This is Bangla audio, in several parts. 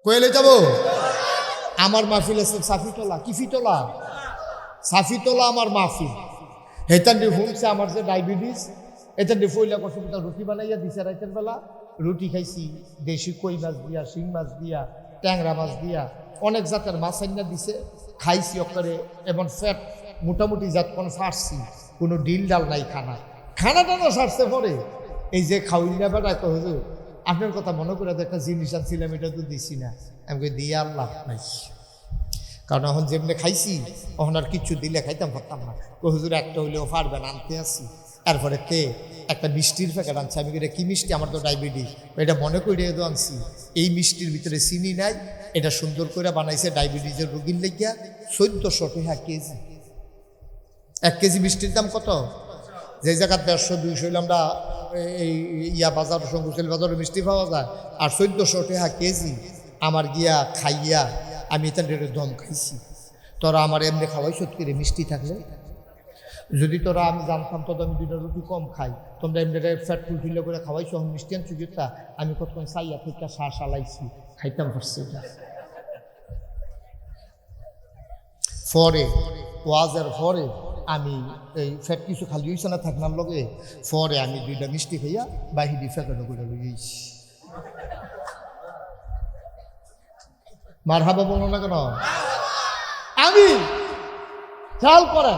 কইলে যাব আমার মাহফিল আছে সাফিতলা কি ফিতলা সাফিতলা আমার মাহফিল হেতান ফুলছে আমার যে ডায়াবেটিস এটা ফইলা কষ্ট রুটি বানাইয়া দিছে রাতের বেলা রুটি খাইছি দেশি কই মাছ দিয়া শিং মাছ দিয়া ট্যাংরা মাছ দিয়া অনেক জাতের মাছ আইনা দিছে খাইছি অকারে এবং ফ্যাট মোটামুটি জাত কোনো ফাটছি কোনো ডিল ডাল নাই খানাটা না সারছে পরে এই যে খাওয়াইনা বেড়া তো হুজুর আপনার কথা মনে করে একটা জিনিস আনছিলাম এটা তো দিছি না আমি দিয়ে আল্লাহ নাই কারণ এখন যেমনি খাইছি তখন আর কিচ্ছু দিলে খাইতাম পারতাম না হুজুর একটা হইলেও পারবেন আনতে আসছি তারপরে তে একটা মিষ্টির প্যাকেট আনছি আমি এটা কি মিষ্টি আমার তো ডায়াবেটিস এটা মনে করে তো আনছি এই মিষ্টির ভিতরে চিনি নাই এটা সুন্দর করে বানাইছে ডায়াবেটিসের রোগীর লেগিয়া 1400 টাকা কেজি 1 কেজি মিষ্টির দাম কত যে জায়গা 150-200 হইলে আমরা এই বাজার সংকুশল বাজারে মিষ্টি পাওয়া যায় আর 1400 টাকা কেজি আমার গিয়া খাইয়া আমি এটা দম খাইছি তোরা আমার এমনি খাওয়াই সত্যি রে মিষ্টি থাকলে যদি তোরা আমি জানতাম তো আমি 2টা রুটি কম খাই তোমরা এমনি ফ্যাট ফুল করে খাওয়াইছো এখন মিষ্টি আনছো যেটা আমি কতক্ষণ চাইয়া থেকে শালাইছি খাইতাম পারছি পরে ওয়াজের পরে আমি এই ফ্যাট কিছু খালি হয়েছে না থাকনার লগে পরে আমি 2টা মিষ্টি খাইয়া বাহিরি ফ্যাটানো করে লইছি মার হাবা বলো না কেন আমি খেয়াল করে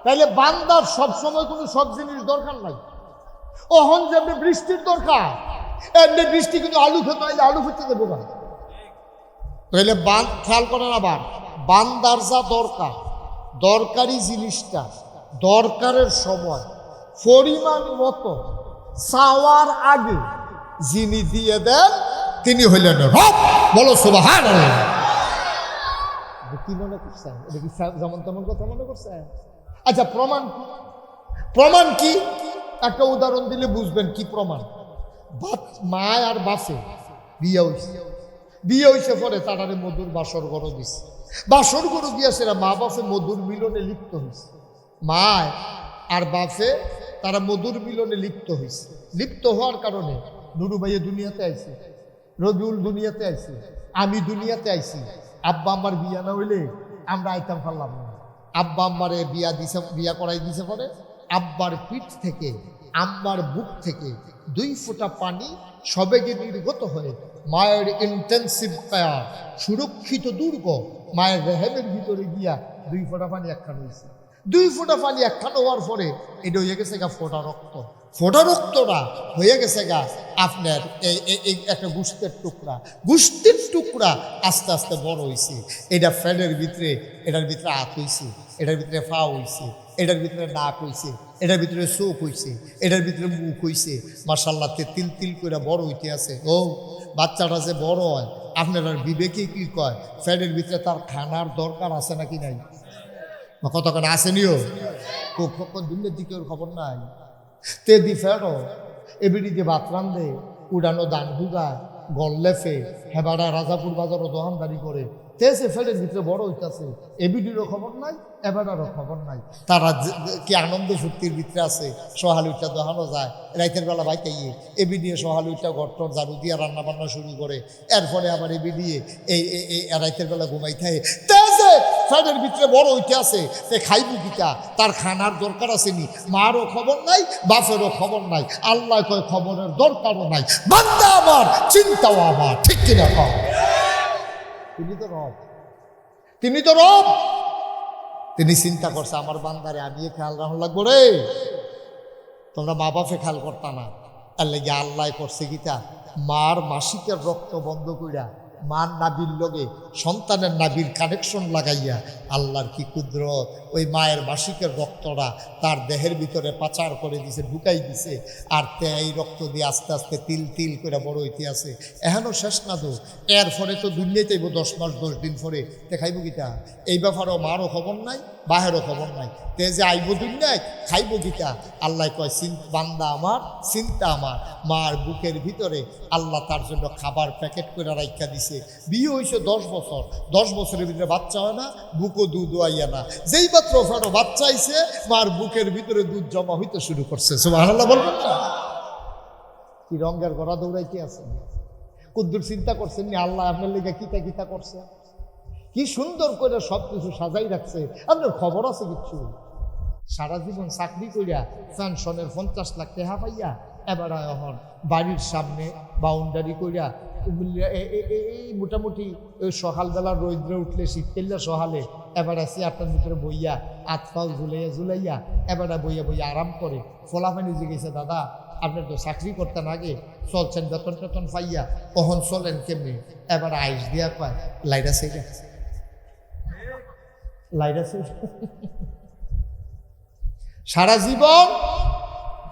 তাইলে বান্দার সবসময় কোনো সব জিনিস দরকার নাই ওহন যেমনি বৃষ্টির দরকার এমনি বৃষ্টি কিন্তু আলু খেতে হইলে আলু খেতে দেবো না তাইলে খেয়াল করেন আবার বান্দার যা দরকার দরকারি জিনিসটা দরকারের সময় পরিমাণ মতো চাওয়ার আগে যিনি দিয়ে দেন তিনি হইলেন রব বলো সুবহানাল্লাহ কি মনে করছেন এটা কি যেমন তেমন কথা মনে করছেন আচ্ছা প্রমাণ কি একটা উদাহরণ দিলে বুঝবেন কি প্রমাণ মা আর বাসে বিয়ে হইছে পরে তারারে মধুর বাসর গরু দিছে বাসর গরু দিয়েছে মা বাপে মধুর মিলনে লিপ্ত হয়েছে মা আর বাপে তারা মধুর মিলনে লিপ্ত হয়েছে লিপ্ত হওয়ার কারণে নুরু ভাইয়ে দুনিয়াতে আইছে রবিউল দুনিয়াতে আইছে আমি দুনিয়াতে আইছি আব্বা আমার বিয়া না হইলে আমরা আইতাম পারলাম না আব্বা আম্মারে বিয়া করাই দিছে পরে আব্বার পিঠ থেকে আম্মার বুক থেকে 2 ফোঁটা পানি সবেগে নির্গত হয়ে মায়ের ইন্টেন্সিভ কেয়ার সুরক্ষিত দুর্গ মায়ের রেহেমের ভিতরে গিয়া 2 ফোঁটা পানি একখান হয়েছে 2 ফোঁটা পানি একখান হওয়ার পরে এটা হয়ে গেছে গা ফোঁটা রক্তটা হয়ে গেছে গা আপনার এই একটা গুষ্টির টুকরা আস্তে আস্তে বড় হয়েছে এটা ফ্যানের ভিতরে এটার ভিতরে হাত হয়েছে এটার ভিতরে পা হয়েছে এটার ভিতরে নাক হয়েছে এটার ভিতরে চোখ হয়েছে এটার ভিতরে মুখ হয়েছে মাশাআল্লাহ তিল তিল করে বড় হইতে আছে ও বাচ্চাটা যে বড় হয় আপনার বিবেকে কি কয় ফ্যানের ভিতরে তার খানার দরকার আছে নাকি নাই কতক্ষণ আসেনিও দিনের দিকে ওর খবর নাই তে দি ফেরো এবিডি যে ভাত রান্ধে উড়ানো দান হুগা গল্লেফে হেবাড়া রাজাপুর বাজারও দোকানদারি করে তেসে ফেলের ভিতরে বড় হইতেছে এবিডিরও খবর নাই এবারও খবর নাই তারা কি আনন্দ শক্তির ভিতরে আছে সহালুইটা দোহানো যায় রাইতের বেলা বাইতে গিয়ে এবিডিয়ে সহালুইটা ঘরটর ঝাড়ু দিয়ে রান্না বান্না শুরু করে এরপরে আবার এবিডিয়ে এই রাইতের বেলা ঘুমাই থাকে তেসে ফ্যানের ভিতরে বড় হইতে আছে তে খাইবু কিটা তার খানার দরকার আছে নি মারও খবর নাই বাপেরও খবর নাই আল্লাহ কয় খবরের দরকারও নাই বান্দা আমার চিন্তাও আমার ঠিক কিনা কম তিনি তো রব তিনি চিন্তা করছে আমার বান্দারে আমি খেয়াল রাখা লাগবো রে তোমরা মা বাপে খেয়াল করতা না তার লেগে আল্লাহ করছে গীতা মার মাসিকের রক্ত বন্ধ কইরা মার নাবির লগে সন্তানের নাবির কানেকশন লাগাইয়া আল্লাহর কি কুদরত ওই মায়ের মাসিকের রক্তটা তার দেহের ভিতরে পাচার করে দিছে ঢুকাই দিছে আর এই রক্ত দিয়ে আস্তে আস্তে তিল তিল করে বড় হইতে আছে এখনও শেষ না তো এর ফলে তো দুনিয়াতে 10 মাস 10 দিন পরে খাইব গীতা এই ব্যাপারেও মারও খবর নাই বাহেরও খবর নাই তে যে আইব দুনিয়ায় খাইব গীতা আল্লাহ কয় বান্দা আমার চিন্তা আমার মার বুকের ভিতরে আল্লাহ তার জন্য খাবার প্যাকেট করে রাইখা দিছে বিয়ে হয়েছে 10 বছরের ভিতরে বাচ্চা হয় না বুকও দুধ আইয়া না যেই মাত্র ফেরো বাচ্চা আইছে মার বুকের ভিতরে দুধ জমা হইতে শুরু করছে সুবহানাল্লাহ বলবেন না কি রঙের গড়া দৌড়াইতে আছে কুদ্দুর চিন্তা করছেন নি আল্লাহ আপনার লেগে কিতা কিতা করছে, কি সুন্দর করে সব কিছু সাজাই রাখছে, আপনার খবর আছে কিচ্ছু। সারা জীবন চাকরি করিয়া পেনশনের 50 লাখ টাকা পাইয়া এবার এখন বাড়ির সামনে বাউন্ডারি করিয়া এই মোটামুটি ওই সকালবেলা রৌদ্রে উঠলে শীত পেললে সকালে এবারে চেয়ারটার ভিতরে বইয়া হাত পাও ঝুলাইয়া এবারে বইয়া বইয়া আরাম করে ফলাফানি জিগেছে, দাদা আপনার তো চাকরি করতেন আগে, চলছেন বেতন টেতন পাইয়া, কখন চলেন কেমনি? এবার আইস দিয়া পায় লাইটা সেইটা লাইটা সেই সারা জীবন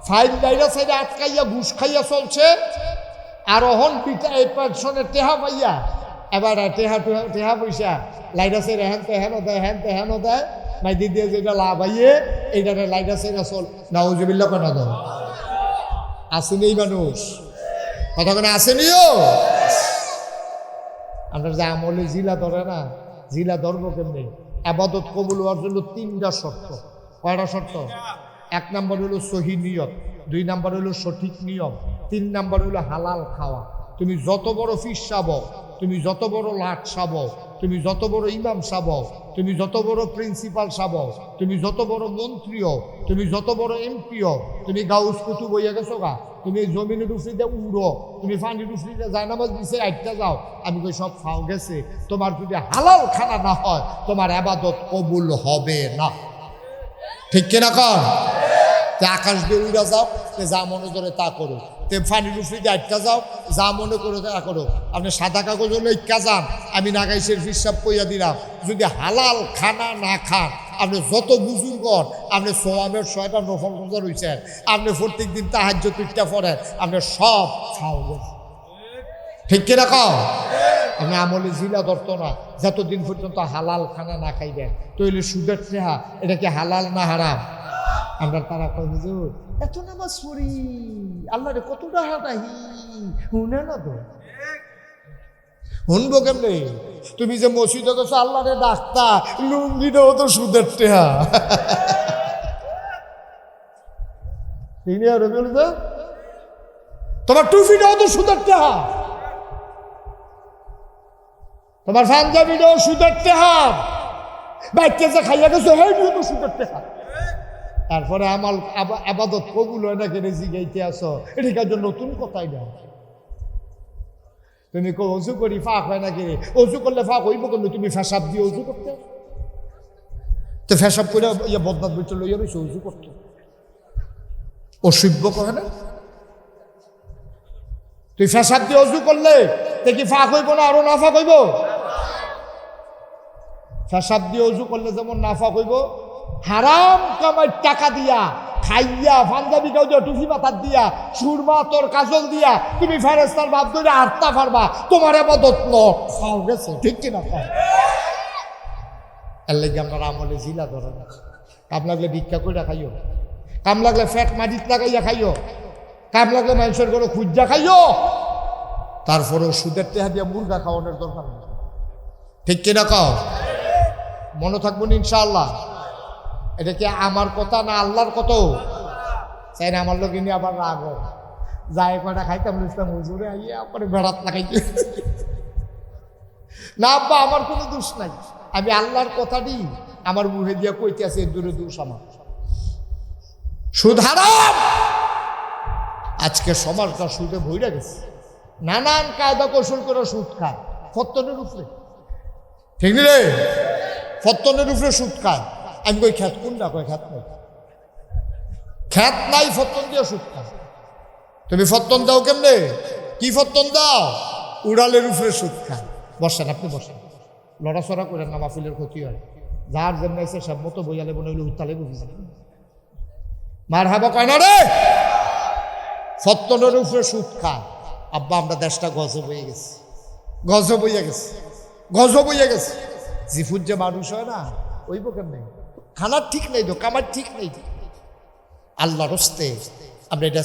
ফাইল লাইটা সাইডে আটকাইয়া ঘুষ খাইয়া চলছে, আর অহন পিঠা এই পেনশনের টেহা পাইয়া এবার টেহা পয়সা লাইটা সাইডে হেনও দেয় নাই দিদি যেটা লাভ আইয়ে এইটারে লাইটা সাইডে চল নাউজুবিল্লাহ কেন দেয়। আসেনি এই মানুষ, কথা কেন আসেনিও? আমরা যে আমলে জিলা ধরে না, জিলা ধরবো কেমনি? আবাদত কবুল হওয়ার জন্য 3টা শর্ত। কয়টা শর্ত? 1 নম্বর হলো সহি নিয়ত, 2 নম্বর হলো সঠিক নিয়ম, 3 নম্বর হলো হালাল খাওয়া। তুমি যত বড় ফিস সাবো, তুমি যত বড় লাট সাবো, তুমি যত বড় ইমাম সাবো, তুমি যত বড় প্রিন্সিপাল সাবো, তুমি যত বড় মন্ত্রীও, তুমি যত বড় এমপিও, তুমি গাউস কুতুব হইয়া গেছো গা, তুমি জমিনের উফরিতে উড়ো, তুমি পানির উফরিতে জায়নামাজ দিছে আইটা যাও, আমি কই সব ফাও গেছে। তোমার যদি হালাল খানা না হয় তোমার ইবাদত কবুল হবে না, ঠিক কিনা কন? তে আকাশ দিয়ে উড়া যাও, তে যা মনে করে তা করো, তে পানির উফরিতে আইটা যাও, যা মনে করে তা করো। আপনি সাদা কাগজ হলো ইক্কা যান, আমি নাগাইশের হিসাব কইয়া দিলাম, যদি হালাল খানা না খান, আপনি যত বুজুর্গ আপনি সোয়ামের 6টা নফল রোজা রয়েছেন, আপনি প্রত্যেক দিন তাহাজ্জুদ পিঠটা পড়েন, আপনি সব খাওয়া, ঠিক কিনা কও? আমি আমলে জিলা ধরতো না যতদিন পর্যন্ত হালাল খানা না খাইবেন। তৈলে সুদের টেহা এটা কি হালাল না হারাম? আমরা তারা কয় হুজুর এত নামাজ পড়ি, আল্লাহ রে কত টাকা নাহি শুনে না তো, শুনবো কেমনে? তুমি যে মসজিদে গেছো আল্লাহ রে ডাক্তার, লুঙ্গিটাও তো সুদের টেহা, তোমার টুপিটাও তো সুদের টেহা, তোমার পাঞ্জাবিটাও সুদের টেহা, বাইকে যে খাইয়া গেছো হেঁটিও তো সুদের টেহা। তারপরে আমার আবাদত কবুল হয় না কেন জিগাইতে আসো, এটা কাজ নতুন কথাই না। তুমি অজু করি ফাঁক হয় না কেন? অজু করলে ফাঁক হইব কেন? তুমি ফেসাব দিয়ে অজু করতে, তো ফেসাব করে ইয়ে বদনাথ বইতে লইয়া রয়েছে অজু করতে, অসভ্য কহে না? তুই ফেসাব দিয়ে অজু করলে তে কি ফাঁক হইব না আরো না ফাঁক হইব? ফেসাব দিয়ে অজু করলে যেমন না ফাঁক হইব, হারাম কামাই টাকা দিয়া খাইয়া পাঞ্জাবি গাও দিয়া টুপি মাথার দিয়া সুরমা তোর কাজল দিয়া তুমি ফেরেস্তার বাপ ধরে আটটা পারবা, তোমার আবাদত খাও গেছে, ঠিক কিনা? এর লেগে আমরা আমলে জিলা ধরে না। কাম লাগলে ভিক্ষা করে খাইও, কাম লাগলে ফ্যাট মাটিত লাগাইয়া খাইও, কাম লাগলে মানুষের করে খুঁজা খাইও, তারপরেও সুদের টেহা দিয়া মুরগা খাওয়ানোর দরকার নেই, ঠিক কিনা কও? মনে থাকবো না ইনশাআল্লাহ। এটা কি আমার কথা না আল্লাহর কত? চাই না আমার লোক নিয়ে আবার রাগ যায় কয়টা খাইতাম ইসলাম হুজুরে আইয়া পরে বেড়াত লাগাইতে না। আব্বা আমার কোনো দোষ নাই, আমি আল্লাহর কথাটি আমার মুখে দিয়া কইতে আছে, এর দূরে দোষ আমার। সুদ হারাম। আজকে সমাজটা সুদে ভইরা গেছে, নানান কায়দা কৌশল করে সুদ খায়, ফত্তনের উপরে, ঠিক রে? ফত্তনের উপরে সুদ খায়। আমি কই খ্যাত কোনটা? কয় খ্যাত নাই, খ্যাত নাই, ফত্তন দিয়ে সুদ খায়। তুমি ফত্তন দাও কেমনে? কি ফত্তন দাও? উড়ালের উপরে সুদ খায়। বসেন, আপনি বসেন, লড়াচড়া করেন না, মাহফিলের ক্ষতি হয়। যার যেমন আছে সব মতো বইয়ালে বলে হইলে উত্তালে বুঝি মার হাবা কয় না রে। ফত্তনের উপরে সুদ খায়। আব্বা আমরা দেশটা গজব হয়ে গেছে, গজব হইয়া গেছে, গজব হইয়া গেছে। জিফুর যে মানুষ হয় না ওইব কেমনে? খানার ঠিক নেই তো, কামার ঠিক নেই। আল্লাহর হস্তে আমরা এটা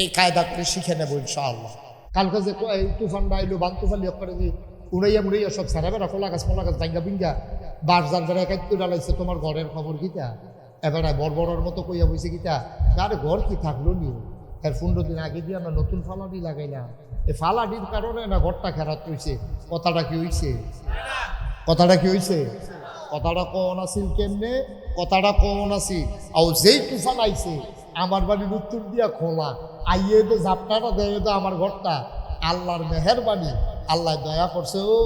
এই কায়দা করে শিখে নেবো ইনশাআল্লাহ। কালকে যে তুফানটা আইলো, বান তুফান করে যে উড়াইয়া মুড়াইয়া সব সারা বেড়া ফলা গাছ ফলা গাছ জাঙ্গা বিঙ্গা বাস যার বেড়া একাই করে ডালাইছে। তোমার ঘরের খবর কিতা? এবার বড় বড়র মতো কইয়া বইছে কিতা? কার ঘর কি থাকলো নি? এর 15 দিন আগে দিয়ে আমরা নতুন ফালাডি লাগাইলাম। এই ফালাডির কারণে না ঘরটা খারাপ হয়েছে। কথাটা কি হয়েছে? কথাটা কি হয়েছে? কথাটা কখন আসিল কেমনে? কথাটা কখন আসিল? আর যেই তুফান আইছে আমার বাড়ির উত্তর দিয়া খোলা আইয়ে তো ঝাপটাটা দেয় তো আমার ঘরটা। আল্লাহর মেহেরবানি, আল্লাহ দয়া করছে। ও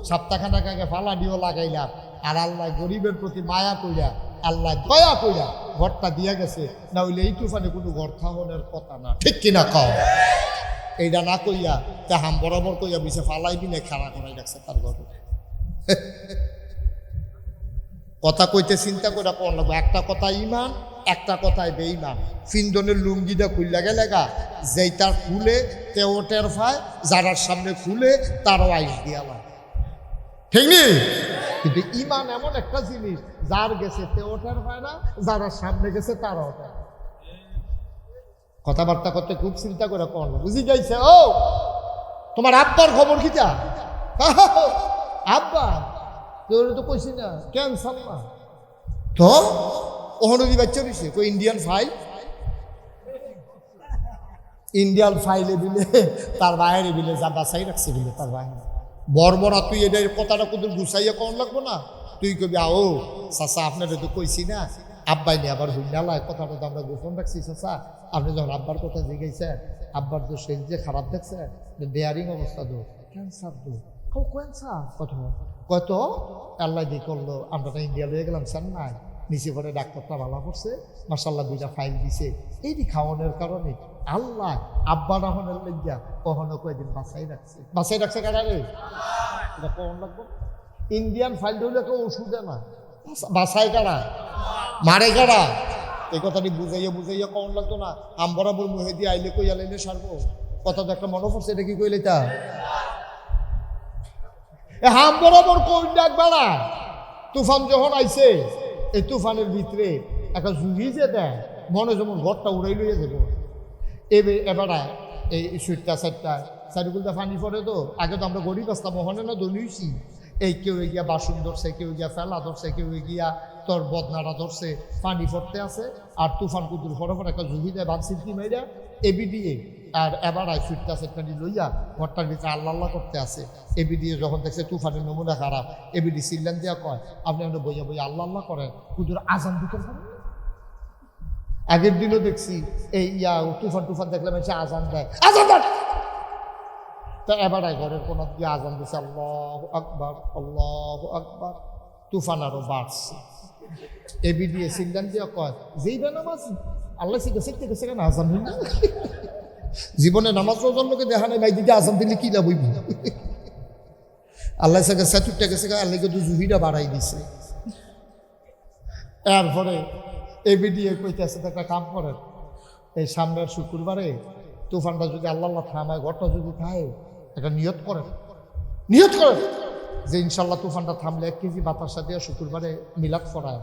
সপ্তাহখানেক আগে ফালাডিও লাগাইলাম, আর আল্লাহ গরিবের প্রতি মায়া কইরা আল্লাহ দয়া কইরা ঘরটা দিয়া গেছে। না হইলে এই তুফানে কোনো ঘর থাহনের কথা না, ঠিক কিনা কও? এইটা না কইয়া তা হাম বরাবর কইয়া বিছে ফালাই দিলে খাড়া করাই রাখছে তার ঘরে। কথা কইতে চিন্তা করে কোন লাগবে। একটা কথা ইমান, একটা কথায় বেঈমান। ফিন্দনের লুঙ্গিটা খুললা গেলে গা, যেই তার খুলে তেও টের পায়, যারার সামনে খুলে তারও আইস দিয়া লাগে, ঠিক নেই? কিন্তু ইমান এমন একটা জিনিস, যার গেছে তেও টের পায় না, যারা সামনে গেছে তারাও টের। কথাবার্তা করতে খুব চিন্তা করে কোন বুঝি যাইছে। ও তোমার আব্বার খবর কি? যা আব্বা তোর তো কইছি না ক্যান্সার না তো ওহনদি বাচ্চা দিছে কই ইন্ডিয়ান ফাইল। ইন্ডিয়ান ফাইলে দিলে তার বাইরে দিলে যা বাসাই রাখছে দিলে তার বাইরে বর্বরা। তুই এটা কথাটা কত গুছাইয়া কম লাগবো না? তুই কবি ও চাচা আপনারা তো কইছি না, আব্বাই নিয়ে আবার হুইনালায় কথাটা তো আমরা গোপন রাখছি। চাচা আপনি যখন আব্বার কথা জিজ্ঞাসেন, আব্বার তো শরীর যে খারাপ দেখছে, বেয়ারিং অবস্থা তো ক্যান্সার তো ক্যান্সার কত কত আল্লাহ দিয়ে করলো। আমরা তো ইন্ডিয়া লয়ে গেলাম চেন্নাই, নিচে করে ডাক্তারটা ভালো করছে, মাসাল্লাহ 2টা ফাইল দিছে। এইটি খাওয়ানোর কারণে আল্লাহ আব্বা রাহনের লেগিয়া কখনো কয়েকদিন বাসাই রাখছে। বাসাই রাখছে কারা রে? এটা কখন লাগবো? ইন্ডিয়ান ফাইল হইলে কেউ ওষুধে না, বাসায় কারা মারে কারা? এই কথাটি বুঝাইয়া বুঝাইয়া কখন লাগতো না? আম বরাবর মুহে দিয়ে আইলে কই আলাইলে সারবো। কথা তো একটা মনে পড়ছে, এটা কি কইলে তা হাম বরাবর কোন ডাক বেড়া। তুফান যখন আইছে, এই তুফানের ভিতরে একটা ঝুঁকি যে দেয় মনে যেমন ঘরটা উড়াই লইয়া যাব। এবারে এই সুইটটা সাইডটা সাইডগুলোতে পানি পড়ে তো। আগে তো আমরা গরিব আসতাম, মহনে না দলিয়েছি। এই কেউ গিয়া বাসন ধরছে, কেউ গিয়া ফেলা ধরছে, কেউ গিয়া তোর বদনাটা ধরছে, পানি পড়তে আছে। আর তুফান কুদুর ফটাফট একটা ঝুঁকি দেয় বানসির কি মেয়েরা এবি দিয়ে। আর এবার সুইটটা সেটখানি লইয়া ঘরটার ভিতরে আল্লাহ আল্লাহ করতে আছে। এবি দিয়ে যখন দেখছে তুফানের নমুনা খারাপ, এবিডি সিল্লান দিয়া কয় আপনি আমরা বইয়া বইয়া আল্লাহ আল্লাহ করেন, কুদুর আজান দিতে পারেন। আগের দিনও দেখছি এই তুফান টুফান দেখলাম এসে আজান দেয়, আজান দেয়। তা এবার ঘরের কোন দিয়ে আজান দিছে আল্লাহ আকবার আল্লাহ আকবার। তুফান আরো বাড়ছে। এবি দিয়ে সিল্লান দিয়া কয় যেই বা নামাজ আল্লাহ শিখতে গেছে কেন আজান হইল না। জীবনে নামাজ রোজার লোকে দেখা নাই, ভাই দিদি আজান দিলে কি লাভ হইব? আল্লাহ সাথে সেতুরটা গেছে, আল্লাহ কিন্তু জুহিটা বাড়াই দিছে। এরপরে এবি দিয়ে কইতেছে একটা কাম করেন, এই সামনের শুক্রবারে তুফানটা যদি আল্লাহ আল্লাহ থামায়, ঘরটা যদি খায়, একটা নিয়ত করেন যে ইনশাল্লাহ তুফানটা থামলে 1 কেজি বাতাসা দিয়ে শুক্রবারে মিলাদ করায়।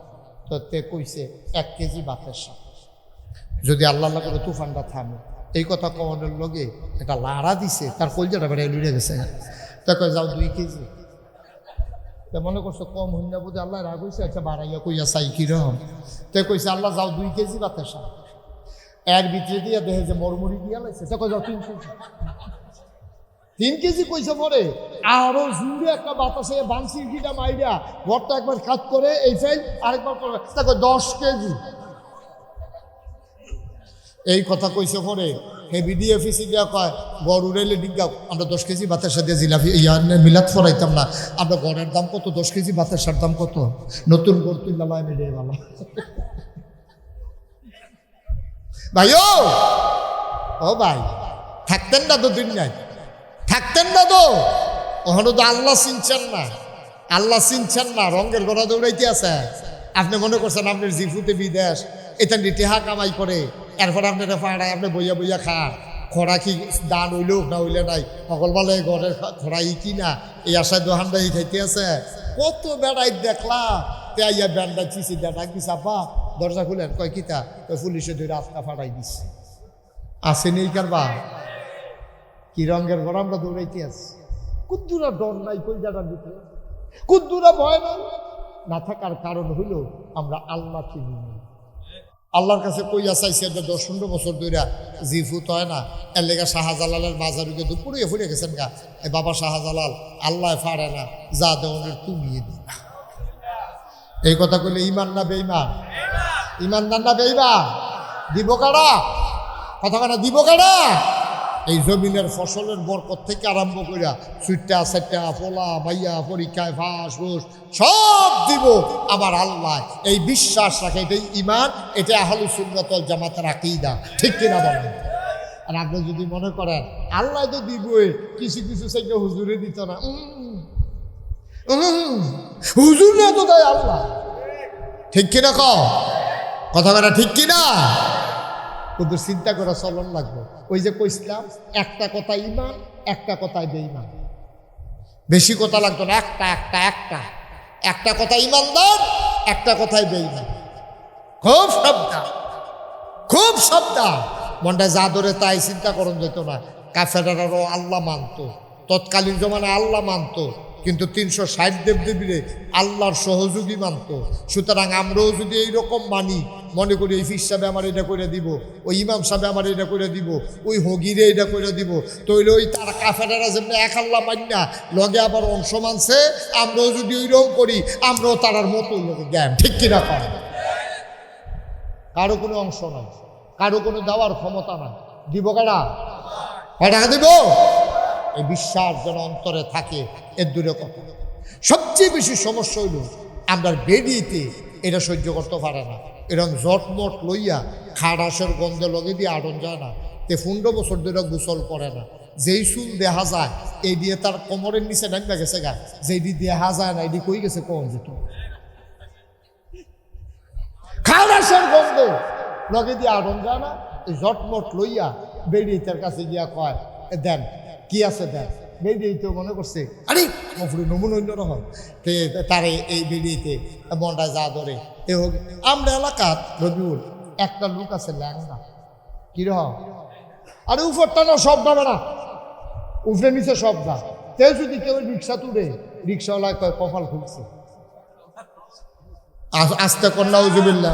তো তে কইছে 1 কেজি বাতাসা যদি আল্লাহ আল্লাহ করে তুফানটা থামে। এই কথা কওয়ানোর লগে একটা লাড়া দিছে, তার কলজাটা বেড়ে লুড়ে গেছে। তা কয় যাও 2 কেজি। তা মনে করছো কম হইনা বুঝে আল্লাহ রাগ হয়েছে, আচ্ছা বাড়াইয়া কইয়া চাই কিরম। তে কইছে আল্লাহ যাও 2 কেজি বাতাসা। এর ভিতরে দিয়া দেখে যে মরমরি দিয়া লাগছে, তা কয় যাও 3 কেজি। 3 কেজি কইছে পরে আরো জুড়ে একটা বাতাসে বানসির ঘিটা মাইরা ঘরটা একবার কাজ করে এই ফাইল আরেকবার করে, তা কয় 10 কেজি। এই কথা কইছে পরে হেবিডি অফিসে গিয়া কয় গড় উড়াইলে ডিগ্গা আমরা 10 কেজি বাতাসা দিয়ে জিলাপি মিলাদ ফরাইতাম না। আমরা গড়ের দাম কত, 10 কেজি বাতাসার দাম কত? নতুন গড় তুল্লা মিলে ভালো ভাই। ও ভাই থাকতেন না তো দুনিয়ায়, থাকতেন না তো। ওখানে তো আল্লাহ চিনছেন না, আল্লাহ চিনছেন না, রঙের গড়া দৌড়াইতে আছে। আপনি মনে করছেন আপনার জিফুতে বিদেশ এটা টেহা কামাই করে, এরপর আপনারা পাড়ায় আপনি বইয়া বইয়া খান। খরা কি দান হইল না হইলে নাই, সকল বলে ঘরের খরাই কি না, এই আশায় দোহানদাই খাইতে আছে। কত বেড়াই দেখলা তে আইয়া ব্যান্ডা চিছি ডাক দিস, আপা দরজা খুলেন, কয় কিতা, পুলিশে ধরে আস্তা ফাটাই দিচ্ছে। আসেনি কারবা কি রঙের ঘর আমরা দৌড়াইতে আছি। কুদ্দুরা ডর নাই কলজাটার ভিতরে, কুদ্দুরা ভয় নাই। না থাকার কারণ হইল আমরা আল্লাহ চিনি। আল্লাহর কাছে কইয়া চাইছে 10-15 বছর ধইরা জিফুত হয় না, এর লেগা শাহজালালের বাজারুকে দুপুরে ফুরে গেছেন গা। এই বাবা শাহজালাল আল্লাহ ফাড়ে না, যা দেওয়ানের তুমি দিন। এই কথা কইলে ইমান না বেঈমান? ইমানদার না বেঈমান? দিব কারা? কথা কানা দিব কারা? এই জমিনের ফসলের বরকত থেকে আরম্ভ করিয়া সুইটা সাইটা পোলা মাইয়া পরীক্ষায় ফাঁস ফুস সব দিব আমার আল্লাহ। এই বিশ্বাস রাখে, এটাই ইমান, এটা আহলুস সুন্নাত ওয়াল জামাতের আকীদা। ঠিক কিনা বলেন? আর আপনি যদি মনে করেন আল্লাহ তো দিবই, কিছু কিছু চাইতে হুজুরে দিত না, হুজুর না তো দেয় আল্লাহ। ঠিক কিনা কথা বলা ঠিক কিনা? কিন্তু চিন্তা করে চলন লাগবে। ওই যে কইছিলাম, একটা কথা ইমান, একটা কথায় বেঈমান। বেশি কথা লাগতো না, একটা কথা ইমানদার, একটা কথায় বেঈমান। খুব সাবধান। মনটা যা ধরে তাই চিন্তা করন যেত না। কাফেরারও আল্লাহ মানতো, তৎকালীন জমানায় আল্লাহ মানতো, কিন্তু 360 দেবদেবীরে আল্লাহর সহযোগী মানত। সুতরাং আমরাও যদি এইরকম মানি, মনে করি এই ফির সাহেব আমার এটা করে দিব, ওই ইমাম সাহেব আমার এটা করে দিব, ওই হগিরে এটা করে দিব, তৈলে ওই তার কাফেরারা যেমনি এক আল্লাহ মানি না, লগে আবার অংশ মানছে, আমরাও যদি ওইরকম করি, আমরাও তারার মতো লোকে জ্ঞান। ঠিক কিনা কর? কারো কোনো অংশ নাই, কারো কোনো দেওয়ার ক্ষমতা নাই। দিব কারা? টাকা দিব? এই বিশ্বাস যেন অন্তরে থাকে, এর দূরে কথা। সবচেয়ে বেশি সমস্যা হইল আমরা বেরিয়েতে এটা সহ্য করতে পারে না। এরকম জটমট লইয়া খাড়াসের গন্ধে লগে দিয়ে আড়ন যায় না। 15 বছর ধরে গোসল করে না। যেই চুল দেখা যায় এই দিয়ে তার কোমরের নিচে নামা গেছে গা, যেই দেখা যায় না এটি কই গেছে কম যেত। খাড়াসের গন্ধ লগে দিয়ে আড়ন যায় না। এই জটমট লইয়া বেরিয়েতের কাছে গিয়া কয়, দেন কি আছে দেন। বেরিয়েতে মনে করছে আরে মফুরি নমুন অন্য রকম, তারে এই বেরিয়েতে মনটা যা ধরে। এ হোক আমরা এলাকার রবিউল একটা লোক আছে ল্যাংড়া, কিরকম? আরে উপরটা না সব দাবে না, উপরে নিচে সব দা। তেও যদি কেউ রিক্সা তুলে, রিক্সাওয়ালা কয় কপাল খুলছে। আস্তে কন্যা উজুবিল্লা,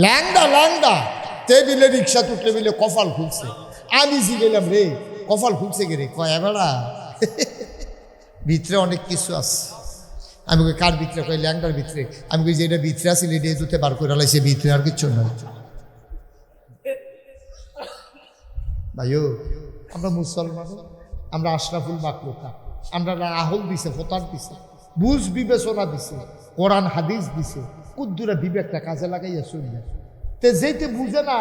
ল্যাংড়া তে বিলে রিক্সা তুটলে বিলে কপাল খুলছে। আমি জিগেলাম রে কপাল খুলছে গে রে, কয় বেড়া ভিতরে অনেক কিছু আছে। আমি কই কার ভিতরে? কয় ল্যাংটার ভিতরে। আমি কই যে এটা ভিতরে আছে এটা জুতে বার করে লাইছে, ভিতরে আর কিচ্ছু নয়। ভাইও আমরা মুসলমান, আমরা আশরাফুল মাখলুকা, আমরা আহল দিছে, ফতার দিছে, বুঝ বিবেচনা দিছে, কোরআন হাদিস দিছে, কুদ্দুরা বিবেকটা কাজে লাগাইয়া চলবে। তে যেতে বুঝে না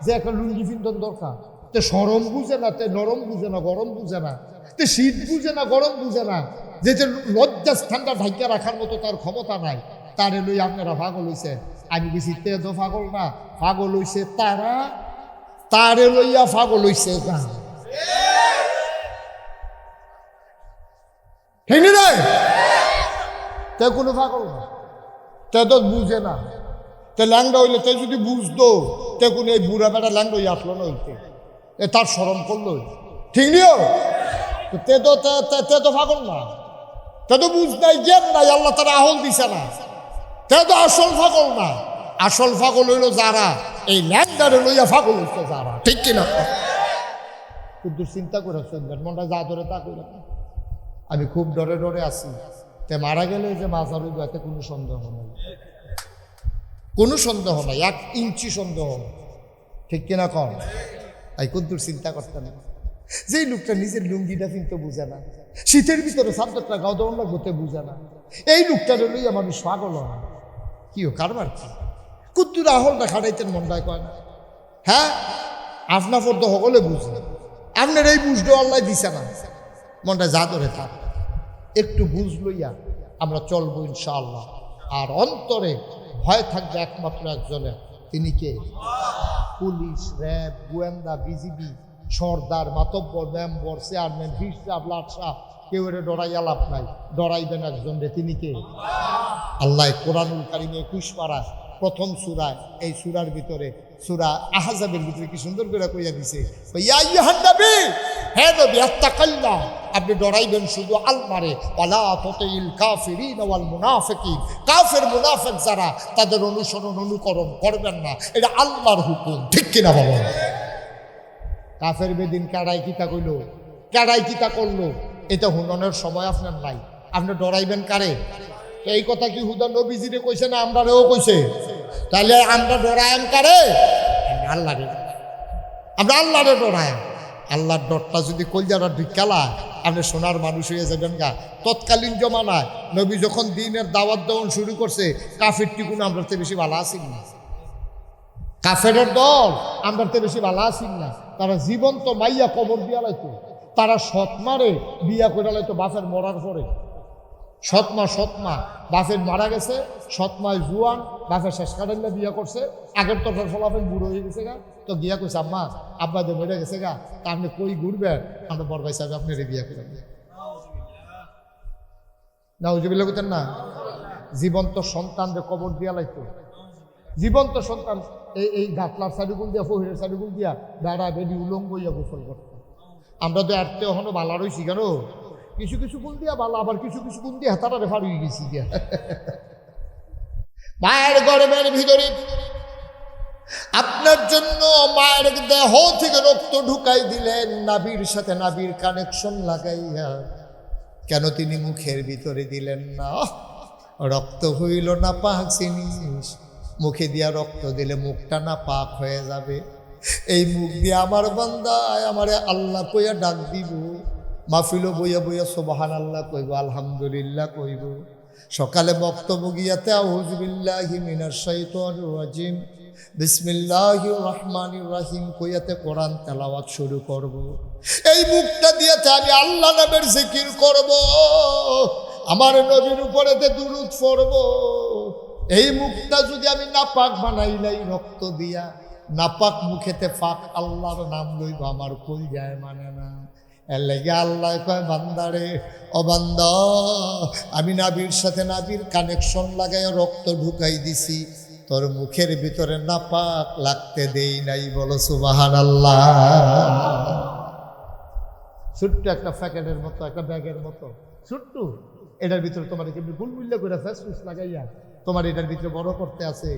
যে একটা লুঙ্গি পিন্ধন দরকার, তে সরম বুঝে না, তে নরম বুঝে না, গরম বুঝে না, তে শীত বুঝে না, গরম বুঝে না, যেতে লজ্জা স্থানটা ঢাকিয়া রাখার মতো তার ক্ষমতা নাই, তারে লই আপনারা পাগল হইছে। আমি বেশি তে তো পাগল না, পাগল হইছে তারা, তারে লইয়া পাগল হইছে গা। ঠিক নি? তে কোনো পাগল না, তে তো বুঝে না। তে ল্যাংড়া হইলে তে যদি বুঝতো, তে কোনো এই বুড়া বেড়া ল্যাংড়া হইয়া আসলো না হইতে, এ তার স্মরণ করলো। ঠিক নিও? তে তো পাগল না, তে তো বুঝ নাই, জ্ঞান নাই, আল্লাহ তারা আহল দিছে না। তে তো আসল পাগল না, আসল পাগল হইল যারা এই ল্যাংড়ারে লইয়া পাগল হইছে যারা। ঠিক কিনা? কিন্তু চিন্তা করে চলবেন, মনটা যা ধরে তা করে। আমি খুব ডরে ডরে আছি, তে মারা গেলে যে মাজার হইব এতে কোনো সন্দেহ নাই, কোনো সন্দেহ নাই, 1 ইঞ্চি সন্দেহ। ঠিক কিনা কন? তাই কদ্দুর চিন্তা করতেন যেই লোকটা নিজের লুঙ্গিটা কিন্তু বুঝে না, শীতের ভিতরে সাবজেক্টটা গাও দৌড় লাগতে বুঝে না, এই লোকটারে লইয়া মানুষ পাগল হয়। কি ও কারবার? কদ্দুর আহলটা খাটাইতেন মনটায় কয় না? হ্যাঁ, আপনার ফর্দ সকলে বুঝে, আপনার এই বুঝলো আল্লাহ দিছে না। মনটা যা ধরে থাক, একটু বুঝ লইয়া আমরা চলবো ইনশাআল্লাহ। আর অন্তরে ভয় থাকবে একমাত্র একজনের, তিনি কে? পুলিশ, র্যাব, গোয়েন্দা, বিজিবি, সর্দার, মাতব্বর, মেম্বর, চেয়ারম্যান, ভিস সাহেব, লাট সাহেব, কেউ এটা ডরাইয়া লাভ নাই। ডরাইবেন একজন রে, তিনি কে? আল্লাহ কোরআনুল কারিমে 21 পারা প্রথম সূরায়, এই সূরার ভিতরে সূরা আহজাবের ভিতরে কি সুন্দর করে কইয়া দিছে, ইয়া আইয়ুহান নবী, হে নবী, আত্তাকাল্লাহ, আপনি ডরাইবেন শুধু আল্লাহরে। ওয়ালা তুতিল কাফিরিন ওয়াল মুনাফিকিন, কাফের মুনাফিক যারা তাদের অনুসরণ অনুকরণ করবেন না, এটা আল্লাহর হুকুম, ঠিক কিনা বলেন? কাফের বেদিন কারাই কিতা কইল, কারাই কিতা করলো, এটা হুননের সময় আপনার নাই। আপনি ডরাইবেন কারে? এই কথা কি হুদা নবীজিরে কইছে না আমরাও কইছে? তাহলে আমরা ডরায়াম কারে? আল্লাহরে। আমরা আল্লাহরে ডরায়াম। আল্লাহর ডরটা যদি কলজারা ঢিকালা, আপনি সোনার মানুষ হয়ে যাবেন গা। তৎকালীন জমানায় নবী যখন দিনের দাওয়াত দেওয়ান শুরু করছে, কাফের টিকুন আমরা তো বেশি ভালো আছি না, কাফের দল আমরা তো বেশি ভালো আছি না। তারা জীবন্ত মাইয়া কবর দিয়া লাইতো, তারা সৎমারে বিয়া করে লাইতো বাপের মরার পরে। সৎমা বাপের মারা গেছে, সৎমায় জুয়ান, বাপের শেষ কাটাইলে বিয়া করছে, আগের তরফের ফলাফল বুড়ো হয়ে গেছে গা, তো গিয়া কইছে আম্মা আব্বা যে মরে গেছে গা, তা আপনি কই ঘুরবেন? আমরা বরবাই সাহেব আপনি বিয়া করে নাউজুবিল্লাহ কইতেন না। জীবন্ত সন্তানরে কবর দিয়া লাইতো, জীবন্ত সন্তান এই গাতলার সাইডুকুল দিয়া, ফহিরের সাইডুকুল দিয়া বেড়া বেডি উলঙ্গ হইয়া গোসল করতো। আমরা তো এরতে এখনো বালা রইছি কেন? কিছু কিছু গুণ দিয়া বালা, আবার কিছু কিছু গুণ দিয়া হাতারা রেফার হয়ে গেছি গিয়া। মায়ের গর্ভের ভিতরে আপনার জন্য মায়ের দেহ থেকে রক্ত ঢুকাই দিলেন, নাভির সাথে নাভির কানেকশন লাগাইয়া। কেন তিনি মুখের ভিতরে দিলেন না? রক্ত হইল না পাক জিনিস, মুখে দিয়া রক্ত দিলে মুখটা না পাক হয়ে যাবে। এই মুখ দিয়ে আমার বান্দায় আমারে আল্লাহ কইয়া ডাক দিব, মাহফিলও বইয়া বইয়া সুবহানাল্লাহ কইব, আলহামদুলিল্লাহ কইব। সকালে বক্তব্য গিয়াতে আউযু বিল্লাহি মিনাশ শাইতানির রাজিম, বিসমিল্লাহির রহমানির রহিম কইয়াতে কোরআন তেলাওয়াত শুরু করব। এই মুখটা দিয়াতে আমি আল্লাহ নামের জিকির করব, আমার নবীর উপরেতে দুরূদ পড়ব। এই মুখটা যদি আমি নাপাক বানাইলাই রক্ত দিয়া, নাপাক মুখেতে ফাঁক আল্লাহর নাম লইব, আমার কই যায় মানে না। এর লেগে আল্লাহ কয় বান্দারে, ও বান্দা আমি নাবির সাথে নাবির কানেকশন লাগাই রক্ত ঢুকাই দিছি, তোর মুখের ভিতরে নাপাক লাগতে দেই নাই। বলো সুবহানাল্লাহ। ছোট্ট একটা প্যাকেটের মতো, একটা ব্যাগের মতো ছোট্ট, এটার ভিতরে তোমার কেমনি গুলগুল্লা করে ফেসফুস লাগাইয়া তোমার এটার ভিতরে বড় করতে আছে।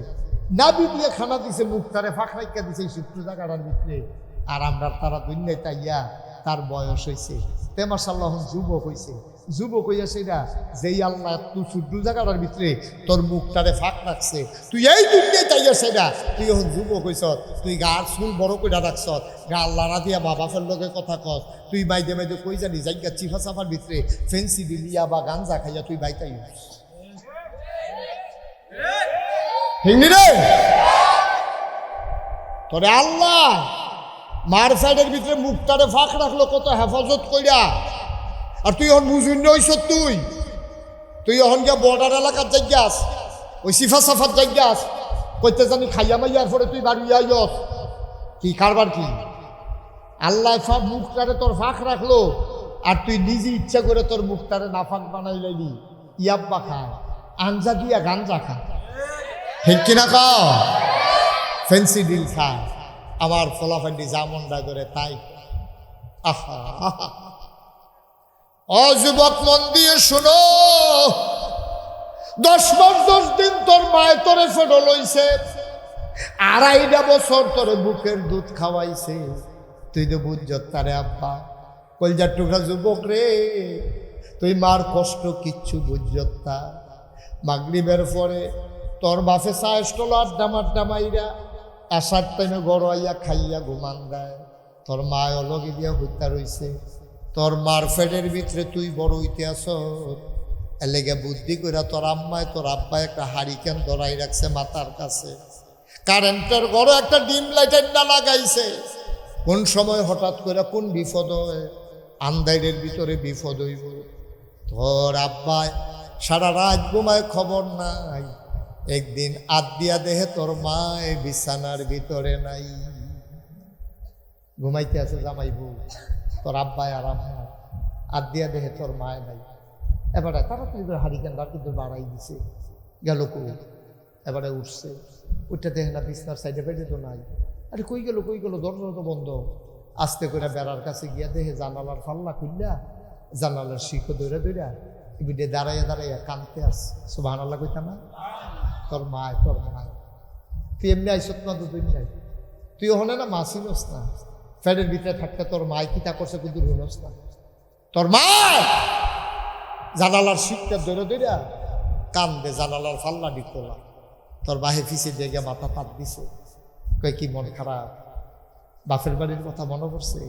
নাবি দিয়ে খানা দিছে, মুখটারে ফাঁক রাইকা দিছে এই ছোট্ট জায়গাটার ভিতরে। আর আমরা তারা দুনিয়ায় তাইয়া তার বয়স হয়েছে, তে মাশাআল্লাহ যুবক হয়েছে। যুবক হইয়া সেটা যেই আল্লাহ তুই ছোট্ট জায়গাটার ভিতরে তোর মুখটারে ফাঁক রাখছে, তুই এই দুনিয়ায় তাইয়া সেটা তুই এখন যুবক হইছ, তুই গার চুল বড় করে রাখছ, গা আল্লাহ না দিয়া বাবাফের লগে কথা কস, তুই মাইদে মাইদে কই জানি জায়গা চিফা চাফার ভিতরে ফেন্সি বিলিয়া বা গাঞ্জা খাইয়া তুই বাইতাই রে। তোরে আল্লাহ মার সাইডের ভিতরে মুখটারে ফাঁক রাখলো কত হেফাজত কইরা, আর তুই এখন বুঝুন হইছ, তুই এখন গিয়া বর্ডার এলাকার জায়গাস, ওই সিফা সাফার জায়গাস, কইতে জানি খাইয়া মাইয়ার পরে তুই বাড়ি আইস, কি কারবার কি? আল্লাহ সব মুখটারে তোর ফাঁক রাখলো, আর তুই নিজে ইচ্ছা করে তোর মুখটারে না ফাঁক বানাই লাইলি। ইয়াব্বা খা, আঞ্জা দিয়া গাঞ্জা খা, ঠিক কিনা খা, ফেন্সি ডিল খা, আমার ফলাফান্ডি জামনডা করে তাই। আহা আহা, ও যুবক মন দিয়ে শোনো, 10 মাস 10 দিন তোর মায়ে তোরে ফেটো লইছে, 2.5 বছর তোরে বুকের দুধ খাওয়াইছে, তুই তো বুঝত তারে আব্বা। কলজার টুকরা যুবক রে, তুই মার কষ্ট কিচ্ছু বুঝত তা। মাগরিবের পরে তোর বাপে চা স্টল আড্ডা মাড্ডা মাইরা আসার টাইমে গড় আইয়া খাইয়া ঘুমান দেয়, তোর মা অলগে দিয়া হত্যা রইছে, তোর মার ফেডের ভিতরে তুই বড় হইতে আস। এলেগে বুদ্ধি কইরা তোর আম্মায় তোর আব্বায় একটা হারিকেন ধরাই রাখছে মাথার কাছে, কারেন্টের বড় একটা ডিম লাইটের না লাগাইছে। কোন সময় হঠাৎ করে কোন বিপদ হয়, আন্দাইরের ভিতরে বিপদ হইব। তোর আব্বায় সারা রাত ঘুমায়, খবর নাই। একদিন আদিয়া দেহে তোর মায় বিছানার ভিতরে নাই, ঘুমাইতে আছে জামাই বউ, তোর আব্বায় আর আম্মা, আদিয়া দেহে তোর মায় নাই। এবারে তাড়াতাড়ি করে হারিকেনটা কিন্তু বাড়াই দিছে, গেল কই, এবারে উঠছে, উঠতে দেখে না বিছনার সাইডে বেড়ে তো নাই। আরে কই গেল, দরজা তো বন্ধ। আস্তে করে বেড়ার কাছে গিয়া দেখে জানালার ফাল্লা খুললা জানালার শিখো দৌড়া দৌড়া এবিডে দাঁড়াইয়া দাঁড়াইয়া কানতে আসে। সুবহানাল্লাহ কইতা না? তোর মায় তুই এমনি আইসত না তো তুই নাই, তুই ওখানে না মা ছিলস না, ফ্যানের ভিতরে থাকতে তোর মায় কিতা করছে কিন্তু হইলস না। তোর মা জানালার শিখটা দৌড়া দৌড়া কান্দে, জানালার ফাল্লা দিতলা, তোর বাহে ফিসে দিয়ে গিয়ে মাথা পাত দিছে। কয় কি মন খারাপ, বাপের বাড়ির কথা মনে পড়ছে?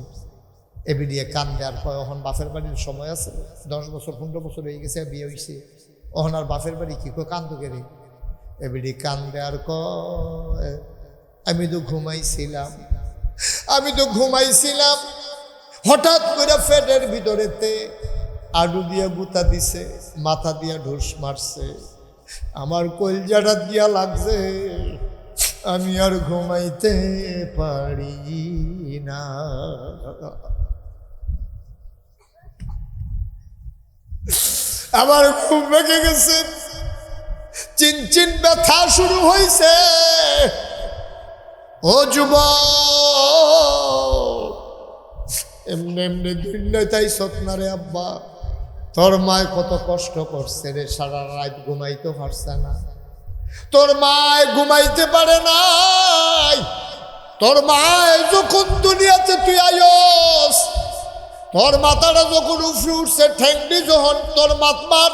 এবিডিয়ে কান্দে আর কয় ওখান বাপের বাড়ির সময় আছে, 10 বছর 15 বছর হয়ে গেছে বিয়ে হয়েছে, ওখান আর বাপের বাড়ি কি কয় কান্দো কেরে? এবিডি কান্দে আর কয় আমি তো ঘুমাইছিলাম, হঠাৎ করে ফেটের ভিতরেতে আডু দিয়া গুতা দিছে, মাথা দিয়া ঢুস মারছে, আমার কলজাটা দিয়া লাগছে, আমি আর ঘুমাইতে পারি না। আমার ঘুম ভেঙে গেছে, চিনচিন ব্যথা শুরু হয়েছে। ও যুবক, এমনি এমনি দুনিয়ায় তাই সতনারে আব্বা, তোর মায় কত কষ্ট করছে রে, সারা রাত ঘুমাইতে পারছে না, তোর মায় ঘুমাইতে পারে নাই। তোর মায় যখন দুনিয়াতে তুই আয়স, তোর মাথাটা যখন উফরে উঠছে, ঠেংটি যখন তোর মাথার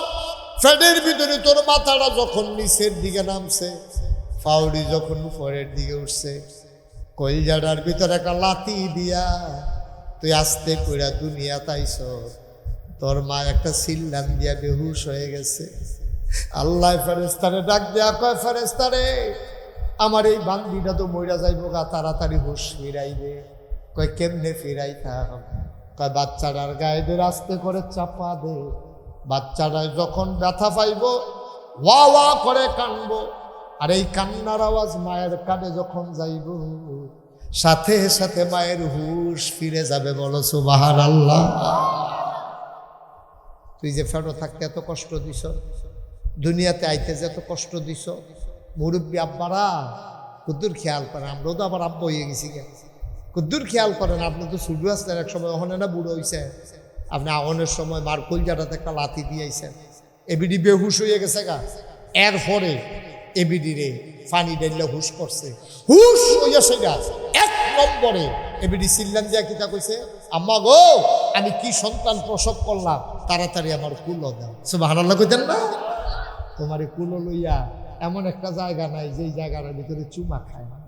ফ্যানের ভিতরে তোর মাথাটা যখন নিচের দিকে নামছে, ফাউড়ি যখন উপরের দিকে উঠছে, কলজাটার ভিতরে একটা লাথি দিয়া তুই আস্তে কইরা দুনিয়া তাইছ, তোর মা একটা সিল্লাম দিয়া বেহুশ হয়ে গেছে। আল্লাহ ফেরেশতারে ডাক দেয়া কয়, ফেরেশতারে আমার এই বান্দিটা তো মইরা যাইব গা, তাড়াতাড়ি হুশ ফিরাই দে। কয় কেমনে ফিরাইতাম? কয় বাচ্চাটার গায়ে দিয়ে আস্তে করে চাপা দে, বাচ্চাটা যখন ব্যথা পাইব ওয়া ওয়া করে কানবো, আর এই কান্নার আওয়াজ মায়ের কানে যখন যাইব, সাথে সাথে মায়ের হুশ ফিরে যাবে। বলো সুবহানাল্লাহ। তুই যে ফেরো থাকতে এত কষ্ট দিছ, দুনিয়াতে আইতে যে এত কষ্ট দিছ, মুরব্বী আব্বারা কুদ্দুর খেয়াল করেন। আমরাও তো আবার আব্বা হয়ে গেছি, কুদ্দুর খেয়াল করেন। আপনি তো শুরু আসলেন এক সময়, ওখানে না বুড়ো হয়েছে, আপনি আওয়ানের সময় মার কলজাটাতে একটা লাথি দিয়েছেন, এবিডি বেহুশ হয়ে গেছে গা। এরপরে এবিডি রে ফানি ডাইলে হুশ করছে, হুশ হইয়া সেগা 1 নম্বরে এবিডি সিল্লান দিয়া কিতা কইছে, আম্মা গো আমি কি সন্তান প্রসব করলাম, তাড়াতাড়ি আমার কুলো দাও। সুবহানাল্লাহ কইতেন না? তোমার কুলো লইয়া এমন একটা জায়গা নাই যেই জায়গাটার ভিতরে চুমা খায় না।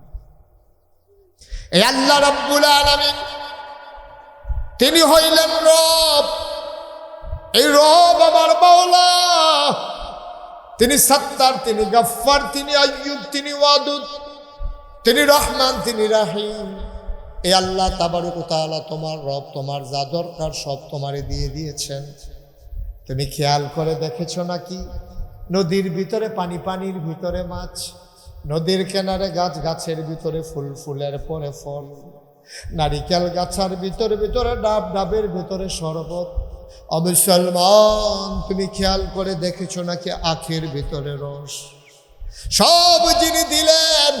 এই আল্লাহ রাব্বুল আলামিন তিনি হইলেন রব। এই রব আমার মাওলা, তিনি সত্তার, তিনি গফফার, তিনি আইয়ুব, তিনি ওয়াদুদ, তিনি রহমান, তিনি রাহিম। এই আল্লাহ তাবারক ওয়া তাআলা তোমার রব, তোমার যা দরকার সব তোমারে দিয়ে দিয়েছেন। তুমি খেয়াল করে দেখেছো নাকি, নদীর ভিতরে পানি, পানির ভিতরে মাছ, নদীর কিনারে গাছ, গাছের ভিতরে ফুল, ফুলের পরে ফল, নারিকেল গাছার ভিতরে ভিতরে ডাব, ডাবের ভিতরে শরবত। মুসলমান তুমি খেয়াল করে দেখেছো নাকি আখের ভিতরে রস? সব যিনি দিলেন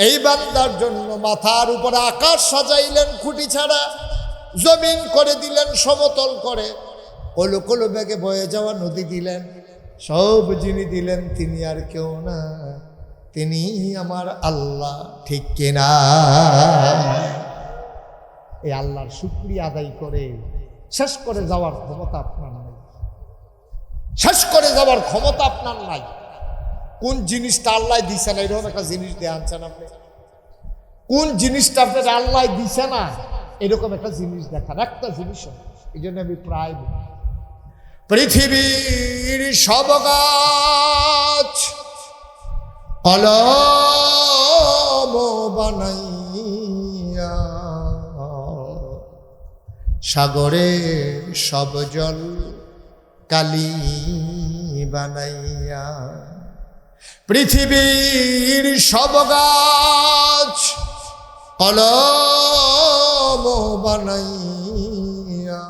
এই বান্দার জন্য, মাথার উপরে আকাশ সাজাইলেন খুঁটি ছাড়া, জমিন করে দিলেন সমতল করে, কলো কলো বেগে বয়ে যাওয়া নদী দিলেন, সব যিনি দিলেন তিনি আর কেউ না, তিনি আমার আল্লাহ। ঠিক কিনা? এই আল্লাহর শুকরিয়া আদায় করে শেষ করে যাওয়ার ক্ষমতা আপনার নাই, শেষ করে যাওয়ার ক্ষমতা আপনার নাই। কোন জিনিসটা আল্লাহ দিছে না, এরকম একটা জিনিস দিয়ে আনছেন আপনি? কোন জিনিসটা আপনার আল্লাহ দিছে না এরকম একটা জিনিস দেখান, একটা জিনিস। এই জন্য আমি প্রায় পৃথিবীর সব গাছ কলম বানাইয়া, সাগরে সব জল কালি বানাইয়া, পৃথিবীর সব গাছ কলম বানাইয়া,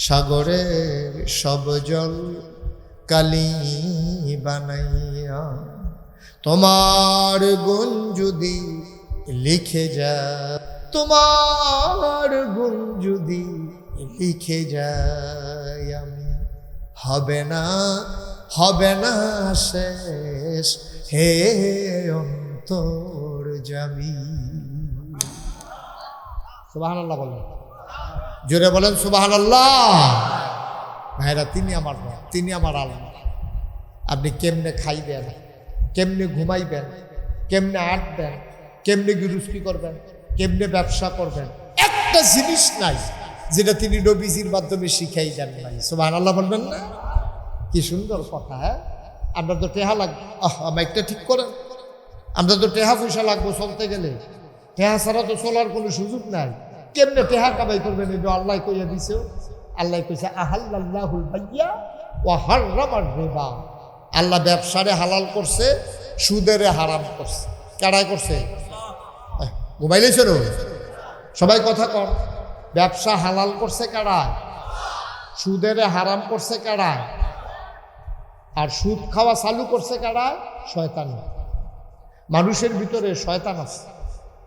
সাগরের সব জল কালি বানাইয়া, তোমার গুণ যদি লিখে যা, তোমার গুণ যদি লিখে যাই আমি, হবে না শেষ হে অন্তর্যামী। সুবহানাল্লাহ বলেন, জোরে বলেন সুবহানাল্লাহ। ভাইরা, তিনি আমার রব, তিনি আমার আল্লাহ। আপনি কেমনে খাইবেন, কেমনে ঘুমাইবেন, কেমনে আঁটবেন, কেমনে গৃহস্থী করবেন, কেমনে ব্যবসা করবেন, একটা জিনিস নাই যেটা তিনি নবীজির মাধ্যমে শিখাই দেন নাই। সুবহানাল্লাহ বলবেন না? কি সুন্দর কথা। হ্যাঁ, আমরা তো টেহা লাগবে, মাইকটা ঠিক করেন, আমরা তো টেহা পয়সা লাগবো চলতে গেলে। টেহা ছাড়া তো চলার কোনো সুযোগ নাই। কেমনে টেহা কামাই করবেন? এটা আল্লাহ কইয়া দিছে। আল্লাহ কইছে আহাল্লাল্লাহুল বাইয়া ওয়া হাররামার রিবা। আল্লাহ ব্যবসারে হালাল করছে, সুদেরে হারাম করছে। কারাই করছে? মোবাইলে ছিল সবাই কথা কর। ব্যবসা হালাল করছে কারায়? সুদেরে হারাম করছে কারায়? আর সুদ খাওয়া চালু করছে কারায়? শয়তান। মানুষের ভিতরে শয়তান আছে।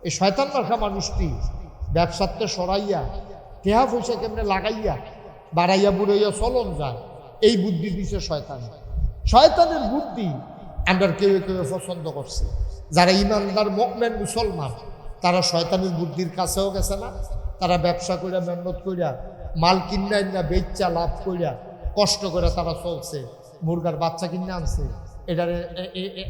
এই শয়তান রাখা মানুষটি ব্যবসাতে সরাইয়া টেহা পয়সা কেমনে লাগাইয়া বাড়াইয়া বুড়াইয়া চলন যায়, এই বুদ্ধি দিছে শয়তান। শয়তানের বুদ্ধি আমরা কেউ কেউ পছন্দ করছে। যারা ইমানদার মুমিন মুসলমান, তারা শয়তানের বুদ্ধির কাছেও গেছে না। তারা ব্যবসা কইরা মেহনত কইরা মাল কিনা না বেচা লাভ কইরা কষ্ট করে তারা চলছে। মুরগার বাচ্চা কিনে আনছে, এটারে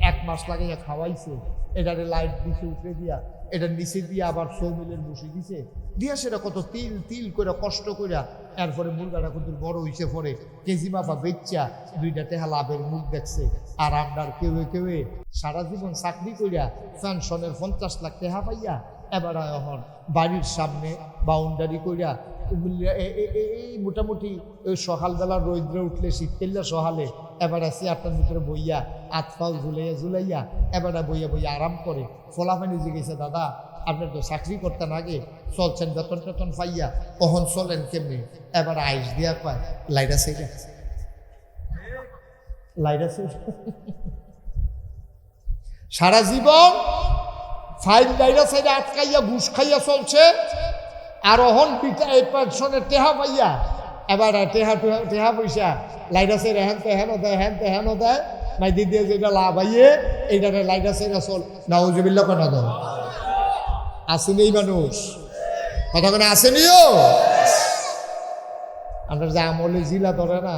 1 মাস লাগাইয়া খাওয়াইছে, এটারে লাইট দিছে উপরে দিয়া, এটার নিচে দিয়ে আবার সৌমিলের বসে দিছে দিয়া, সেটা কত তিল তিল করে কষ্ট কইরা এরপরে মুরগাটা কত বড় হইছে, পরে কেজি মাপা বেচা 2টা টাকা লাভের মুখ দেখছে। আর আমরার কেউ কেউ সারা জীবন চাকরি কইরা পেনশনের 50 লাখ টাকা পাইয়া এবার এখন বাড়ির সামনে বাউন্ডারি কইরা এই মোটামুটি ওই সকালবেলা রৌদ্রে উঠলে শীত পেলে সকালে এবারে চেয়ারটার ভিতরে বইয়া হাত পাও ঝুলাইয়া এবারে বইয়া আরাম করে। ফলাফানি জিজ্ঞেসে, দাদা আপনার তো চাকরি করতেন আগে, চলছেন বেতন টেতন পাইয়া, কখন চলেন কেমনি? এবার আইস দিয়া কয় লাইটা সেইটা সারা জীবন ফাইল লাইটা সাইডে আটকাইয়া ঘুষ খাইয়া চলছে। আর অহন পিঠা এই পেনশনের টেহা পাইয়া এবার টেহা পয়সা লাইটা সাইডে হেন দেয় নাই দিদি যেটা লাভ আইয়ে এইটারে লাইটা সাইডে চল নাউজুবিল্লাহ কেনা দেয়। আসেনি এই মানুষ, কথা কেন আসেনিও? আমরা যে আমলে জিলা ধরে না,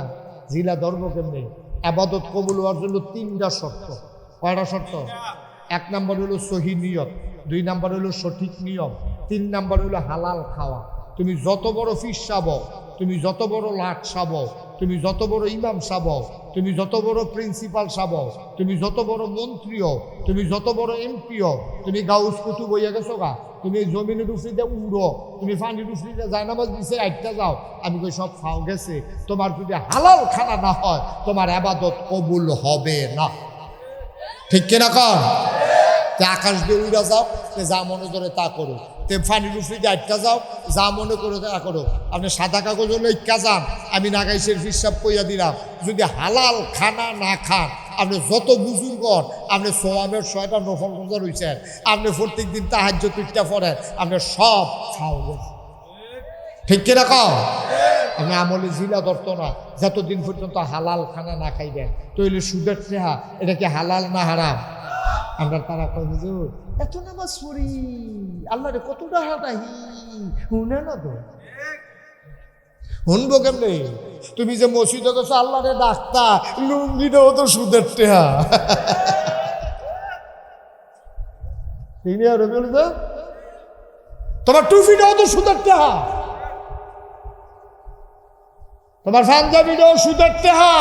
জিলা ধরবো কেমনি? আবাদত কবুল হওয়ার জন্য 3টা শর্ত। কয়টা শর্ত? 1 নম্বর হলো সহি নিয়ত, 2 নম্বর হলো সঠিক নিয়ম, 3 নম্বর হলো হালাল খাওয়া। তুমি যত বড় ফিস সাবো, তুমি যত বড় লাট সাবো, তুমি যত বড় ইমাম সাবো, তুমি যত বড় প্রিন্সিপাল সাবো, তুমি যত বড় মন্ত্রীও, তুমি যত বড় এমপিও, তুমি গাউস কুতুব হইয়া গেছো গা, তুমি জমিনের উফরিতে উড়ো, তুমি পানির উফরিতে জায়নামাজ দিছে আইটা যাও, আমি কই সব ফাও গেছে। তোমার যদি হালাল খানা না হয় তোমার ইবাদত কবুল হবে না। ঠিক কিনা কর? তে আকাশ দিয়ে উড়া যাও, তে যা মনে করে তা করো, তে পানির উফরিতে আইটা যাও, যা মনে করো তা করো। আপনি সাদা কাগজ হলে ইক্কা যান, আমি নাগাইশের হিসাব কইয়া দিলাম, যদি হালাল খানা না খান, আপনি যত বুজুর্গ, আপনি সোয়ামের 6টা নফল রোজা রয়েছেন, আপনি প্রত্যেক দিন তাহাজ্জুদ তিনটা পড়েন, আপনি সব খাও গেছে। ঠিক কিনা কও? আপনি আমলে জিলা ধরতো না যতদিন পর্যন্ত হালাল খানা না খাইবেন। তৈলে সুদের চেহা এটা কি হালাল না হারাম? আমরা তারা কই হুজুর এত নামাজ পড়ি, আল্লাহ রে কতটা হাঁটাহি, শুনে না তো শুনবো কেমনে? তুমি যে মসজিদে গেছো আল্লাহ রে ডাক্তার, লুঙ্গিটাও তো সুদের টেহা। তোমার টুপিটাও তো সুদের টেহা, তোমার পাঞ্জাবিটাও সুদের টেহা,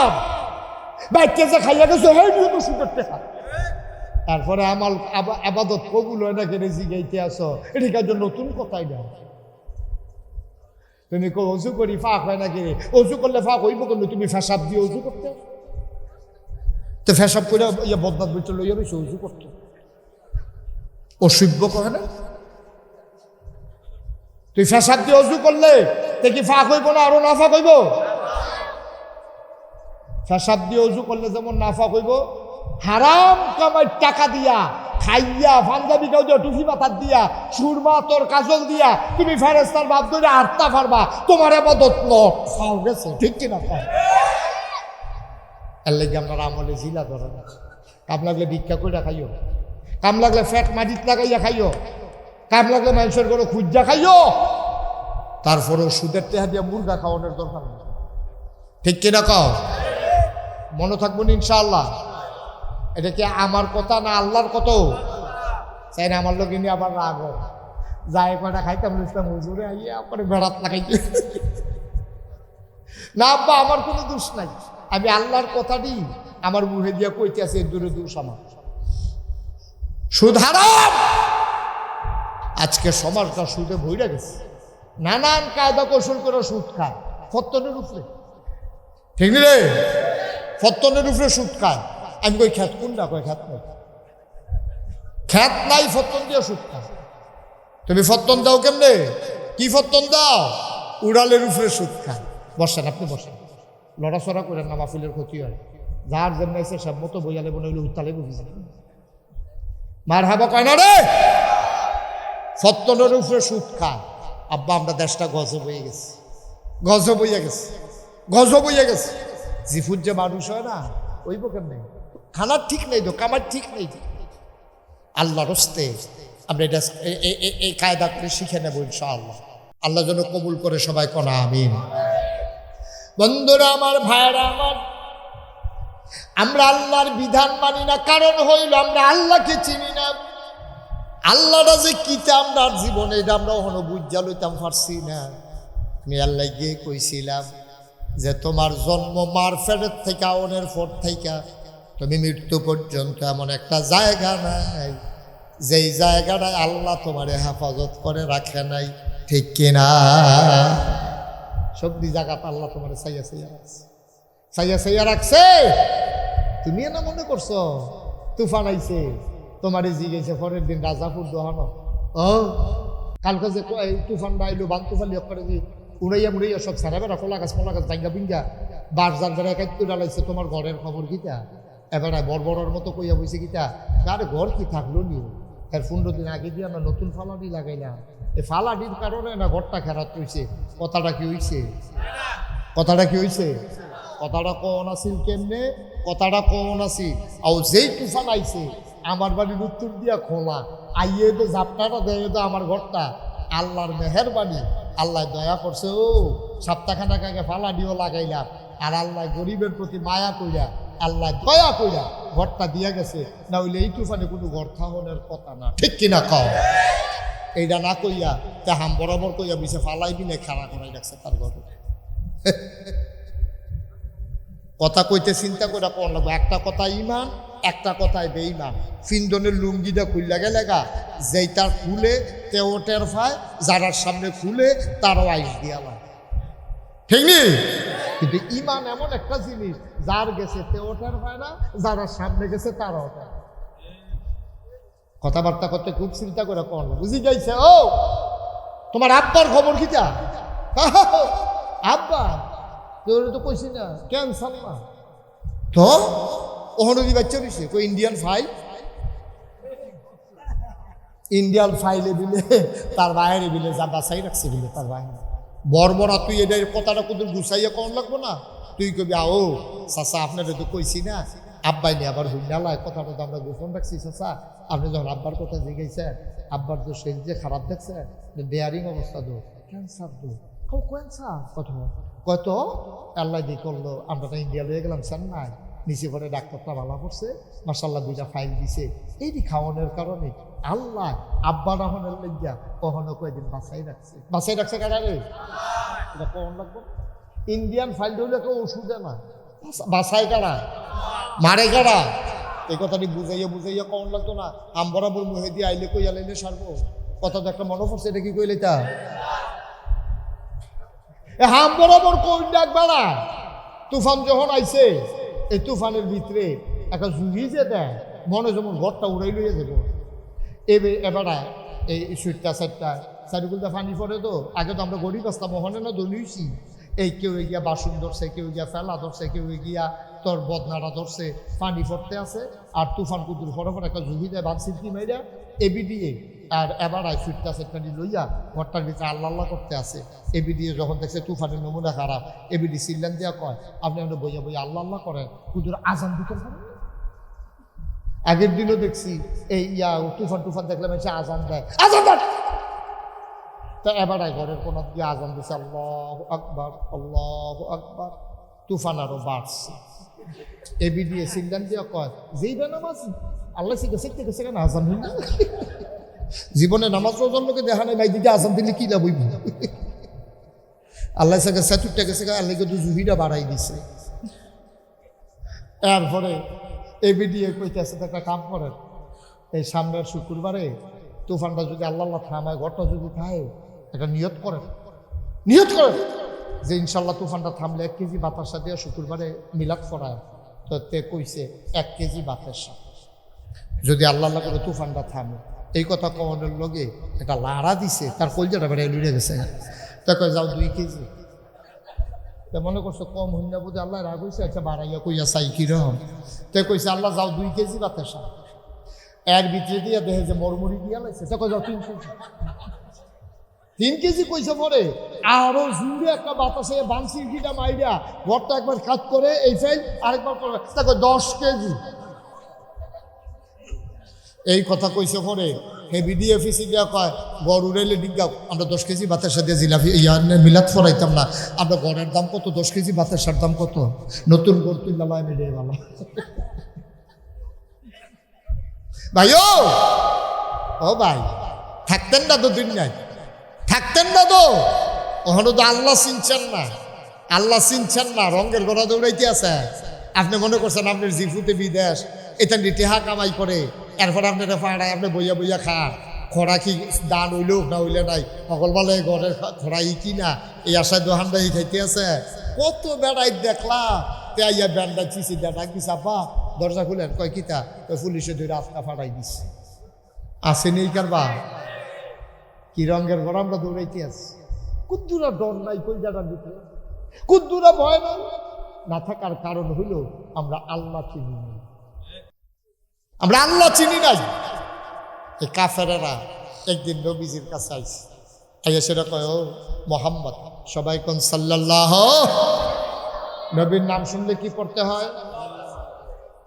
বাইকে যে খাইয়া গেছো হেঁটিও তো সুদের টেহা। তারপরে আমার আবাদত কবুল হয় না কেনে জিগাইতে আসো, এটার জন্য নতুন কথাই না। তুমি অজু করি ফাঁক হয় না কেনে, অজু করলে ফাঁক হইব কেন? তুমি ফেসাব দিয়ে অজু করতে, তো ফেসাব করে ইয়ে বদনাথ বইটা লইয়া রয়েছে অজু করতে, অসভ্য কহে না? তুই ফেসাব দিয়ে অজু করলে তে কি ফাঁক হইব না আরো না ফাঁক হইব? ফেসাব দিয়ে অজু করলে যেমন না ফাঁক হইব, হারাম কামাই টাকা দিয়া খাইয়া পাঞ্জাবি গাও দিয়া টুপি মাথার দিয়া সুরমা তোর কাজল দিয়া তুমি ফেরেস্তার বাপ ধরে আটটা পারবা, তোমার আবাদত খাও গেছে, ঠিক কিনা? এর লেগে আমরা আমলে জিলা ধরে না। কাম লাগলে ভিক্ষা করে খাইও, কাম লাগলে ফ্যাট মাটিত লাগাইয়া খাইও, কাম লাগলে মানুষের ঘরে খুঁজা খাইও, তারপরেও সুদের টেহা দিয়া মুরগা খাওয়ানোর দরকার নেই, ঠিক কিনা কও? মনে থাকবো না ইনশাআল্লাহ। এটা কি আমার কথা না আল্লাহর কত? চাই না আমার লোক নিয়ে আবার রাগ যায় কটা খাইতাম ইসলাম হুজুরে আইয়া পরে বেড়াত লাগাইতে না। আব্বা আমার কোনো দোষ নাই, আমি আল্লাহর কথাটি আমার মুখে দিয়া কইতে আছে, দূরে দোষ আমার। সুদ হারাম। আজকে সমাজটা সুদে ভইরা গেছে, নানান কায়দা কৌশল করে সুদ খায় ফত্তনের উপরে, ঠিক রে? ফত্তনের উপরে সুদ খায়। আমি কই খ্যাত কোনটা? কয় খ্যাত নাই, খ্যাত নাই, ফত্তন দিয়ে সুদ খায়। তুমি ফত্তন দাও কেমনে? কি ফত্তন দাও? উড়ালের উপরে সুদ খায়। বসেন, আপনি বসেন, লড়াচড়া করেন না, মাহফিলের ক্ষতি হয়। যার জন্য এসে সব মতো বইয়ালে মনে হইলে উত্তালে বুঝিস মার হাবা কয় না রে। ফত্তনের উপরে সুদ খায়। আব্বা আমরা দেশটা গজব হয়ে গেছে, গজব হইয়া গেছে, গজব হইয়া গেছে। জিফুর যে মানুষ হয় না ওই বোকের নেই, খানার ঠিক নেই তো, কামার ঠিক নেই। আল্লাহর হস্তে আমরা এটা এই কায়দা করে শিখে নেব ইনশাআল্লাহ। আল্লাহ যেন কবুল করে সবাই কোনা আমিন। বন্ধুরা আমার, ভাইরা আমার, আমরা আল্লাহর বিধান মানি না, কারণ হইল আমরা আল্লাহকে চিনি না। আল্লাহটা যে কিতা আমরা জীবনে এটা আমরা কখনো বুঝা লইতাম পারছি না। আমি আল্লাহ গিয়ে কইছিলাম যে তোমার জন্ম মার ফেরত থেকে আওনের পর থেকে তুমি মৃত্যু পর্যন্ত এমন একটা জায়গা নাই যেই জায়গাটায় আল্লাহ তোমারে হেফাজত করে রাখে নাই, ঠিক কিনা? সবদি জায়গাতে আল্লাহ তোমার চাইয়া চাইয়া রাখছে, চাইয়া চাইয়া রাখছে। তুমি না মনে করছো তুফান আইছে তোমারে জিগেছে পরের দিন রাজাপুর দোহানো, কালকে যে তুফানটা আইলো বান তুফান করে যে উড়াইয়া মুড়াইয়া সব সারা বেড়া কোলা গাছ মোলা গাছ ভাঙ্গা ভিঙ্গা বাস যার বেড়া একাই ডালাইছে, তোমার ঘরের খবর কিতা? এবারে বড় মতো কইয়া বইছে কিতা? কার ঘর কি থাকলো নি? এর 15 দিন আগে দিয়ে আমরা নতুন ফালাডি লাগাইলাম, এই ফালাডির কারণে না ঘরটা খারাপ হয়েছে। কথাটা কি হইছে? কথাটা কি হইছে? কথাটা কন আসিল কেমনে? কথাটা কন আসিল আর যেই তুফান আইছে আমার বাড়ির উত্তর দিয়া খোলা আইয়ে তো ঝাপটাটা দেয় তো আমার ঘরটা। আল্লাহর মেহেরবানি, আল্লাহ দয়া করছে। ও সপ্তাহখানেক আগে ফালাডিও লাগাইলাম, আর আল্লাহ গরিবের প্রতি মায়া কইরা আল্লাহ দয়া কইরা ঘরটা দিয়া গেছে। না হইলে এই তুফানে কোনো ঘর থাহনের কথা না, ঠিক কিনা কও? এইটা না কইয়া তা হাম বরাবর কইয়া বিছে ফালাই বিনে খাড়া করাই রাখছে তার ঘরে। কথা কইতে চিন্তা করে কোন লাগবে, একটা কথা ইমান, একটা কথায় বেঈমান। ফিন্দনের লুঙ্গিটা খুললা গেলে গা, যেই তার খুলে তেও টের পায়, যারার সামনে খুলে তারও আইস দিয়া লাগে, ঠিক নি? কিন্তু ইমান এমন একটা জিনিস, যার গেছে তেও টের পায় না, যারার সামনে গেছে তারাও টের। কথাবার্তা করতে খুব চিন্তা করে কোন বুঝি যাইছে। ও তোমার আব্বার খবর কিটা? আব্বা তোর তো কইছি না ক্যান্সার না তো ওহনদি বাচ্চা দিছে কই ইন্ডিয়ান ফাইল, ইন্ডিয়ান ফাইলে দিলে তার বাইরে দিলে যা বাসাই রাখছে দিলে তার বাইরে বর্বরা। তুই এটার কথাটা কত গুছাইয়া কম লাগবো না? তুই কবি আও চাচা আপনারা তো কইছি না, আব্বাই নিয়ে আবার হুইনালায় কথাটা তো আমরা গোপন রাখছি। চাচা আপনি যখন আব্বার কথা জিজ্ঞাসেন, আব্বার তো শরীর যে খারাপ দেখছে, ডেয়ারিং অবস্থা তো ক্যান্সার তো ক্যান্সার কত কত আল্লাহ দিয়ে করলো। আমরা তো ইন্ডিয়া লয়ে গেলাম চেন্নাই, নিচে পরে ডাক্তারটা ভালো করছে, মাসাল্লাহ 2টা ফাইল দিছে। এইটি খাওয়ানোর কারণে আল্লাহ আব্বা রাহনের লেগিয়া কখনো কয়েকদিন বাসাই রাখছে কারা রে? এটা কখন লাগবো? ইন্ডিয়ান ফাইল হইলে কেউ ওষুধে না, বাসাই কারা, মারে কারা? এই কথাটি বুঝাইয়া কখন লাগতো না? আম বরাবর মুহে দিয়ে আইলে কই আলাইলে সারবো। কথা তো একটা মনে পড়ছে, এটা কি কইলে তা হাম বরাবর কই ডাক বেড়া। তুফান যখন আইছে, এই তুফানের ভিতরে একটা জুড়ি যে দেয় মনে যেমন ঘরটা উড়াই লইয়া যাব। এবারে এই সুইটটা সাইডটা চারিগুলটা পানি পড়ে তো। আগে তো আমরা গরিব আসতাম, মহনে না দলিয়েছি। এই কেউ গিয়া বাসন ধরছে, কেউ গিয়া ফেলা ধরছে, কেউ গিয়া তোর বদনাটা ধরছে, পানি পড়তে আছে। আর তুফান কুতুর ফটাফট একটা ঝুঁকি দেয় বাদ সিল্কি মাইরা এবিডিএ আর এবার ফিরতে আছে একটা লইয়া ঘরটার ভিতরে আল্লাহ আল্লাহ করতে আছে। এবিডিএ যখন দেখছে তুফানের নমুনা খারাপ, এবিডি সিল্লান দিয়া কয় আপনি আমরা বইয়া বইয়া আল্লাহ আল্লাহ করেন, কুতুর আজান দিতে পারেন। আগের দিনও দেখছি এই তুফান টুফান দেখলাম এসে আজান দেয়, আজান দেয়। তা এবার ঘরের কোন দিয়ে আজান দিচ্ছে আল্লাহু আকবার আল্লাহু আকবার। তুফান আরো বাড়ছে। এবিডিএ সিল্লান দিয়া কয় যেই নামাজ আল্লাহ শিখে গেছে কেন আজান হইল না। জীবনে নামাজ রোজার লোকে দেখা নাই ভাই, দিদি আজান দিলে কি লাভ হইব। আল্লাহ সাথে সেতুরটা গেছে, আল্লাহ কিন্তু জুহিটা বাড়াই দিছে। এরপরে এবিডিএ কইতেছে একটা কাম করেন, এই সামনের শুক্রবারে তুফানটা যদি আল্লাহ আল্লাহ থামায়, ঘরটা যদি খায়, একটা নিয়ত করেন যে ইনশাল্লাহ তুফানটা থামলে 1 কেজি বাতাসা দিয়ে শুক্রবারে মিলাদ করায়। তো তে কইছে 1 কেজি বাতাসা যদি আল্লাহ আল্লাহ করে তুফানটা থামে। এই কথা কমানোর লগে একটা লাড়া দিছে, তার কলজাটা বেড়ে লুড়ে গেছে। তা কয় যাও 2 কেজি। তা মনে করছো কম হইন না বুঝে আল্লাহ রাগ হয়েছে, আচ্ছা বাড়াইয়া কইয়া চাই কিরম। তে কইছে আল্লাহ যাও 2 কেজি বাতাসা। এর ভিতরে দিয়া দেখে যে মরমরি দিয়া লাগছে, তা কয় যাও 3 কেজি। 3 কেজি কইছে পরে আরো জুড়ে একটা বাতাসে বানসিটা মাইরা ঘরটা একবার কাজ করে এই ফাইল আরেকবার করবে, তা কয় 10 কেজি। এই কথা কইছে পরে হেবিডি অফিসে গিয়া কয় গড় উড়াইলে ডিগ্গা আমরা 10 কেজি বাতাসা দিয়ে জিলাপি মিলাদ ফরাইতাম না। আমরা গড়ের দাম কত, 10 কেজি বাতাসার দাম কত? নতুন গড় তুল্লা মিলে ভালো ভাই। ও ভাই থাকতেন না তো দুনিয়ায়, থাকতেন না তো। ওখানে তো আল্লাহ চিনছেন না, রঙের গড়া দৌড়াইতে আছে। আপনি মনে করছেন আপনার জিফুতে বিদেশ এটা টেহা কামাই করে, এরপর আপনার ফাড়ায় আপনি বইয়া বইয়া খান। খরা কি দান হইল না হইলে নাই, সকল বলে ঘরের খরাই কি না, এই আশায় দোহানটা খাইতে আছে। কত বেড়াই দেখলা তে আইয়া ব্যান্ডা চিসি ডাক দিস, আপা দরজা খুলেন, কয় কিতা, পুলিশে ধরে রাস্তা ফাটাই দিচ্ছে। আসে নেই কারবা কি রঙের ঘর আমরা দৌড়াইতে আছি। কুদ্দুরা ডর নাই কই জায়গার ভিতরে, কুদ্দুরা ভয় নাই। না থাকার কারণ হইল আমরা আল্লাহ চিনি নাই, এই কাফেরেরা একদিন নবীজির কাছে আইছে, আইয়া সেটা কয় ও মোহাম্মদ, সবাই কোন সাল্লাল্লাহু। নবীর নাম শুনলে কি পড়তে হয়?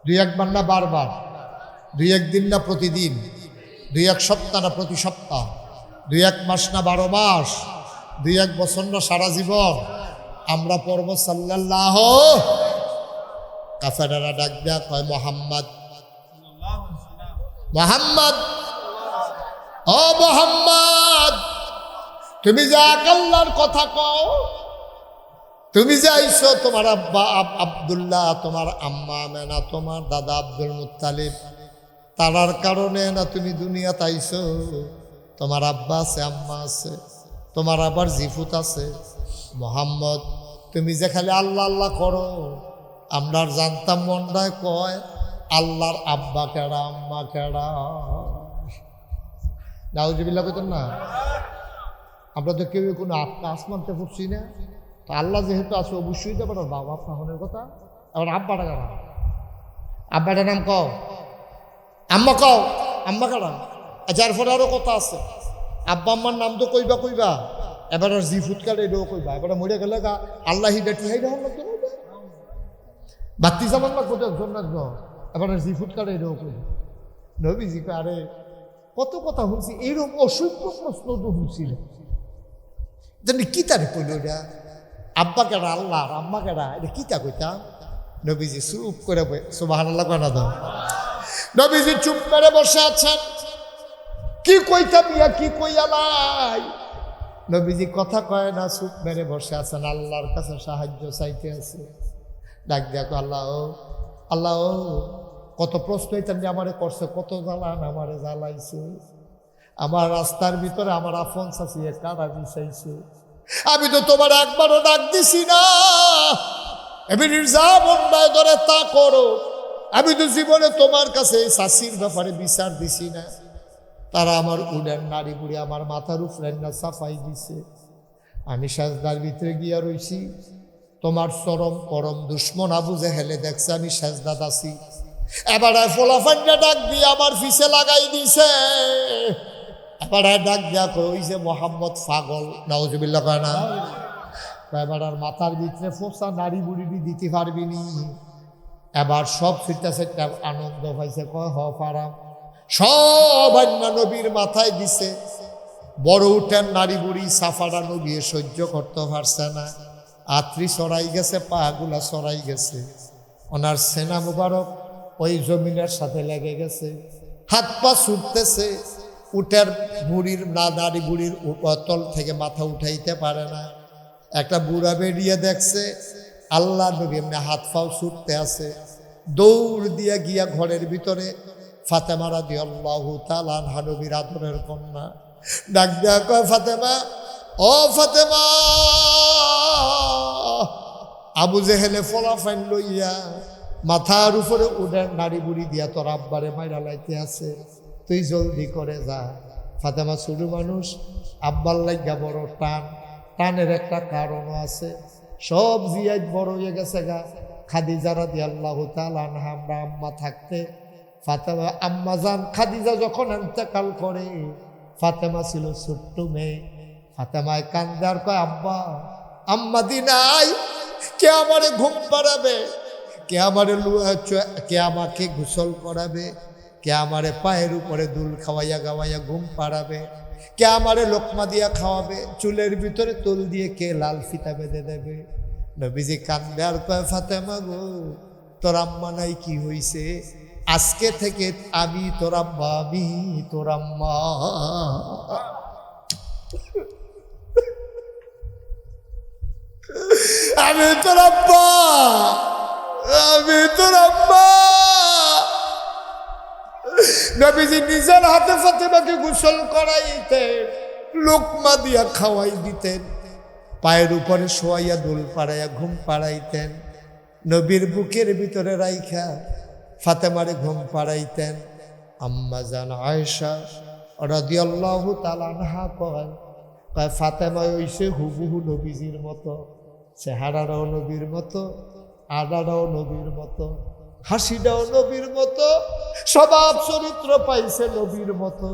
2-1 বার না বারবার, 2-1 দিন না প্রতিদিন, 2-1 সপ্তাহ না প্রতি সপ্তাহ, 2-1 মাস না 12 মাস, 2-1 বছর না সারা জীবন আমরা পড়ব সাল্লাল্লাহু। কাফেরেরা ডাক দেয়া কয় মোহাম্মদ, মোহাম্মদ, ও মোহাম্মদ, তুমি যে আল্লাহর কথা কও, তুমি যে আইছো তোমার আব্বা আব্দুল্লাহ, তোমার আম্মা আমেনা, তোমার দাদা আব্দুল মুত্তালিব, তারার কারণে না তুমি দুনিয়াতে আইছো। তোমার আব্বা আছে, আম্মা আছে, তোমার আবার জিফুত আছে। মোহাম্মদ, তুমি যে খালি আল্লাহ আল্লাহ করো, আমরা জানতাম মন্ডায় কয় আল্লাহর আব্বা কেডা আম্মা কেডা। নাউজুবিল্লাহ কইতেন না। আমরা তো কেউ কোনো আসমানতে পড়ছি না। তো আল্লাহ যেহেতু আছে অবশ্যই তো আপনার বাবা ফাহনের কথা। আবার আব্বাটা কারা, আব্বাটার নাম কও, আম্মা কও, আম্মা কারা। আচ্ছা এরপরে আরও কথা আছে, আব্বা আম্মার নাম তো কইবা, এবার আর জিফুত কালে এটাও কইবা। এবার মরে গেলে গা আল্লাহ হিদাটি হাই দেওয়ার লাগতো না, বাতি জামান না কোথাও একজন রাখবো, এবার আর জিফুত কালে এটাও কইবা। নবীজি আরে কত কথা শুনছি, এইরকম অসংখ্য প্রশ্ন তো শুনছি না। জানি কিতারে কইল এটা, আব্বা কেডা আল্লাহ, আম্মা কেডা, এটা কিতা কইতা। নবীজি চুপ করে সুবহানাল্লাহ কয় না দাও। নবীজি চুপ করে বসে আছেন, কি কইতাম ইয়া কি কইয়ালাই। নবীজি কথা কয় না, চুপ মেরে বসে আছেন, আল্লাহর কাছে সাহায্য চাইতে আছে। ডাক দেখো আল্লাহ, আল্লাহ কত প্রশ্ন হইতাম যে আমারে করছে, কত জ্বালান আমারে জ্বালাইছে। আমার রাস্তার ভিতরে আমার আপন চাচিয়ে কারা মিশাইছে, আমি তো তোমার একবারও ডাক দিছি না। আমি যা বন্ধায় ধরে তা করো, আমি তো জীবনে তোমার কাছে এই চাষির ব্যাপারে বিচার দিছি না। তারা আমার উডের নাড়ি বুড়ি আমার মাথার উপরে না সাফাই দিছে। আমি সাজদার ভিতরে গিয়া রইছি, তোমার চরম পরম দুশ্মন আবু জেহেলে দেখছে আমি সাজদাত আছি। এবার ফোলাফান্ডা ডাক দিয়ে আমার ফিসে লাগাই দিছে। এবার ডাক দিয়া কইছে মোহাম্মদ পাগল, নাউজুবিল্লাহ কয় না। এবার আর মাথার ভিতরে ফোসা নারী বুড়ি দিতে পারবি নি। এবার সব সেটা সেটা আনন্দ পাইছে, কয় হ পারাম। সব অন্য নবীর মাথায় দিছে। বড় উঠেন নারী বুড়ি সাফারা নবী সহ্য করতে পারছে না। আত্রি সরাই গেছে, পাগুলা সরাই গেছে, ওনার সেনা মুবারক ওই জমিনের সাথে লেগে গেছে, হাত পা ছুটতেছে। উটের বুড়ির নারী বুড়ির তল থেকে মাথা উঠাইতে পারে না। একটা বুড়া বেরিয়ে দেখছে আল্লাহ নবী এমনি হাত পাও ছুটতে আছে, দৌড় দিয়ে গিয়া ঘরের ভিতরে ফাতেমা রাদিয়াল্লাহু তাআলা আনহা নবীর আদরের কন্যা ডাক দেয়া কয়, ফাতেমা, ও ফাতেমা, আবু জেহেলে ফলাফাইন লইয়া মাথার উপরে উঠে নারী বুড়ি দিয়া তোর আব্বারে মাইরা লাইতে আছে, তুই জলদি করে যা। ফাতেমা ছোট মানুষ, আব্বার লাগা বড় টান, টানের একটা কারণও আছে। সব জিয়াই বড় হয়ে গেছে গা। খাদিজা রাদিয়াল্লাহু তাআলা আনহা আমরা আম্মা থাকতে, ফাতেমা আম্মা জান খাদিজা যখন ইন্তেকাল করে, ফাতেমা ছিল ছোট্ট মেয়ে। ফাতেমায় কান্দে আর কয়, আব্বা, আম্মা দিনাই, কে আমারে ঘুম পাড়াবে, কে আমারে কে আমাকে গোসল করাবে, কে আমারে পায়ের উপরে দুল খাওয়াইয়া গাওয়াইয়া ঘুম পাড়াবে, কে আমারে লোকমা দিয়া খাওয়াবে, চুলের ভিতরে তুল দিয়ে কে লাল ফিতা বেঁধে দেবে। নবীজি কান্দে আর কয়, ফাতেমা গো, তোর আম্মা নাই কি হইছে? আজকে থেকে আমি তোর আম্মা, আমি তোর আম্মা। আমি তোর আব্বা, আমি তোর আব্বা। নবীজি নিজের হাতে ফাতেমাকে গোসল করাইতেন, লোকমা দিয়া খাওয়াই দিতেন, পায়ের উপরে শোয়াইয়া দোল পাড়াইয়া ঘুম পাড়াইতেন, নবীর বুকের ভিতরে রাইখা ফাতেমারে ঘুম পাড়াইতেন। আম্মা জান আয়েশা রাদিয়াল্লাহু তাআলা আনহা কয়, ফাতেমা হইছে হুবহু নবীজির মতো, চেহারাটাও নবীর মতো, আডাটাও নবীর মতো, হাসিটাও নবীর মতো, স্বভাব চরিত্র পাইছে নবীর মতো।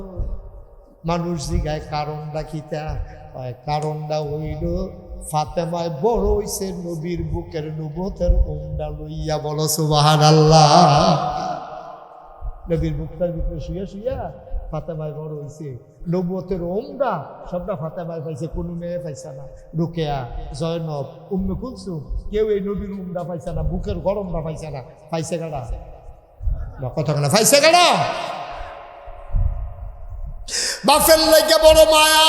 মানুষ জিগায় কারণটা কিতা? কারণটা হইল ফাতেমায় বড় হইছে নবীর বুকের নবুয়তের উমরা লইয়া। বলো সুবহানাল্লাহ। নবীর বুকটার ভিতরে শুয়ে শুয়া ফাতেমায় বড় হইছে, নবুয়তের উমরা সবটা ফাতেমায় পাইছে, কোনো মেয়ে পাইছে না। রুকেয়া, জয়নব, উম্মে কুলসুম, কেউ এই নবীর উমরা পাইছে না, বুকের গরমটা পাইছে না। পাইছে গাড়া কথা কেনা, পাইছে গাড়া। বাপের লাগে বড় মায়া,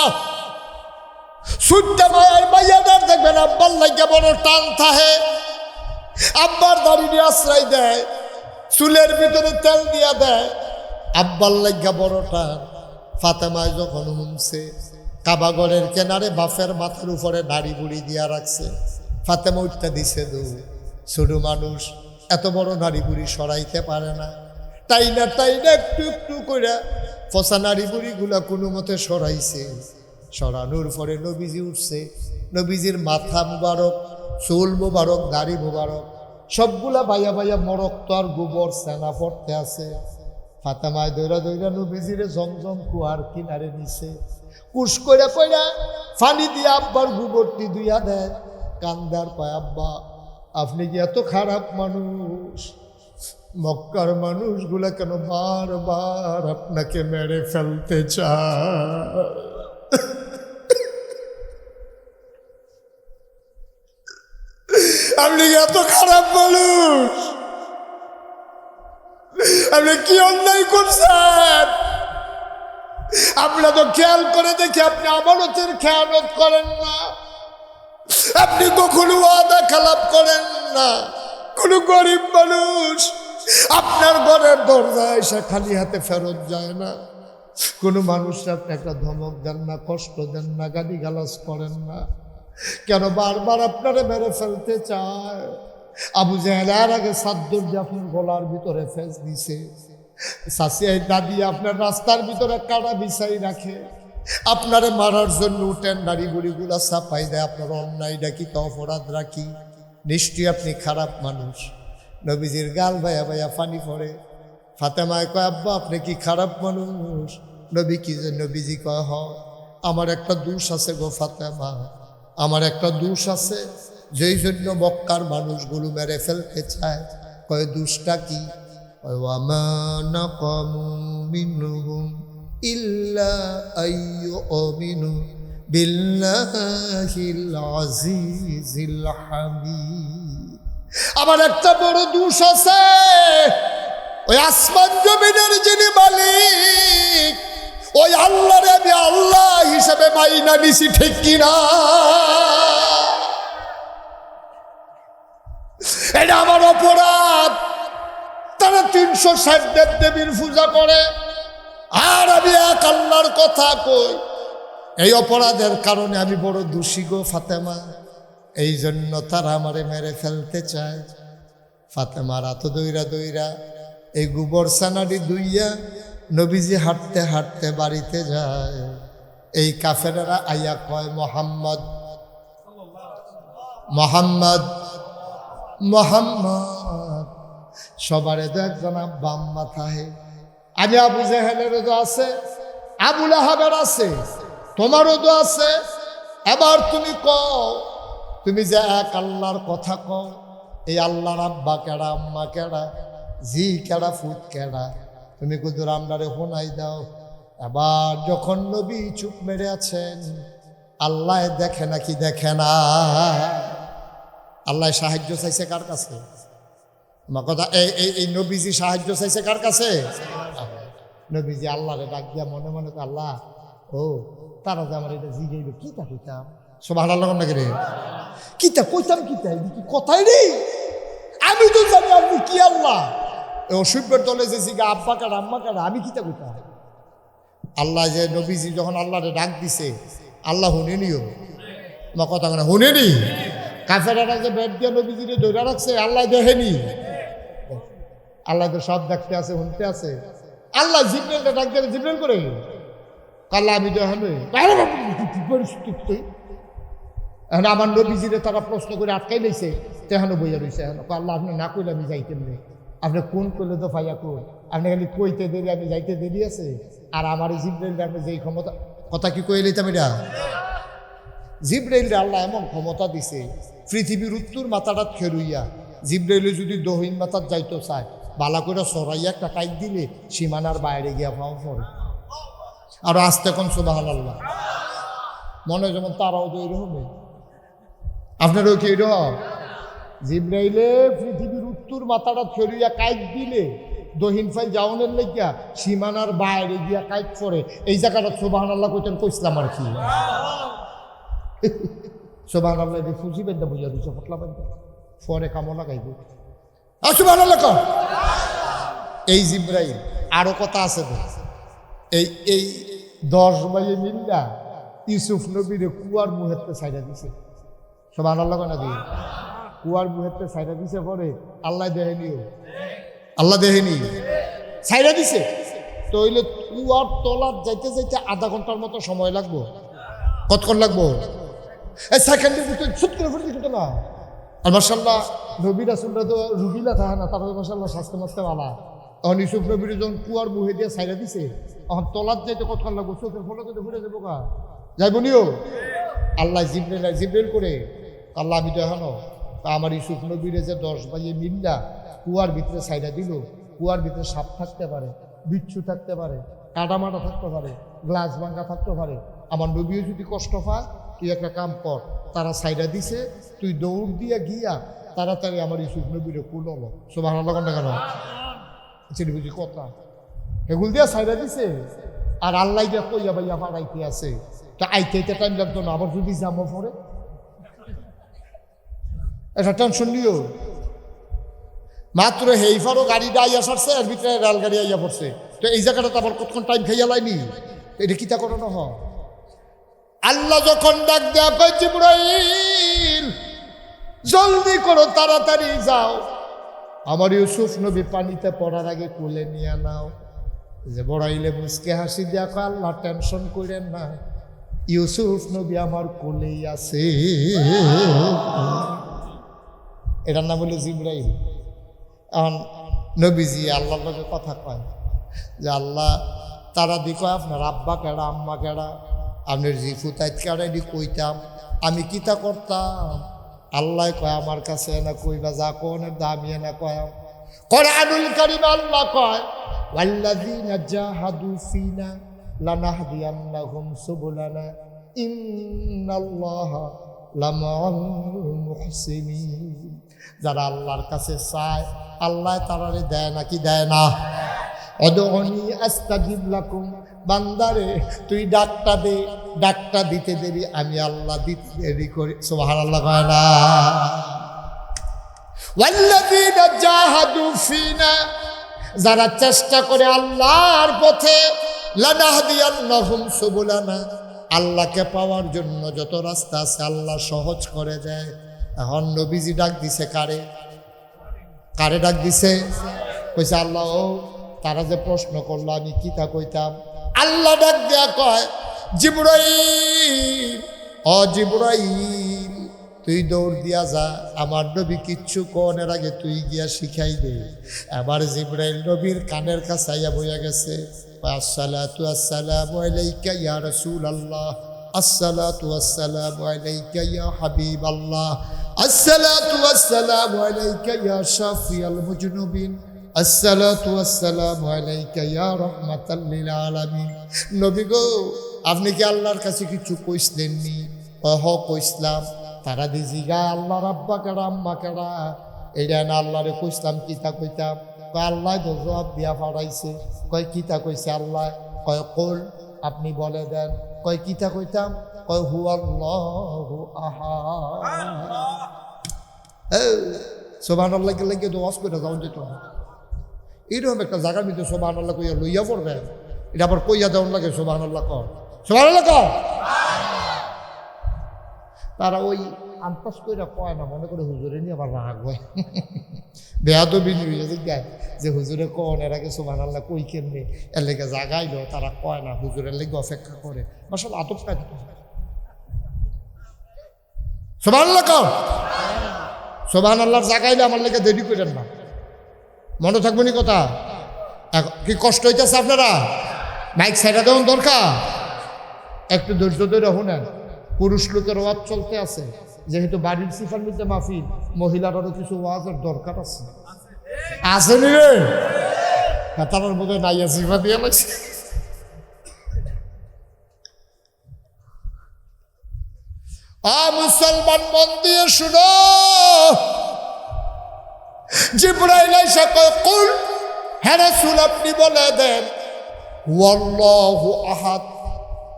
সুট্টা মায়ার মাইয়াদার দেখবেন আব্বার লাগে বড় টান থাহে। আব্বার দাড়ি নিয়ে আশ্রয় দেয়, চুলের ভিতরে তেল দিয়া দেয়, আব্বার লাগা বড় টান। ফাতেমায় যখন শুনছে কাবাগরের কেনারে বাপের মাথার উপরে নাড়ি বুড়ি দিয়া রাখছে, ফাতেমা উঠতে দিছে দৌড়। ছোট মানুষ এত বড় নাড়ি বুড়ি সরাইতে পারে না, তাই না একটু একটু করে ফসা নাড়ি বুড়িগুলা কোনো মতে সরাইছে। সরানোর পরে নবীজি উঠছে, নবীজির মাথা মুবারক, চুল মুবারক, দাড়ি মুবারক সবগুলা বাইয়া বাইয়া মরক্ত আর গোবর সেনা পড়তে আছে। ফাতেমায় দৈরা দৈরা নবীজিরে জমজম কুয়ার কিনারে নিছে, কুশ কইরা কইরা ফানি দিয়ে আব্বার গোবরটি ধুইয়া দেয়। কান্দার কয়, আব্বা, আপনি কি এত খারাপ মানুষ? মক্কার মানুষগুলা কেন বারবার আপনাকে মেরে ফেলতে চায়? আপনি কি এত খারাপ মানুষ? আপনি কি অন্যায় করছেন? আপনারা তো খেয়াল করে দেখি আপনি আমানতের খেয়ানত করেন না, আপনি কখনো ওয়াদা খেলাপ করেন না। কোন গরিব মানুষ আপনার ঘরের দরজায় এসে খালি হাতে ফেরত যায় না। কোনো মানুষকে আপনি একটা ধমক দেন না, কষ্ট দেন না, গালিগালাজ করেন না। কেন বারবার আপনারা মেরে ফেলতে চায়? আবু জেহেল এর আগে সাদ্দুর যে আপনার গলার ভিতরে ফেস দিছে, চাষি দাদি আপনার রাস্তার ভিতরে কাটা বিছাই রাখে, আপনারে মারার জন্য উঠেন, নারী বুড়িগুলা চাপাই দেয়, আপনার অন্যায় ডাকি তো অপরাধ রাখি, নিশ্চয়ই আপনি খারাপ মানুষ। নবীজির গাল ভাইয়া ভাইয়া পানি পড়ে। ফাতেমায় কয়, আব্বা আপনি কি খারাপ মানুষ? নবীজি কয়, হ, আমার একটা দোষ আছে গো ফাতেমা, আমার একটা দোষ আছে, যেই জন্য মক্কার মানুষগুলো মেরে ফেলতে চায়। কয় দোষটা কি? ওয়ামা নাকামু মিনহুম ইল্লা আইয়ুমিনু বিল্লাহিল আজিজিল হামিদ। আমার একটা বড় দোষ আছে, ওই আসমান জমিনের যিনি মালিক, ওই আল্লাহরে আমি আল্লাহ হিসেবে মাইনা নিছি, ঠিক কিনা? এটা আমার অপরাধ। তারা 360 দেব দেবীর পূজা করে, আর আমি এক আল্লাহর কথা কই। এই অপরাধের কারণে আমি বড় দোষী গো ফাতেমা, এই জন্য তারা আমারে মেরে ফেলতে চায়। ফাতেমার এত দইরা দইরা এই গোবর সানাডি দুইয়া নবীজি হাঁটতে হাঁটতে বাড়িতে যায়। এই কাফেরেরা আইয়া কয়, মোহাম্মদ মোহাম্মদ মোহাম্মদ। সবারে তো একজন বাম মাথায়। আজ আবু জেহেলেরও তো আছে, আবু লাহাবের আছে, তোমারও তো আছে। এবার তুমি কও, তুমি যে এক আল্লাহর কথা কও, এই আল্লাহর আব্বা কেডা, আম্মা কেডা, জি কেডা, ফুট কেডা, তুমি কুদুর আমরারে শোনাই দাও। এবার যখন নবী চুপ মেরে আছেন, আল্লাহ দেখে নাকি দেখে না? আল্লাহ সাহায্য চাইছে কার কাছে? আমার কথা, এই নবীজি সাহায্য চাইছে কার কাছে? নবীজি আল্লাহরে ডাক দিয়া মনে মনে, আল্লাহ ও তারা যে আমার এটা জিগাইল, কিতা কইতাম? সুবহানাল্লাহ নাকি রে? কিতা কইতাম, কিতা কি কথাই রে? আমি তো জানি আপনি কি আল্লাহ। অসুখের দলে যে জিগা আব্বা কার আম্মা কার, আমি কিতা কইতাম? আল্লাহ যে নবীজি যখন আল্লাহরে ডাক দিছে, আল্লাহ শুনেনিও। আমার কথা কেন শুনেনি? কাফেরারা যে বেদ দিয়ে নবীজিরে ধরে রাখছে, আল্লাহ দেখেনি? আল্লাহ তো সব দেখতে আছে, শুনতে আছে। আল্লাহ জিবরাইলটা ডাক দিয়ে জিবরাইল করে আল্লাহ আমি দেখেনি। এখন আমার নবীজিরে তারা প্রশ্ন করে আটকাই লইছে, তেহানো বইয়া রয়েছে। আল্লাহ আপনি না কইলে আমি যাইতেন না, আপনি কোন কইলে তো ফাইয়া কোন, আপনি খালি কইতে দেরি, আমি যাইতে দেরি আছে। আর আমার জিবরাইল আপনি যেই ক্ষমতা, কথা কি কই লইতাম এটা? জিবরাইল আল্লাহ এমন ক্ষমতা দিছে, পৃথিবীর উত্তর মাথাটা খেরুইয়া জিবরাইলে যদি দহিন মাথার যাইতো চায়, বালা করে সরাইয়া একটা কাইট দিলে সীমানার বাইরে গিয়া পাওয়া পড়ে। আর আসতে কোন সুবহানাল্লাহ। মনে যেমন তারাও তো এরকম, আপনারও কি এরকম? জিবরাইলে পৃথিবীর উত্তর মাথাটা খেরুইয়া কাইট দিলে দহিন ফাইল যাওয়ানের লেগিয়া সীমানার বাইরে গিয়া কাইট পড়ে। এই জায়গাটা সুবহানাল্লাহ কইতেন কইসলাম আর কি। সুবহানাল্লাহ ফুজি বেন্দা বুঝা দিচ্ছে, ফটলা বেন্দা ফরে কামো লাগাইব। সুবহানাল্লাহ কর। এই জিবরাইল আরো কথা আছে তো, এই 10 ভাইয়ে মিল্লা ইউসুফ নবীরে কুয়ার মুহেতে ছাইড়া দিছে। সুবহানাল্লাহ না দি? কুয়ার মুহেতে ছাইড়া দিছে পরে আল্লাহ দেহেনিও, আল্লাহ দেহেনি ছাইড়া দিছে। তো হইলে কুয়ার তলার যাইতে যাইতে আধা ঘন্টার মতো সময় লাগবো। কতক্ষণ লাগবো? এই সেকেন্ডের ভিতরে ছুট করে ফেলে দিত না। আর মাশাআল্লাহ নবী রাসূলরা তো রুগীলা থাকে না, তারা মাশাআল্লাহ স্বাস্থ্য মাস্তে ভালো। তখন ইউসুফ নবীর যখন কুয়ার মুহে দিয়ে ছাইড়া দিছে, তখন তলার যাইতে কতক্ষণ লাগবো? চোখের ফলকে তো ঘুরে যাবো কা, যাইব নিও। আল্লাহ জিবরাইল করে, আল্লাহ আমি তো এখনো আমার ইউসুফ নবীরে যে 10 ভাইয়ে মিল্লা কুয়ার ভিতরে ছাইড়া দিল, কুয়ার ভিতরে সাপ থাকতে পারে, বিচ্ছু থাকতে পারে, কাটামাটা থাকতে পারে, গ্লাস ভাঙ্গা থাকতে পারে। আমার নবীও যদি কষ্ট পায়, তুই একটা কাম কর, তারা ছাইড়া দিছে, তুই দৌড় দিয়া গিয়া তাড়াতাড়ি আমার ইউসুফ নবীরে কুলল। সুবহানাল্লাহ না কেন? সেটি বুঝি কথা এগুল দিয়া ছাইড়া দিছে। আর আল্লাহ দিয়া কইয়া ভাইয়া পাড়াইতে আছে, তা আইতে টাইম লাগতো না। আবার যদি জামো পড়ে, এটা টেনশন নিও। মাত্র হেইফারও গাড়িটা আইয়া সারছে, এর ভিতরে রেলগাড়ি আইয়া পড়ছে। তো এই জায়গাটা আবার কতক্ষণ টাইম খাইয়া লাইনি, এটা কিতা করানো হয়? আল্লাহ যখন ডাক দেয়া কয়, জিবরাইল জলদি করো, তাড়াতাড়ি যাও, আমার ইউসুফ নবী পানিতে পড়ার আগে কোলে নিয়ে নাও। যে বড়াইলে মুসকে হাসি দিয়া কয় আল্লাহ টেনশন করেন না, ইউসুফ নবী আমার কোলেই আছে। এটার নাম হলো জিবরাইল। এখন নবীজি আল্লাহর লগে কথা কয় যে আল্লাহ তারা দি কয় আপনার আব্বা কেডা আম্মা কেডা আপনার জিফু তাইত কেডা এটি কইতাম আমি কিতা করতাম। আল্লাহ কয় আমার কাছে এনা কইবা যা কোনের দামি এনা কয় কোরআনুল কারীম আল্লাহ কয় ওয়াল্লাযীনা জাহাদু ফিনা লানাহদিয়ান্নাহুম সুবুলানা ইন্নাল্লাহা লামাআল মুহসিনিন। যারা আল্লাহর কাছে চায় আল্লাহ তারারে দেয় নাকি দেয় না? অদনি আস্তাজিব লাকুম, বান্দারে তুই ডাকটা দে, ডাকটা দিতে দেরি আমি আল্লাহ দিতে দেরি করি। সুবহানাল্লাহ কয় না? ওয়াল্লাযীনা জাহাদু ফিনা, যারা চেষ্টা করে আল্লাহর পথে, লানাহদিয়ান্নাহুম সুবুলানা, আল্লাহকে পাওয়ার জন্য যত রাস্তা আছে আল্লাহ সহজ করে দেয়। এখন নবীজি ডাক দিছে কারে? কারে ডাক দিছে? কইছে আল্লাহ ও তারা যে প্রশ্ন করলো আমি কিতা কইতাম। আল্লাহ ডাক দেয়া কয় জিবরাইল, ও জিবরাইল তুই দৌড় দিয়া যা, আমার নবী কিচ্ছু কোনের আগে তুই গিয়া শিখাই দে। এবার জিবরাইল নবীর কানের কাছে আইয়া বইয়া গেছে। আসসালাতু আসসালামু আলাইকা ইয়া রাসূলুল্লাহ, আসসালাতু আসসালামু আলাইকা ইয়া হাবিবাল্লাহ, আসসালাতু আসসালামু আলাইকা ইয়া শাফিয়াল মুজনুবিন, আসসালাতু আসসালামু আলাইকা ইয়া রাহমাতাল লিল আলামিন। নবী গো আপনি কি আল্লাহর কাছে কিছু কইসলেননি? হ কইসলাম। তারা দিজিগা আল্লাহ রাব্বা কেডা আম্মা কেডা এইটা না আল্লাহরে কইসলাম কিতা কইতাম। কয় আল্লাহ তো জবাব দিয়া ফাড়াইছে। কয় কিতা কইছে আল্লাহ? কয় কুল, আপনি বলে দেন। কয় কিতা কইতাম? কয় হুয়াল্লাহু আহাদ। সুবহানাল্লাহ কে লাগে দোয়া করে যাও যেত না। এইরকম একটা জায়গার মধ্যে সুবহানাল্লাহ কইয়া লইয়া পড়বে, এটা আবার কইয়া দেওয়ার লাগে সুবহানাল্লাহ কর, সুবহানাল্লাহ কর। তারা ওই আন্তাজ কইরা কয় না, মনে করে হুজুরে নিয়ে আবার রাগ হয়, বেয়াদবি নিয়ে গায় যে হুজুরে কন এর আগে সুবহানাল্লাহ কই কেমনে, এর লেগে জাগাইলো তারা কয় না, হুজুরের লেগে অপেক্ষা করে। আসলে আতপ কাজ সুবহানাল্লাহ কর। সুবহানাল্লাহর জাগাইলে আমার লেগে দেরি করেন না, মনে থাকবে নি কথা। কি কষ্ট হইতেছে আপনারা? মাইক সাইডা দেওয়ার দরকার, একটু ধৈর্য ধরে শুনেন। পুরুষ লোকের ওয়াজ চলতে আছে, যেহেতু বাড়ির সিফার মধ্যে মাহফিল, মহিলারও কিছু ওয়াজের দরকার আছে। আছে নি রে? তার মধ্যে নাইয়া সিফা দিয়ে লাগছে। মুসলমান মন দিয়ে শুনো, জিবরাইল আইসা কয় কুল, হে রাসূল আপনি বলে দেন ওয়াল্লাহু আহাদ।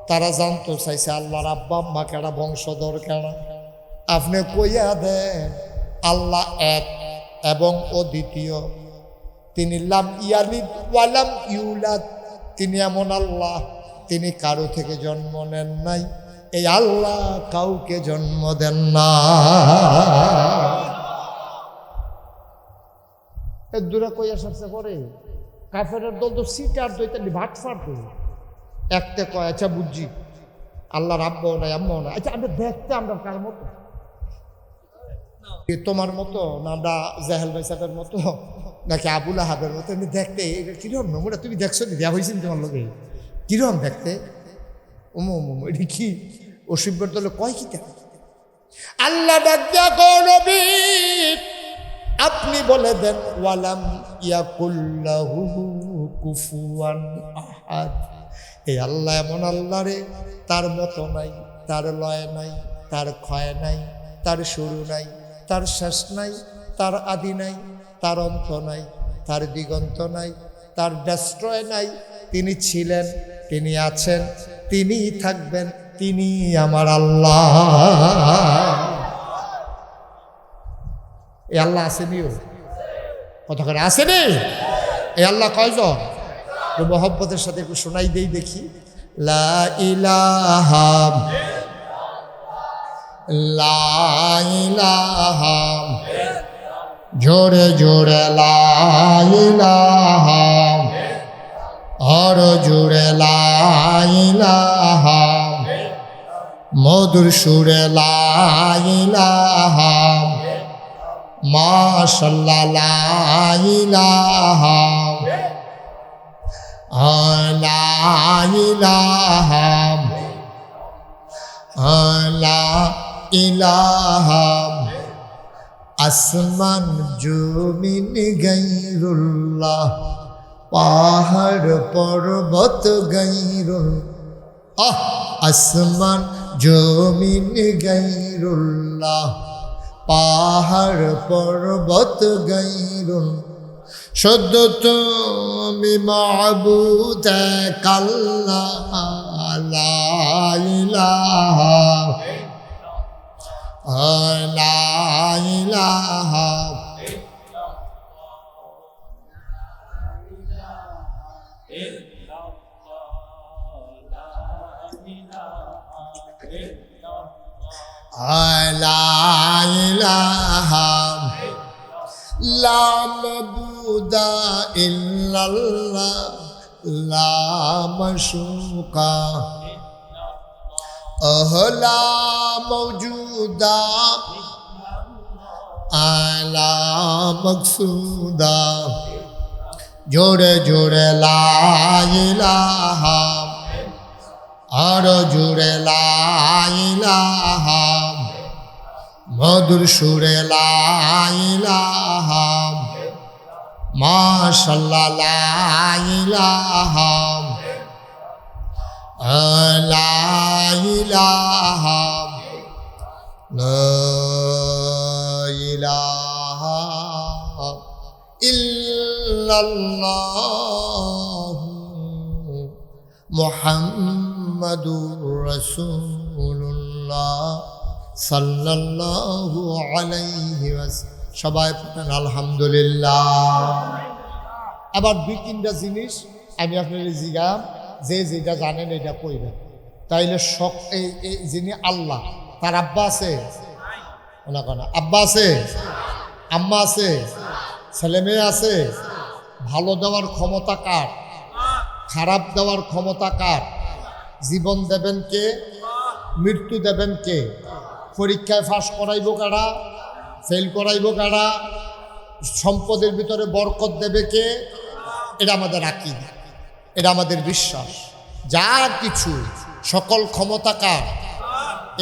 তারা জানতে চাইছে আল্লাহর আব্বা আম্মা কেডা, বংশধর কেডা। আপনি কইয়া দেন আল্লাহ এক এবং অদ্বিতীয়, তিনি লাম ইয়ালিদ ওয়ালাম ইউলাদ, তিনি এমন আল্লাহ তিনি কারো থেকে জন্ম নেন নাই, এই আল্লাহ কাউকে জন্ম দেন না। এর দূরে কইয়া সবসে পরে কাফেরের দল তো সিটার দইতালি ভাট ফাটবে। একটা কয় আচ্ছা বুঝছি আল্লাহর আব্বাও নাই আম্মাও নাই, আচ্ছা আমরা দেখতে আমরা কার মতো, তোমার মতো না আমরা জাহেল ভাই সাহেবের মতো নাকি আবুল আহাবের মতো? এমনি দেখতে কিরকম নমুনা, তুমি দেখছো নি? দেওয়া হয়েছিল তোমার লোকে কিরকম দেখতে? ওমো এটি কি অসিব্যর দলে কয় কি দেখ? আল্লাহ ডাক নবী আপনি বলে দেন ওয়ালাম ইয়াকুল্লাহু কুফুয়ান আহাদ, এই আল্লাহ এমন আল্লাহ রে তার মতো নাই, তার লয় নাই, তার ক্ষয় নাই, তার শুরু নাই, তার শেষ নাই, তার আদি নাই, তার অন্ত নাই, তার দিগন্ত নাই, তার ডেস্ট্রয় নাই। তিনি ছিলেন, তিনি আছেন, তিনিই থাকবেন, তিনি আমার আল্লাহ। এই আল্লাহ আসেনিও কথা করে আসেনি? এই আল্লাহ কয়জন? মোহব্বতের সাথে একটু শোনাই দেই দেখি। লা ইলাহা লা ইলাহা, জোরে জোরে লা ইলাহা আর জুড়ে লা ইলাহা মধুর সুরে লা ইলাহা মাশাআল্লাহ লা ইলাহা লা ইলাহা লা ইলাহা আসমান জমিন গায়রুল্লাহ পাহাড় পর্বত গায়রুল্লাহ আসমান জমিন গায়রুল্লাহ পাহাড় পর্বত গায়রুল্লাহ শুদ্ধ তুমি মাবুদ আল্লাহ লা ইলাহা লা ইলাহা লা ইলাহা লা মাবুদা ইল্লাল্লাহ লা মাশুকা লা মওজুদা আলা মকসুদা জোরে জোরে লা ইলাহা আর জোরে লা ইলাহা মধুর সুরে লা ইলাহা মাশাআল্লাহ লা ইলাহা লা ইলাহা লা ইলাহা ইল্লাল্লাহ মুহাম্মাদুর রাসূলুল্লাহ সাল্লাল্লাহু আলাইহি ওয়াসাল্লাম। সবাই পড়েন আলহামদুলিল্লাহ। আবার দুই তিনটা জিনিস আমি আপনাদের জিজ্ঞাম, যে যেটা জানেন এটা কইবেন। তাইলে এই যিনি আল্লাহ, তার আব্বা আছে না? আব্বা আছে, আম্মা আছে, ছেলে মেয়ে আছে? ভালো দেওয়ার ক্ষমতা কার? খারাপ দেওয়ার ক্ষমতা কার? জীবন দেবেন কে? মৃত্যু দেবেন কে? পরীক্ষায় পাস করাইব কারা? ফেল করাইব কারা? সম্পদের ভিতরে বরকত দেবে কে? এটা আমাদের আকীদা, এটা আমাদের বিশ্বাস। যা কিছু সকল ক্ষমতা কার?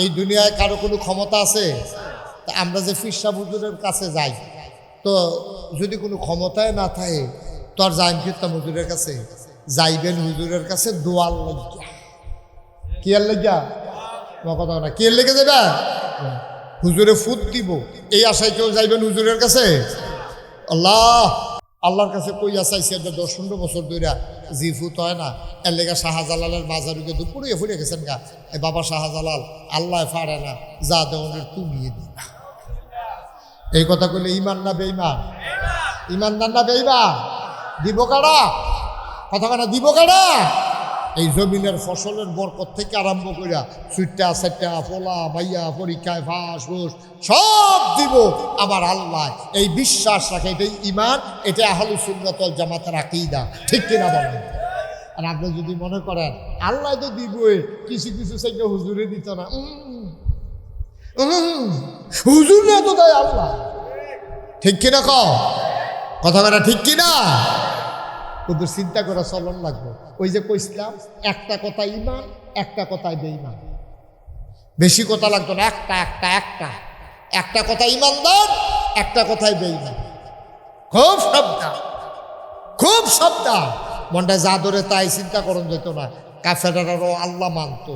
এই দুনিয়ায় কারো কোনো ক্ষমতা আছে? তা আমরা যে ফিরসা হুজুরের কাছে যাই, তো যদি কোনো ক্ষমতায় না থাকে তো আর যাইম ফিরতাম হুজুরের কাছে? যাইবেন হুজুরের কাছে দোয়ার লাগিয়া। কি আর লাগিয়া? কথা না, কি আর লেগে যাবে? হুজুরে ফুট দিব এই আশায় কেউ যাইবেন হুজুরের কাছে? আল্লাহর কাছে কই আসাইছে 10-15 বছর ধরে জি ফুট হয় না। এর লেগে শাহজালালের বাজারুকে দুপুরে ফুরে গেছেন গা। এই বাবা শাহজালাল আল্লাহ ফাড়ে না, যা দেওয়ানের তুমি দিবা। এই কথা কইলে ইমান না বেঈমান? ইমানদার না বেঈমান? দিব কারা? কথা কানা দিব কারা? এই জমিনের ফসলের বরকত থেকে আরম্ভ করিয়া সুইটা সেটা পোলা ভাইয়া পরীক্ষায় ফাঁস ঘুষ সব দিব আমার আল্লাহ। এই বিশ্বাস রাখে, এটাই ইমান, এটা আহলুস সুন্নাত ওয়াল জামাতের আকীদা। ঠিক কিনা বলেন? আর আপনি যদি মনে করেন আল্লাহ তো দিবই, কিছু কিছু চাইলে হুজুরে দিত না, হুজুর না তো তাই আল্লাহ। ঠিক কিনা কথা বলা ঠিক কিনা? ওদের চিন্তা করে চলন লাগবে। ওই যে কইছিলাম, একটা কথা ইমান, একটা কথায় বেঈমান। বেশি কথা লাগতো না, একটা কথা ইমানদার, একটা কথায় বেঈমান। খুব সাবধান। মনটা যা ধরে তাই চিন্তা করন যেত না। কাফেরারও আল্লাহ মানত,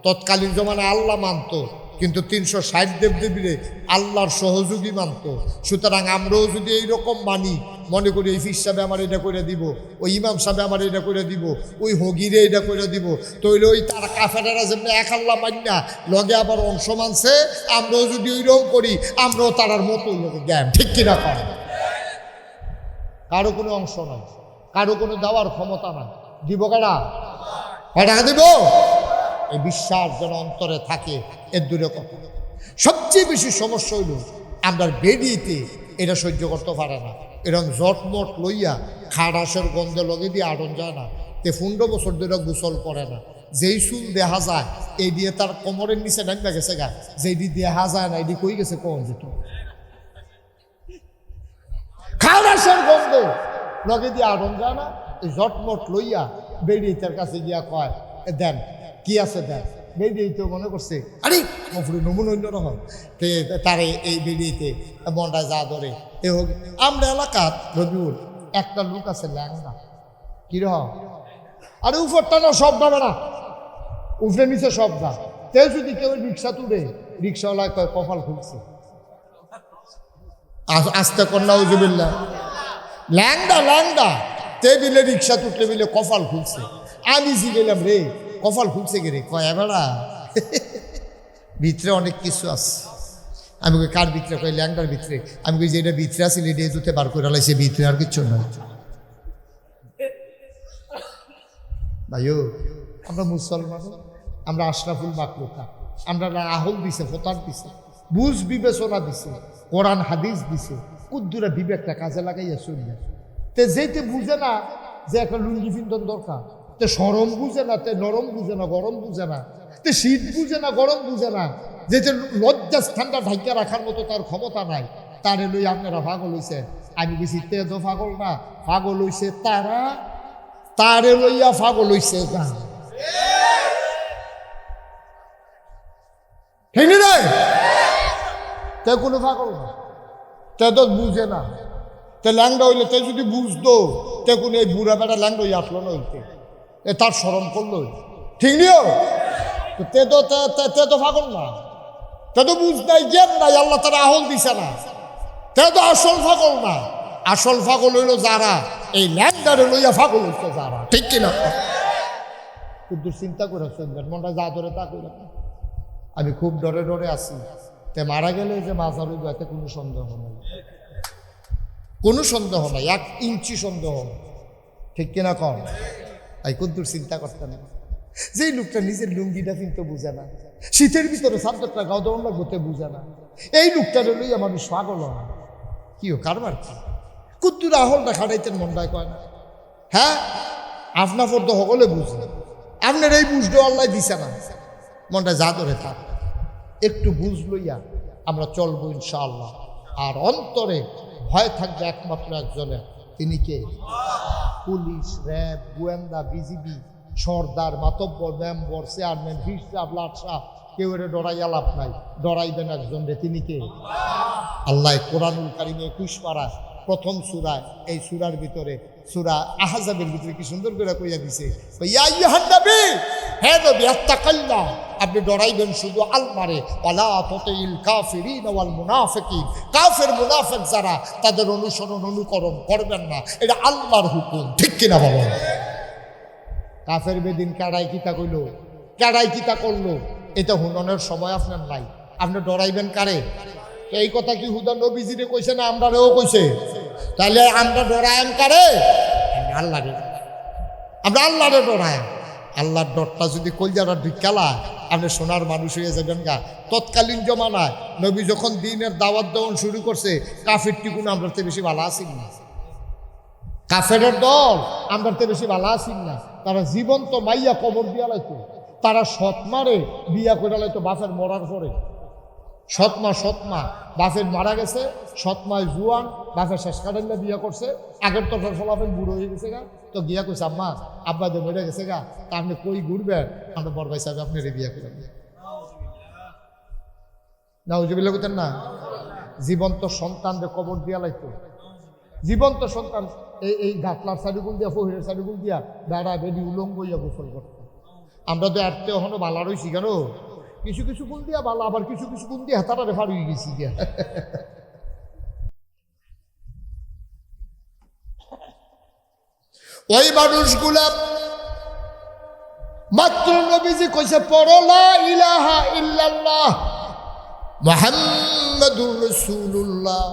তৎকালীন জমানায় আল্লাহ মানত, কিন্তু 360 দেবদেবীরে আল্লাহর সহযোগী মানত। সুতরাং আমরাও যদি এইরকম মানি, মনে করি এই ফির সাহেব আমার এটা করে দিব, ওই ইমাম সাহেব আমার এটা করে দিব, ওই হগিরে এটা করে দিব, তৈলে ওই তার কাফেরারা যেমনি এক আল্লাহ মান্না লগে আবার অংশ মানছে, আমরাও যদি ওইরকম করি, আমরাও তারার মতো লোকে জ্ঞান। ঠিক কিনা কর? কারো কোনো অংশ নাই, কারো কোনো দেওয়ার ক্ষমতা নাই। দিব কারা? টাকা দিব? এই বিশ্বাস যেন অন্তরে থাকে, এর দূরে কথা। সবচেয়ে বেশি সমস্যা হইল আমরা বেরিয়েতে এটা সহ্য করতে পারে না। এরকম জটমট লইয়া খাড়াসের গন্ধে লগে দিয়ে আড়ন যায় না, 15 বছর ধরে গোসল করে না। যেই চুল দেখা যায় এই দিয়ে তার কোমরের নিচে নামে গেছে গা, যেই দেখা যায় না এটি কই গেছে কোন যেত খালাসের গন্ধ লগে দিয়ে আড়ন যায় না, জটমট লইয়া বেরিয়ে তার কাছে গিয়া কয় দেন কি আছে দেন। বেরিয়ে তো মনে করছে আরে কফরে নমুন অন্য রকম তারে এই বেরিয়েতে মনটা যা ধরে এ হোক। আমরা এলাকাত রবিউল একটা লোক আছে ল্যাংদা, কিরকম আরে উপরটা না সব দাবে না, উপরে নিচে সব দা। তেও যদি কেউ রিক্সা তুলে রিক্সাওয়ালা কয় কপাল খুলছে, আস্তে কন্যা উজুবিল্লা ল্যাংদা ল্যাংদা তে বিলে রিক্সা তুটলে বিলে কপাল খুলছে। আমি জিগেলাম রে কপাল খুলছে গে রে, কয় বেড়া ভিতরে অনেক কিছু আছে। আমি কই কার ভিতরে, কয় ল্যাংদার ভিতরে। আমি কই যে এটা ভিতরে আসলে এটা জুতে বার করে লাইছে, ভিতরে আর কিচ্ছু নয়। ভাইও আমরা মুসলমান, আমরা আশরাফুল মাকলুকা, আমরা আহল দিছে, ফতার দিছে, বুঝ বিবেচনা দিছে, কোরআন হাদিস দিছে, কুদ্দুরা বিবেকটা কাজে লাগাইয়া চলবে। তে যেতে বুঝে না যে একটা লুঙ্গি পিন্ধন দরকার, তে সরম বুঝে না, তে নরম বুঝে না, গরম বুঝে না, তে শীত বুঝে না, গরম বুঝে না, যেতে লজ্জা স্থানটা ঢাকিয়া রাখার মতো তার ক্ষমতা নাই, তারে লই আপনারা পাগল হইছে। আমি বেশি তে তো পাগল না, পাগল হইছে তারা, তারে লইয়া পাগল হইছে গা। ঠিক না? তে কোনো পাগল না, তে তো বুঝে না। তে ল্যাংডা হইলে তে যদি বুঝতো তে কোনো এই বুড়া বেটা ল্যাংডা হইয়া আসলো না হইতে, এ তার শরম করলো। ঠিক নিও তে তো পাগল না, তে তো বুঝ নাই, জ্ঞান নাই, আল্লাহ তারা আহল দিছে না, তে তো আসল পাগল না। আসল পাগল হইল যারা এই ল্যাংডারে লইয়া পাগল হইছে যারা। ঠিক কিনা? কিন্তু চিন্তা করে শুনবেন, মনটা যা ধরে তা করে। আমি খুব ডরে ডরে আছি, তে মারা গেলে যে মাজার হইব এতে কোনো সন্দেহ নাই, কোনো সন্দেহ নাই, 1 ইঞ্চি সন্দেহ। ঠিক কিনা কম? তাই কুদ্দুর চিন্তা করতে না। যেই লোকটা নিজের লুঙ্গিটা কিন্তু বুঝে না, শীতের ভিতরে সাবজেক্টটা গাও দৌড় লাগতে বুঝে না, এই লোকটারে লইয়া মানুষ পাগল হয়। কি ও কারবার কি? কুদ্দুর আহলটা খাটাইতেন মনটায় কয় না। হ্যাঁ আপনা ফর্দ সকলে বুঝে, আপনার এই বুঝতে আল্লাহ দিছে না, মনটা যা ধরে থাক। একটু বুঝ লইয়া আমরা চলবো ইনশাআল্লাহ। আর অন্তরে ভয় থাকবে একমাত্র একজনের, তিনি কে? পুলিশ, র্যাব, গোয়েন্দা, বিজিবি, সর্দার, মাতব্বর, মেম্বর, চেয়ারম্যান, ভিসা, ব্লাড সাহ, কেউ এর ডরাইয়া লাভ নাই। ডরাইবেন একজন রে, তিনি কে? আল্লাহ কোরআনুল কারিমে 21 পারা প্রথম সূরায়, এই সূরার ভিতরে সূরা আহজাবের ভিতরে কি সুন্দর করে কইয়া দিছে, ইয়া আইয়ুহান নবী, হে নবী, আত্তাকাল্লাহ, আপনি ডরাইবেন শুধু আল্লাহরে, ওয়ালা তুতিল কাফিরিন ওয়াল মুনাফিকিন, কাফের মুনাফিক যারা তাদের অনুসরণ অনুকরণ করবেন না, এটা আল্লাহর হুকুম। ঠিক কিনা বাবা? কাফের বেদিন কাড়াই কিতা কইল, কাড়াই কিতা করলো, এটা হুননের সময় আপনার নাই। আপনি ডরাইবেন কারে? এই কথা কি হুদা নবীজিরে কইছে না আমরাও কইছে? তাহলে আমরা ডরায়াম কারে? আল্লাহরে। আমরা আল্লাহরে ডরায়াম। আল্লাহর ডরটা যদি কলজারা ঢুকালা, আপনি সোনার মানুষ হয়ে যাবেন গা। তৎকালীন জমানায় নবী যখন দিনের দাওয়াত দেওয়ান শুরু করছে, কাফের টিকুন আমরাতে বেশি ভালো আসিন না, কাফের দল আমরাতে বেশি ভালো আসিন না। তারা জীবন্ত মাইয়া কবর দিয়া লাইতো, তারা সৎমারে বিয়া করে লাইতো বাপের মরার পরে। সৎমা বাপের মারা গেছে, সৎমায় জুয়ান, বাপের শেষ কাটাইলা বিয়া করছে, আগের তো ফলাফল বুড়ো হয়ে গেছে গা, তো গিয়া কইছে আম্মা আব্বা যে মরে গেছে গা, তা আপনি কই ঘুরবেন? আমরা বড় ভাই সাহেব আপনি বিয়া করেন না, উজুবিল্লা করতেন না। জীবন্ত সন্তানদের কবর দিয়া লাইতো, জীবন্ত সন্তান এই গাটলার সাইডুগুল দিয়া, ফহিরের সাইডুগুল দিয়া দাঁড়া বেডি উলঙ্গ হইয়া গোসল করত। আমরা তো এরতে এখনো বালা রইছি কেন? কিছু কিছু গুণ দিয়া বালা, আবার কিছু কিছু গুণ দিয়ে হাতাটা রেফার হয়ে গেছি গিয়া। ওই মানুষগুলা মাত্র নবীজি কইছে পড়ো লা ইলাহা ইল্লাল্লাহ মুহাম্মাদুর রাসূলুল্লাহ,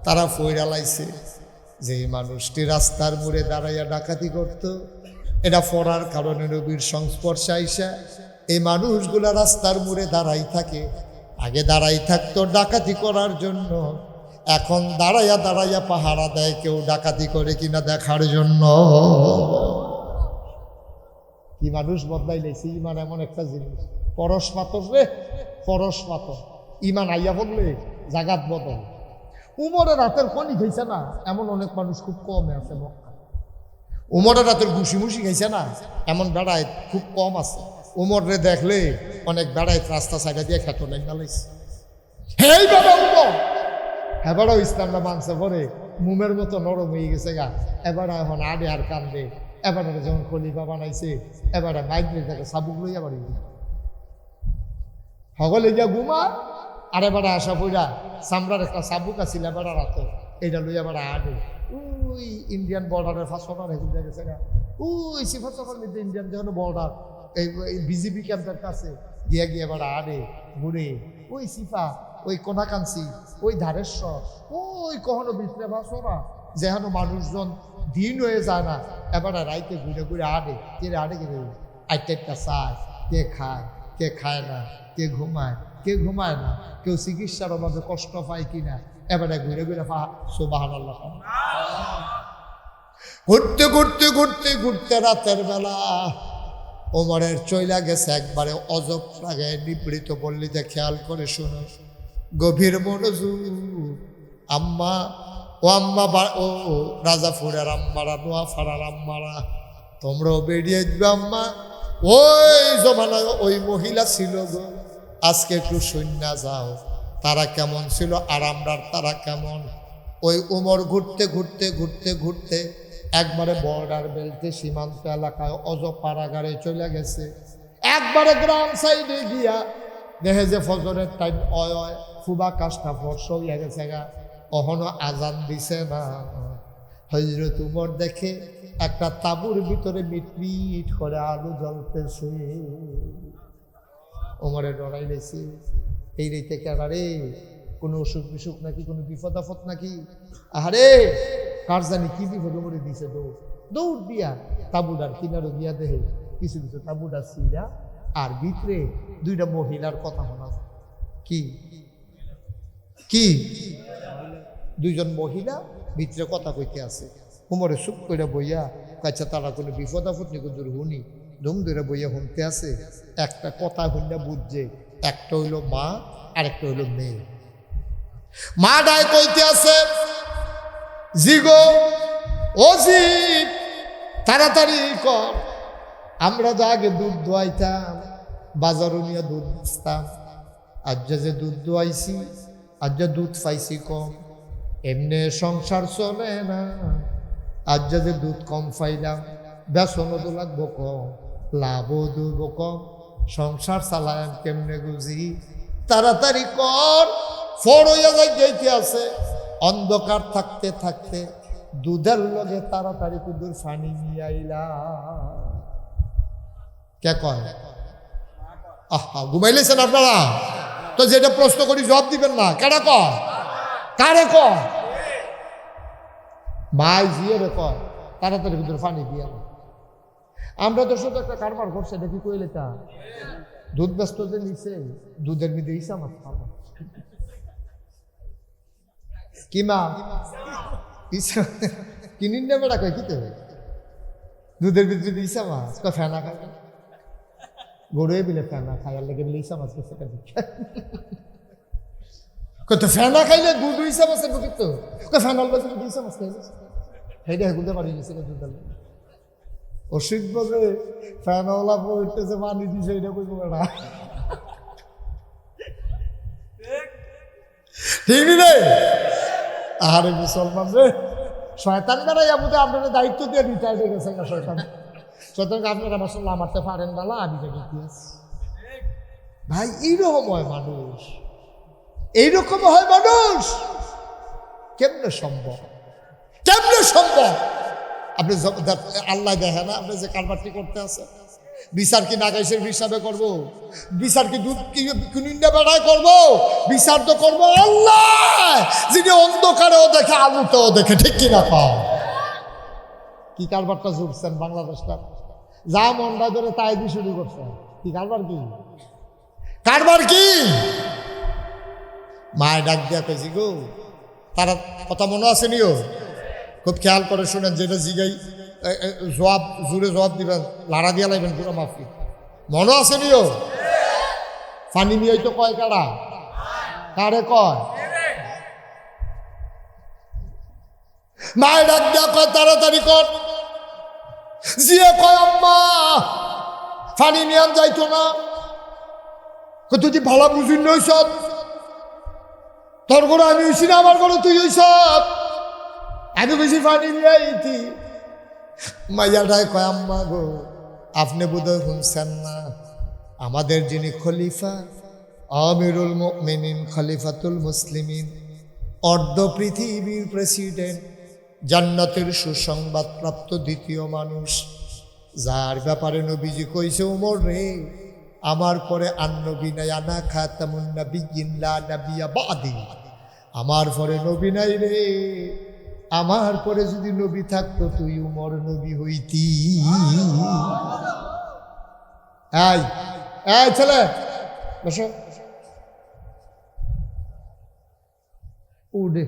তারা ফইরা লাইছে যে মানুষটি রাস্তার মোড়ে দাঁড়াইয়া ডাকাতি করত, এটা পড়ার কারণে নবীর সংস্পর্শে আইসা এই মানুষগুলা রাস্তার মোড়ে দাঁড়াই থাকে। আগে দাঁড়াই থাকতো ডাকাতি করার জন্য, এখন দাঁড়াইয়া দাঁড়াইয়া পাহারা দেয় কেউ ডাকাতি করে কিনা দেখার জন্য। কি মানুষ বদলাই লাইছে। ইমান এমন একটা জিনিস, পরশ পাথর রে, পরশ পাথর। ইমান আইয়া পড়লে জাগাত বদল। উমরের রাতের কনি খাইছে না এমন অনেক মানুষ খুব কমে আছে। উমরের রাতের ঘুষি মুসি খাইছে না এমন বেড়ায় খুব কম আছে। উমরে দেখলে অনেক বেড়ায় রাস্তা সাইডে দিয়ে খেত নাই গালাইছে। হেই বাবা উমর, এবারও ইসলামটা মানছে পরে মুমের মতো নরম হয়ে গেছে গা। এবার এখন আডে আর কান্দে। এবার যখন খলিফা বানাইছে এবারে মাইগ্রেন থেকে সাবুক লইয়া বাড়ি হগলে গিয়া ঘুমা। আর এবারে আসা পইরা সামরার একটা সাবুক আছিল এবার রাতে, এইটা লইয়া এবার আডে ওই ইন্ডিয়ান বর্ডারের ফাঁসবার এখন গেছে গা। ওই সিফার মধ্যে ইন্ডিয়ান যখন বর্ডার এই বিজেপি ক্যাম্পের কাছে গিয়া গিয়ে এবার আডে ঘুরে ওই সিফা, ওই কোনাকাঞ্চি, ওই ধারেশ্বর, ওই কখনো ভিতরে ভাসরা যেন মানুষজন দিন হয়ে যায় না। এবার রাইতে ঘুরে ঘুরে আডে কে আডে কে আইটেকটা চায়, কে খায় কে খায় না, কে ঘুমায় না, কেউ চিকিৎসার অভাবে কষ্ট পায় কিনা। এবারে ঘুরে ঘুরে সুবহানাল্লাহ। ঘুরতে ঘুরতে ঘুরতে ঘুরতে রাতের বেলা ওমরের চইলা গেছে একবারে অজব লাগে নিবৃত পল্লীতে। খেয়াল করে শোনো, গভীর মনোযোগ। আম্মা ও আম্মা ও রাজাপুরের আম্মারা, নোয়াফাড়ার আম্মারা, তোমরাও বেরিয়ে দিবে আম্মা। ওই জমানায় ওই মহিলা ছিল গো, আজকে একটু শূন্য যাও তারা কেমন ছিল আর আমরার তারা কেমন। ওই উমর ঘুরতে ঘুরতে ঘুরতে ঘুরতে একবারে বর্ডার বেল্টে সীমান্ত এলাকায় অজব পাড়াগারে চলে গেছে। একবারে গ্রাম সাইডে গিয়া দেখে যে ফজরের টাইম অয় ফুবা কাজটা ফর্স হইয়া গেছে গা, কখনো আজান দিছে না। হযরত উমর দেখে একটা তাঁবুর ভিতরে মিটমিট করে আলো জ্বলতেছে। ওমরে ডরাই লেছে, এই রেতে কেডারে, কোনো অসুখ বিসুখ নাকি, কোনো বিপদ আপদ নাকি। আহারে কার জানি কি বিপদ ওমরে দিছে। দৌড় দিয়া তাঁবুটার কিনারো গিয়া দেখে কিছু কিছু তাঁবুটা ছিঁড়া আর ভিতরে দুইটা মহিলার কথা শোনা। কি কি দুইজন মহিলা ভিতরে কথা কইতে আছে। উমরে চুপ করে বইয়া কাছে তারা কোনো বিপদ আপদ নিকো দূর হুনি ধুম ধরে বইয়া শুনতে আছে। একটা কথা হইনা বুঝছে, একটা হইল মা আর একটা হইল মেয়ে। মা ডায় কইতে আছে, জিগো ও জি তাড়াতাড়ি কর, আমরা তো আগে দুধ দোয়াইতাম, বাজারও নিয়ে দুধ বেচতাম, আজ যে দুধ দোয়াইছি আজ দুধ পাইছি কম, এমনি সংসার চলে না। আজ যে দুধ কম পাইলাম, বেসনও তো লাগবো কম, লাভও দুব কম, সংসার চালায় কেমনে গুজি, তাড়াতাড়ি কর। ফর হইয়া যাইতে আছে। অন্ধকার থাকতে থাকতে দুধের লগে তাড়াতাড়ি কুদুর ফানি নিয়ে আইলা। কে কয়? আহা ঘুমাইলেছেন আপনারা তো, যেটা প্রশ্ন করি জবাব দিবেন না। কেডা কয়? কারে কয়? মাই জিয়ে রে কয় তাড়াতাড়ি কুদুর ফানি দিয়া। আমরা তো শুধু একটা কারবার করছে, এটা কি কইলে তা দুধ ব্যস্ত যে নিছে, দুধের মধ্যে ইসা মাছ খাবো কি মা কিনিন না বেড়া কয় কিতে দুধের ভিতরে ইসা মাছ কয় ফেনা খাবে, গরুয়ে বিলে ফেনা খাইয়ার লেগে বিলে ইসা মাছ খেতে কত ফেনা খাইলে দুধ ইসা মাছের বুঝিত কয় ফেনাল বাজে ইসা মাছ খাইলে সেইটা হেগুলতে পারি গেছে দুধের অসুখ বাজে ফ্যানওয়ালা পড়তেছে পানি দিছে, এটা কইব বেড়া ঠিক রে। আরে মুসলমান রে, শয়তান বেড়াই আমাদের আপনাদের দায়িত্ব দিয়ে রিটায়ার হয়ে গেছে শয়তান। শয়তানকে আপনারা মাসাল্লাহ মারতে পারেন না, আমি দেখি ভাই এইরকম হয় মানুষ, এইরকম হয় মানুষ। কেমনে সম্ভব? কেমনে সম্ভব? আপনি আল্লাহ দেখে না আপনি যে কারবারটি করতে আছে? বিচার কি নাগাইশের হিসাবে করবো? বিচার কি দুধ কিনিন্দা বেড়ায় করবো? বিচার তো করবো আল্লাহ, যিনি অন্ধকারেও দেখে আলুতেও দেখে, ঠিক কিনা পাও? কি কারবারটা জুড়ছেন বাংলাদেশটা? যা মনটা ধরে তাই দিয়ে শুরু করছেন। কি কারবার? কি কারবার? কি মায়ের ডাক দিয়া পেয়েছি গো, তারা কথা মনে আছে নিও, খুব খেয়াল করে শুনেন, যেটা জিগাই জবাব জোরে জবাব দিবেন, লাড়া দিয়া লাইবেন পুরো মাফি। মনে আছে নিও পানি নিয়ে তো কয় কারা, কারে কয়? মায়ের ডাক দিয়া কয় তাড়াতাড়ি কর। জিয়ে কয় আম্মা পানি নিয়ে যাইতো না। তুই কি ভালো বুঝুন নইস, তোর ঘরে আমি হইছি না, আমার ঘরে তুই হইস, আমি বেশি পানি নিয়ে আইতি। মাইয়াটাই কয় আম্মা গো আপনি বোধহয় শুনছেন না, আমাদের যিনি খলিফা আমিরুল মুমিনিন খলিফাতুল মুসলিমিন, অর্ধ পৃথিবীর প্রেসিডেন্ট, জান্নাতের সুসংবাদ প্রাপ্ত দ্বিতীয় মানুষ, যার ব্যাপারে নবীজি কইছে ওমর রে আমার পরে আর নবী নাই, আনা খাতামুন নাবিয়্যিন লা নাবিয়্যা বাদি, আমার পরে নবী নাই রে, আমার পরে যদি নবী থাকতো তুই উমর নবী হইতি। এই এই ছেলে বসো, উঠে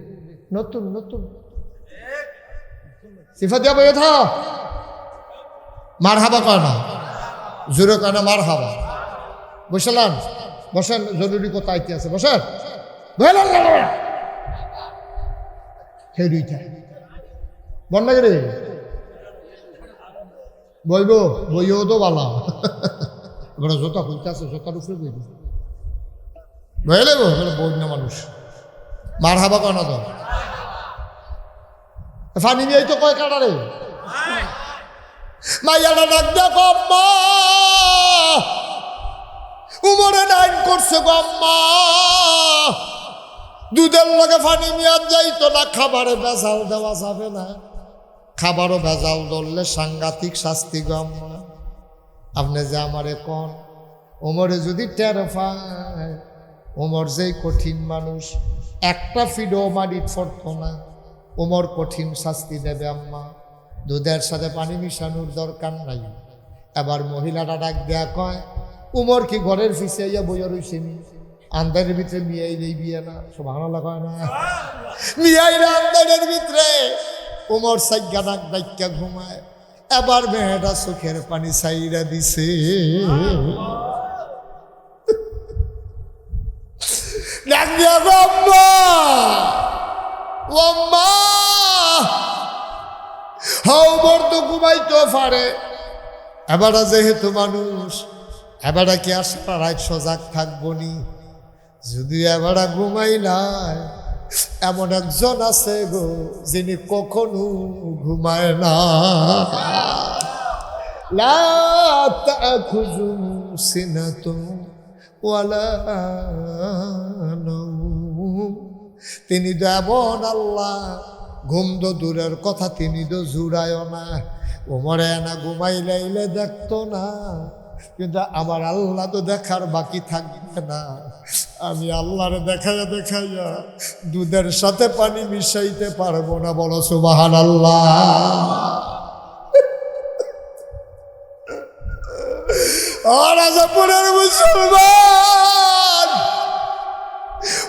নতুন নতুন সিফা দিয়া বইয়ে থা, মার হাবা কয় না, জোরে কয় না মার হাবা। বসলাম বসেন, জরুরি কথা আইতে আছে, বসেন। বন্যা রে বইব, বইও তো বালা ঘরে জোতা খুলতে আছে, জোতার উপরে বইব, বুঝলে বই না মানুষ, মার হাবা কয় না তো। পানি নিয়ে তো কয় কাটারে মাইয়াটা ডাক দেখো আম্মা উমরে ডাইন করছে গো আম্মা, দুধের লগে পানি নিয়ে যাইতো না, খাবারে ভেজাল দেওয়া যাবে না, খাবারও ভেজাল ধরলে সাংঘাতিক শাস্তি গো আম্মা। আপনি যে আমারে কন ওমরে যদি টের পায়, ওমর যেই কঠিন মানুষ, একটা ফিডো মারিত ফরতো না, ওমর কঠিন শাস্তি দেবে আম্মা, দুধের সাথে পানি মিশানোর দরকার নাই। এবার মহিলাটা ডাক দেয়া কয় উমর কি ঘরের ফিসে ইয়া বইয়া রইছেনি, আন্দারের ভিতরে মিয়াই নেই বিয়ে না, সুবহানাল্লাহ কয় না, মিয়াই না আন্দারের ভিতরে। উমর সাইগা ডাক ডাক্কা ঘুমায়, এবার মেয়েটা চোখের পানি সাইরা দিছে, ডাক দিয়া গো আম্মা ও আম্মা, হাও উমর তো ঘুমাইতো পারে, এবারা যেহেতু মানুষ, এবারা কি আর সারা রাত সজাগ থাকবো নি, যদি এবারা ঘুমাই নাই, এমন একজন আছে গো যিনি কখনো ঘুমায় না, লা তাখুযু সিনাতুন ওয়ালা নাওম, তিনি তো এমন আল্লাহ, ঘুম তো দূরের কথা তিনি তো জুড়ায় না। ওমরে না ঘুমাই লাইলে দেখতো না, কিন্তু আমার আল্লাহ তো দেখার বাকি থাকবে না, আমি আল্লাহরে দেখাইয়া দেখাইয়া দুধের সাথে পানি মিশাইতে পারবো না, বলো সুবহানাল্লাহ। রাজাপুরের মুসলমান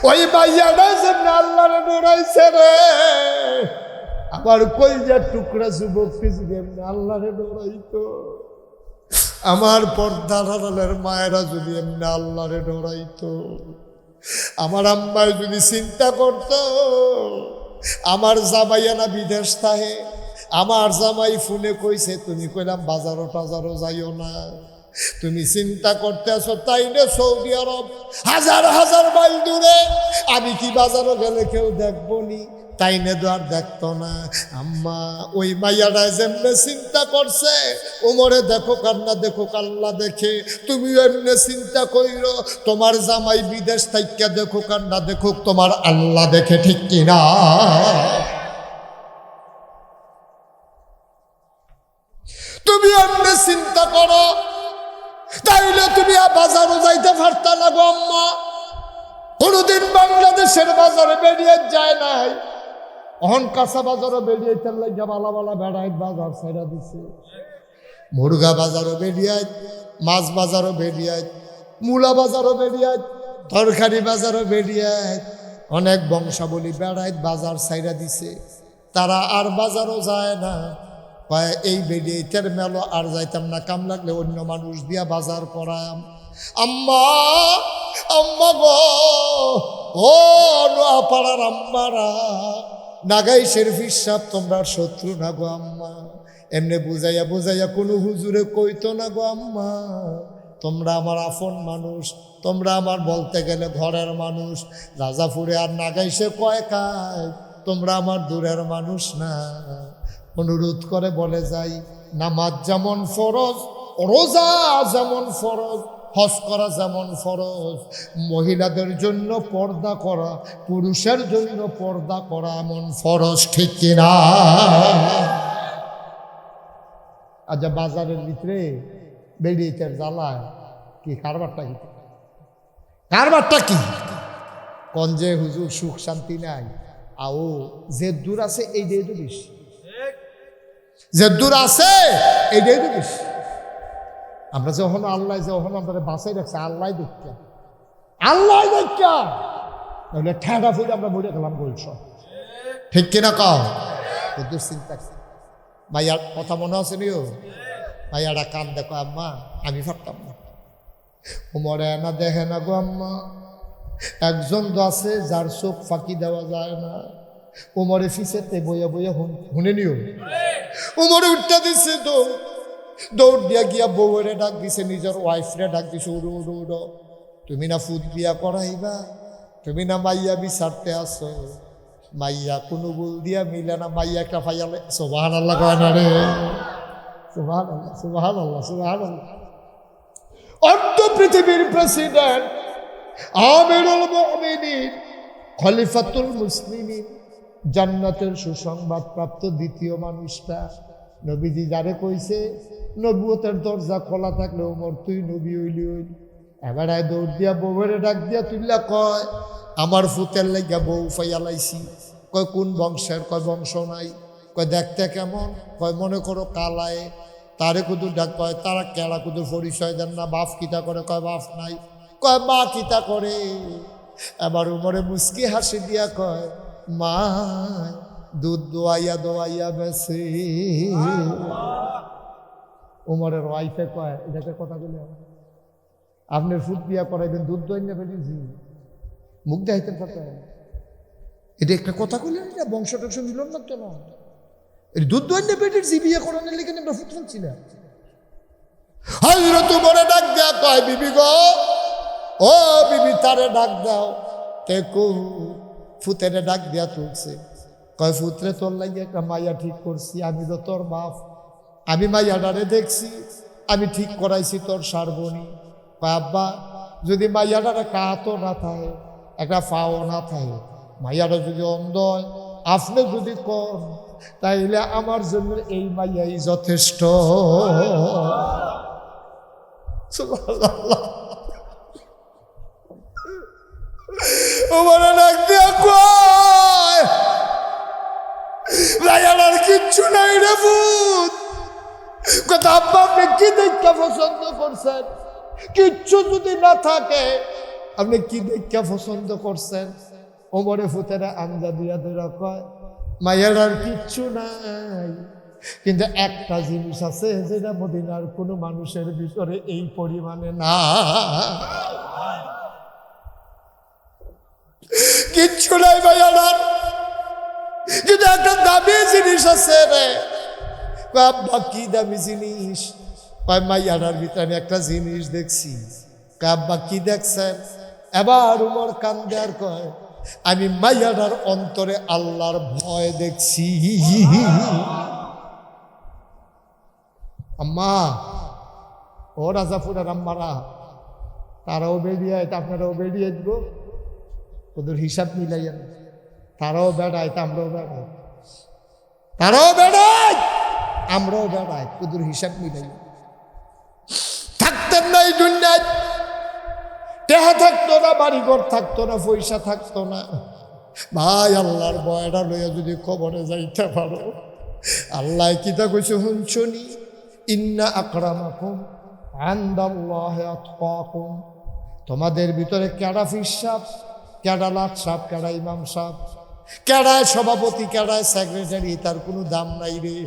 ওই ভাইয়াটা যেমন আল্লাহরে ডরাইছে রে, আমার কইজার টুকরা যুবক যেমনি আল্লাহরে ডরাইতো, আমার পর্দার আড়ালের মায়েরা যদি এমনি আল্লাহরে ডরাইতো, আমার আম্মায় যদি চিন্তা করত আমার জামাইয়া না বিদেশ থাকে, আমার জামাই ফোনে কইছে তুমি কইলাম বাজারও টাজারও যাইও না, তুমি চিন্তা করতে আসো তাই না সৌদি আরব হাজার হাজার মাইল দূরে, আমি কি বাজারও গেলে কেউ দেখবো নি, তাই নে তো আর দেখতো না। আম্মা ওই মাইয়াটা যেমনে চিন্তা করছে, ওমরে দেখো কান্না দেখো কাল্লা দেখে, তুমি এমনি চিন্তা কইরো তোমার জামাই বিদেশ থাইকা দেখো কান্না দেখো, তোমার আল্লাহ দেখে, ঠিক কিনা? তুমি এমনি চিন্তা করো, তাইলে তুমি বাজারও যাইতে পারতা না গো আম্মা, কোনোদিন বাংলাদেশের বাজারে বেরিয়ে যায় নাই, অহন কাঁচা বাজারও বেরিয়ে লাগে বালা বালা বেড়ায় বাজার ছেড়া দিছে, মুরগা বাজারও বেরিয়ে, মাছ বাজারও বেরিয়ে, মূলা বাজারও বেরিয়ে, তরকারি বাজারও বেরিয়ে, অনেক বংশাবলী বেড়ায় বাজার ছাইরা দিছে, তারা আর বাজারও যায় না, কয় এই বেডি এইটার মেলো আর যাইতাম না, কাম লাগলে অন্য মানুষ দিয়া বাজার করাম। আম্মা আম্মা গো, ও নোয়াপাড়ার আম্মারা, নাগাই শরীফ সাহেব তোমরা শত্রু না গো আম্মা। এমনি বুঝাইয়া বুঝাইয়া কোনো হুজুরে কইতো না গো আম্মা, তোমরা আমার আপন মানুষ, তোমরা আমার বলতে গেলে ঘরের মানুষ। রাজাপুরে আর নাগাইশে কয় কায়, তোমরা আমার দূরের মানুষ না। অনুরোধ করে বলে যাই, নামাজ যেমন ফরজ, রোজা যেমন ফরজ, হজ করা যেমন ফরজ, মহিলাদের জন্য পর্দা করা, পুরুষের জন্য পর্দা করা এমন ফরজ, ঠিক কিনা? আচ্ছা, বাজারের ভিতরে বেরিয়েছে জ্বালায় কি কারবারটা কি? কারবারটা কি? কঞ্জে হুজুর সুখ শান্তি নাই। আও যে দূর আছে এইটাই তো বেশি, যে দূর আছে এইটাই তো বেশি। আমরা যখন আল্লাহ যখন আমাদের বাঁচাই রাখছে, আল্লাহ দেখা, আল্লাহ দেখা, তাহলে ঠেঁড়া ফুলে আমরা মরে গেলাম বলছ, ঠিক কিনা কাও? বুদ্ধুর চিন্তা। ভাইয়ার কথা মনে আছে নিও, ভাইয়ারা কান দেখো আম্মা, আমি ভাবতাম না উমরে না দেখে না গো আম্মা। একজন তো আছে যার চোখ ফাঁকি দেওয়া যায় না, উমরে ফিসেতে বইয়া বইয়া শুনে নিও। উমরে উঠতে দিচ্ছে দৌড় দিয়া গিয়া বউরে ডাক দিছে, নিজের ওয়াইফরে ডাক দিছে, উড়ো উড়ো উড়ো, তুমি না ফুট বিয়া করাইবা, তুমি না মাইয়া বিচারতে আসো। মাইয়া কোনো গুল দিয়া মিলে না, মাইয়া একটা ফাইয়ালে। সুবহানাল্লাহ কয় না রে? সুবহানাল্লাহ সুবহানাল্লাহ সুবহানাল্লাহ। অর্ধ পৃথিবীর প্রেসিডেন্ট, আমিরুল মুমিনিন, খলিফাতুল মুসলিমিন, জান্নাতের সুসংবাদ প্রাপ্ত দ্বিতীয় মানুষটা, নবীজি যারে কইছে নবুয়তের দরজা খোলা থাকলে ওমর তুই নবী হইলি হইলি। এবার দৌড় দিয়া বউরে ডাক দিয়া তুললা, কয় আমার ফুতের লাগিয়া বউ ফাইয়ালাইছি। কয় কোন বংশের? কয় বংশ নাই। কয় দেখতে কেমন? কয় মনে করো কালায়। তারে কুদুর ডাক, কয় তারা কেড়া কুদুর পরিচয় দেন না। বাপ কিতা করে? কয় বাপ নাই। কয় মা কিতা করে? এবার উমরে মুস্কি হাসি দিয়া কয় মা দুধ দোয়াইয়া দোয়াইয়া বেছে। উমরের ওয়াইফে কয়, এটাকে কথা বলে আপনার ফুট বিয়া করাইবেন, দুধ দোয়াইয়া ফেলেছি, মুখ দেখাইতেন কথা। এটা একটা কথা কইলেন, এটা বংশ টংশ মিলন না তো না। দুধ দোয়াইয়া পেটের জি বিয়ে করানোর লেগে আমরা ফুট ফেলছি না। হযরত উমরে ডাক দেয়া কয়, বিবি গো, ও বিবি, তারে ডাক দাও। তে ফুতেরে ডাক দেয়া তুলছে। কয় ফুতরে তোর লাগে একটা মাইয়া ঠিক করছি, আমি তো তোর বাপ, আমি মাইয়াডারে দেখছি, আমি ঠিক করাইছি তোর সারবনি। কয় আব্বা, যদি মাইয়াডারে কাহাতো না থাকে, একটা ফাও না থাকে, মাইয়াটা যদি অন্ধ হয়, আপনি যদি কন, তাইলে আমার জন্য এই মাইয়াই যথেষ্ট। কিচ্ছু নাই রে ভূত। কথা আব্বা, আপনি কি দেখা পছন্দ করছেন? কিচ্ছু যদি না থাকে, আপনি কি দেখা পছন্দ করছেন? ওমরে ফুতেরা আঞ্জা দিয়া ধরা কয়, মায়ের আর কিচ্ছু নাই, কিন্তু একটা জিনিস আছে যেটা মদিনার কোনো মানুষের ভিতরে এই পরিমাণে না। কিচ্ছু নাই মাইয়ার, কিন্তু একটা দামি জিনিস আছে রে। আব্বা কি দামি জিনিস? মাইয়ার ভিতরে আমি একটা জিনিস দেখছি। আব্বা কি দেখছেন? এবার উমর কান্দে আর কয়, আমি মাইয়ার অন্তরে আল্লাহর ভয় দেখছি। আম্মা, ও রাজাপুরের আম্মারা, তারাও বেরিয়ে, আপনারাও বেরিয়ে দিব, ওদের হিসাব মিলাইয়েন। তারাও বেড়ায়, আমরাও বেড়াই, তারাও বেড়ায়, আমরাও বেড়াই, ওদের হিসাব মিলাই। থাকতেন না এই দুনিয়ায়, টেহা থাকতো না, বাড়িঘর থাকতো না, পয়সা থাকতো না। ভাই, আল্লাহর ভয়টা লইয়া যদি কবরে যাইতে পারো, আল্লাহ কিতা কইছে শুনছনি, ইন্না আকরামাকুম ইনদাল্লাহি আতকাকুম। তোমাদের ভিতরে কেডা ফিস সাহেব, কেডা লাট সাহেব, কেডা ইমাম সাহেব, কেডায় সভাপতি, কেডায় সেক্রেটারি, তার কোনো দাম নাই রে।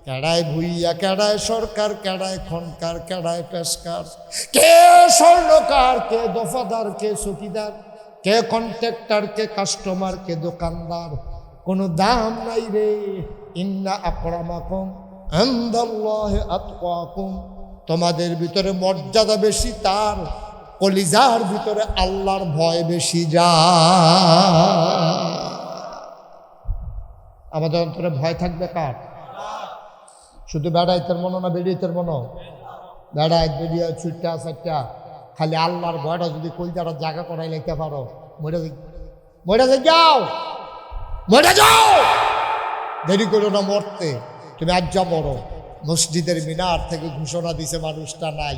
কেডায় ভুইয়া, কেডায় সরকার, কেডায় খনকার, কেডায় পেশকার, কে স্বর্ণকার, কে দফাদার, কে চকিদার, কে কন্ট্রাক্টর, কে কাস্টমার, কে দোকানদার, কোনো দাম নাই রে। ইন্না আকরামাকুম ইনদাল্লাহি আতকাকুম, তোমাদের ভিতরে মর্যাদা বেশি তার, কলিজার ভিতরে আল্লাহর ভয় বেশি যা। আমাদের অন্তরে ভয় থাকবে কার? শুধু বেড়াইতের মনো না বেড়িয়েতের মনো? বেড়াই বেরিয়ে ছুটটা চারটা খালি আল্লাহর ভয়টা যদি কলজাটা জায়গা করাই লাইতে পারো, মরে যাও, মরে যাও, দেরি করো না মরতে। তুমি আজ যা মরো। মসজিদের মিনার থেকে ঘোষণা দিছে মানুষটা নাই,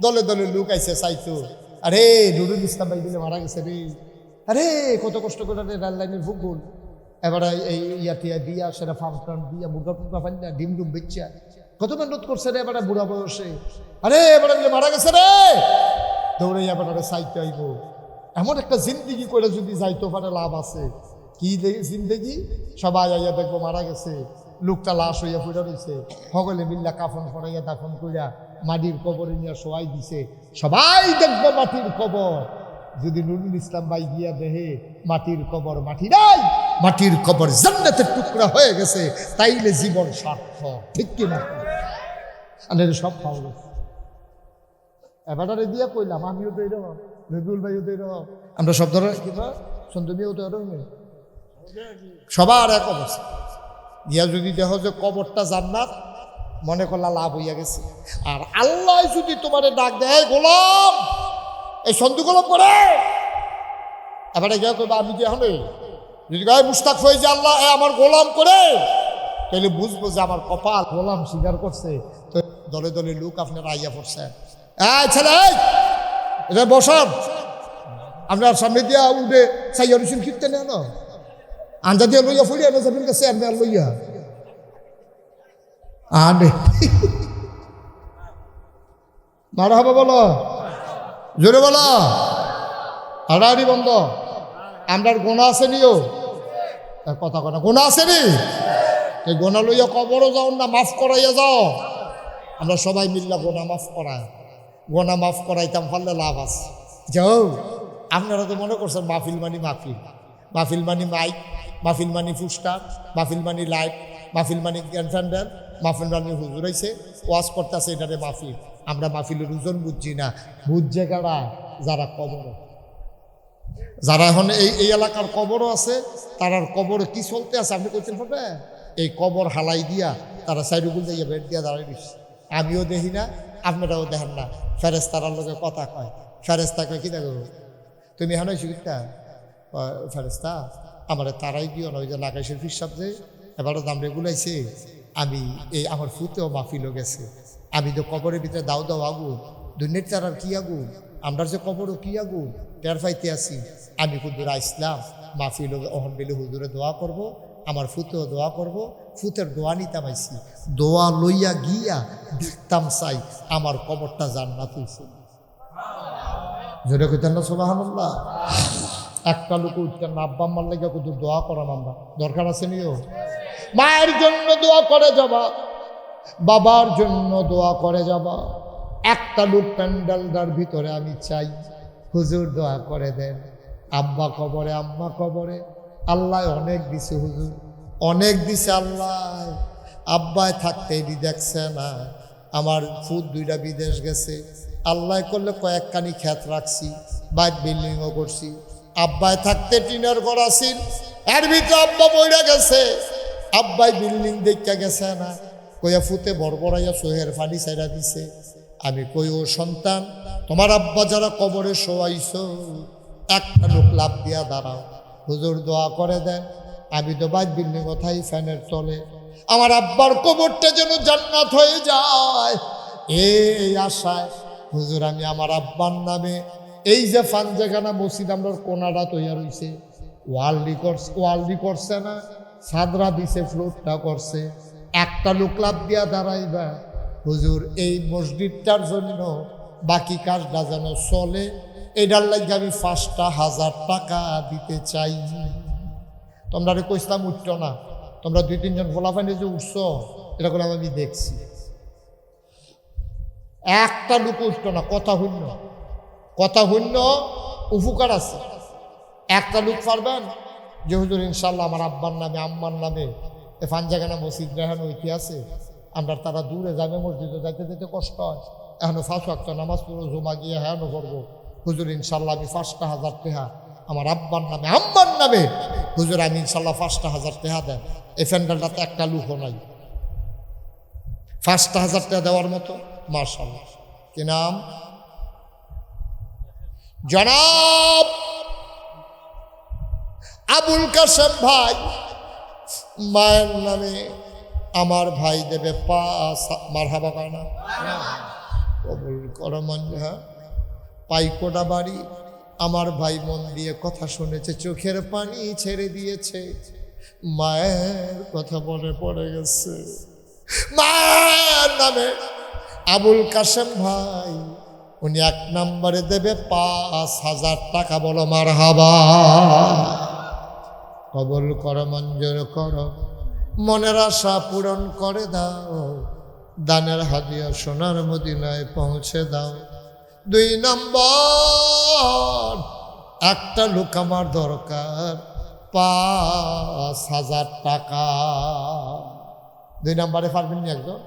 দলে দলে লোক আইসে চাইতো, আরে নুরুল ইসলাম ভাই দিলে মারা গেছে রে, আরে কত কষ্ট করে রেল লাইনের ভূগোল, এবার এই ইয়াটিয়া দিয়া সেটা ফার্ম টার্ম দিয়া মুরগা টুকা ফান না ডিম ডুম বেচ্চা কত মেহনত করছে রে এবার বুড়া বয়সে, আরে এবার মারা গেছে রে, দৌড়ে এবার চাইতে আইব। এমন একটা জিন্দিগি করে যদি যাইতে পারে লাভ আছে। কি জিন্দিগি? সবাই আইয়া দেখবো মারা গেছে, লোকটা লাশ হইয়া পড়ে রয়েছে, সকলে মিল্লা কাফন ফরাইয়া দাফন কইরা মাটির কবরে নিয়ে শোয়াই দিছে, সবাই দেখবো মাটির কবর। যদি নুরুল ইসলাম ভাই গিয়া দেহে মাটির কবর মাটি নাই, মাটির কবর জান্নাতের টুকরা হয়ে গেছে, তাইলে জীবন সার্থক। ঠিক কিনা? সব খাওয়া গেছে। এবারে দিয়া কইলাম আমিও তো এরকম, রবিউল ভাইও তো এরকম, আমরা সব ধরনের কিনা সন্দীপও তো এরকম, সবার এক অবস্থা। গিয়া যদি দেখো যে কবরটা জান্নাত, মনে করলা লাভ হইয়া গেছে। আর আল্লাহ যদি তোমার ডাক দেয় গোলাম, এই সন্ধু গোলাম করে, এবারে গিয়া কইবা আমি যে এখন যদি গায়ে মুস্তাক হয়ে যে আল্লাহ আমার গোলাম করে, তাহলে বুঝবো যে আমার কপাল গোলাম স্বীকার করছে। তো দলে দলে লোক আপনারা আইয়া পড়ছে, এই ছেলে এটা বসান, আপনার সামনে দিয়া উঠে সাইয়া রসুন খিরতে নেন, আঞ্জা দিয়ে লইয়া ফুড়িয়া না যাবেন কাছে আর লইয়া আনে মারা হবে বলো, জোরে বলো, হাড়াহাড়ি বন্ধ। আমরার গোনা আছে নিও, কথা কথা গোনা আছে নি, এই গোনা লইয়া কবরও যাও না, মাফ করাইয়া যাও। আমরা সবাই মিল্লা গোনা মাফ করাই, গোনা মাফ করাইতাম পারলে লাভ আছে। যাও, আপনারা তো মনে করছেন মাহফিল মানি মাহফিল, মাহফিল মানি মাইক, মাহফিল মানি ফুস্টার, মাহফিল মানি লাইট, মাহফিল মানি গ্যান্ড্যান্ডেল, মাহফিল মানি হুজুর হয়েছে ওয়াজ করতেছে, এটারে মাহফিল। আমরা মাহফিলের ওজন বুঝছি না, বুঝছে কারা? যারা কবর, যারা এখন এই এলাকার কবরও আছে, তারার কবরে কি চলতে আছে আপনি করতেন পারবে? এই কবর হালাই দিয়া তারা সাইডুগুল দিয়ে বেড দিয়া দাঁড়াই দিচ্ছে। আমিও দেখি না, আপনারাও দেখেন না। ফেরেস্তারার লোকে কথা কয়, ফেরেস্তাকে কি দেখো তুমি এখন শিখতা ফেরেস্তা আমার তারাই দিও না, ওই যে লাগাইছে ফিরসাব যে এবারও দাম রেগুলাইছে, আমি এই আমার ফুতেও মাহফিলও গেছে, আমি তো কবরের ভিতরে দাও দাও আগুন, দুনিয়ার তারার কি আগুন, আমরা যে কবরও কি আগুন টের পাইতে আসি। আমি হুজুর আসলাম মাহফিল অহন বেলে হুজুরে দোয়া করব, আমার ফুতেও দোয়া করব, ফুতের দোয়া নিতাম আইসি, দোয়া লইয়া গিয়া দেখতাম চাই আমার কবরটা জান্নাত হইছে। যেটা কইতেন না সুবহানাল্লাহ। একটা লোক উঠতেন না, আব্বা আম্মার লেগে কত দোয়া করাম, আমরা দরকার আছে নিও। মায়ের জন্য দোয়া করে যাবা, বাবার জন্য দোয়া করে যাবা। একটা লোক প্যান্ডেলটার ভিতরে আমি চাই হুজুর দোয়া করে দেন, আব্বা কবরে আম্মা কবরে, আল্লাহ অনেক দিছে হুজুর, অনেক দিছে আল্লাহ, আব্বায় থাকতে এটি দেখছে না, আমার ফুট দুইটা বিদেশ গেছে, আল্লাহ করলে কয়েকখানি ক্ষেত রাখছি, বাইক বিল্ডিংও করছি, আব্বায় থাকতে টিনের ঘর আসিল, এর ভিতরে আব্বা বইরা গেছে, আব্বাই বিল্ডিং দেখা গেছে না, কইয়া ফুতে বড়বড়াইয়া সোহের ফানি সাইরা দিছে। আমি কই ও সন্তান, তোমার আব্বা যারা কবরে শোয়াইছ, একটা লোক লাভ দিয়া দাঁড়াও, হুজুর দোয়া করে দেন, আমি তো বাইক বিল্ডিং কোথায় ফ্যানের তলে, আমার আব্বার কবরটা যেন জান্নাত হয়ে যায়, এই আশায় হুজুর আমি আমার আব্বার নামে এই যে ফানজেখানা মসজিদ আমরা কোনাটা তৈরি হয়েছে, ওয়ালডি করছে না, সাদরা দিছে, ফ্লোরটা করছে, একটা লোক লাভ দিয়া দাঁড়াইবা, হুজুর এই মসজিদটার জন্য বাকি কাজটা যেন চলে, এটার লাগে আমি 5,000 টাকা দিতে চাই। তোমরা কইসলাম উঠছ না, তোমরা 2-3 জন ফোলাফাইনে যে উঠছ, এটা করলাম আমি দেখছি। একটা লোক উঠতো না, কথা হইন্য উপকার আছে। একটা লোক পারবেন যে হুজুর ইনশাল্লাহ আমার আব্বার নামে আম্মার নামে এ ফানজাগানা মসজিদ রেহানো ইতি আছে, আমরা তারা দূরে যাবে মসজিদে যাইতে যেতে কষ্ট হয়, এখনো 5 ওয়াক্ত নামাজ পড়ো জমা গিয়ে হ্যাঁ করবো হুজুর ইনশাল্লাহ আমি 5,000 টাকা আমার আব্বার নামে আম্মার নামে হুজুর আমি ইনশাল্লাহ 5,000 টাকা দেন। এই প্যান্ডেলটাতে একটা লুকও নাই 5,000 টাকা দেওয়ার মতো। মাশাআল্লাহ, কি নাম? জনাব আবুল কাসেম ভাই। মায়ের নামে আমার ভাই দেবে 5। মারহাবা কানা কবুল কর মঞ্জা। পাইকোটা বাড়ি আমার ভাই মন দিয়ে কথা শুনেছে, চোখের পানি ছেড়ে দিয়েছে, মায়ের কথা মনে পড়ে গেছে। মায়ের নামে আবুল কাসেম ভাই উনি 1 নম্বরে দেবে 5,000 টাকা। বলো মারহাবা। কবুল কর মঞ্জুর কর, মনের আশা পূরণ করে দাও, দানের হাদিয়া সোনার মদিনায় পৌঁছে দাও। 2 নম্বর একটা লোক আমার দরকার 5,000 টাকা। 2 নম্বরে পারবেন না একজন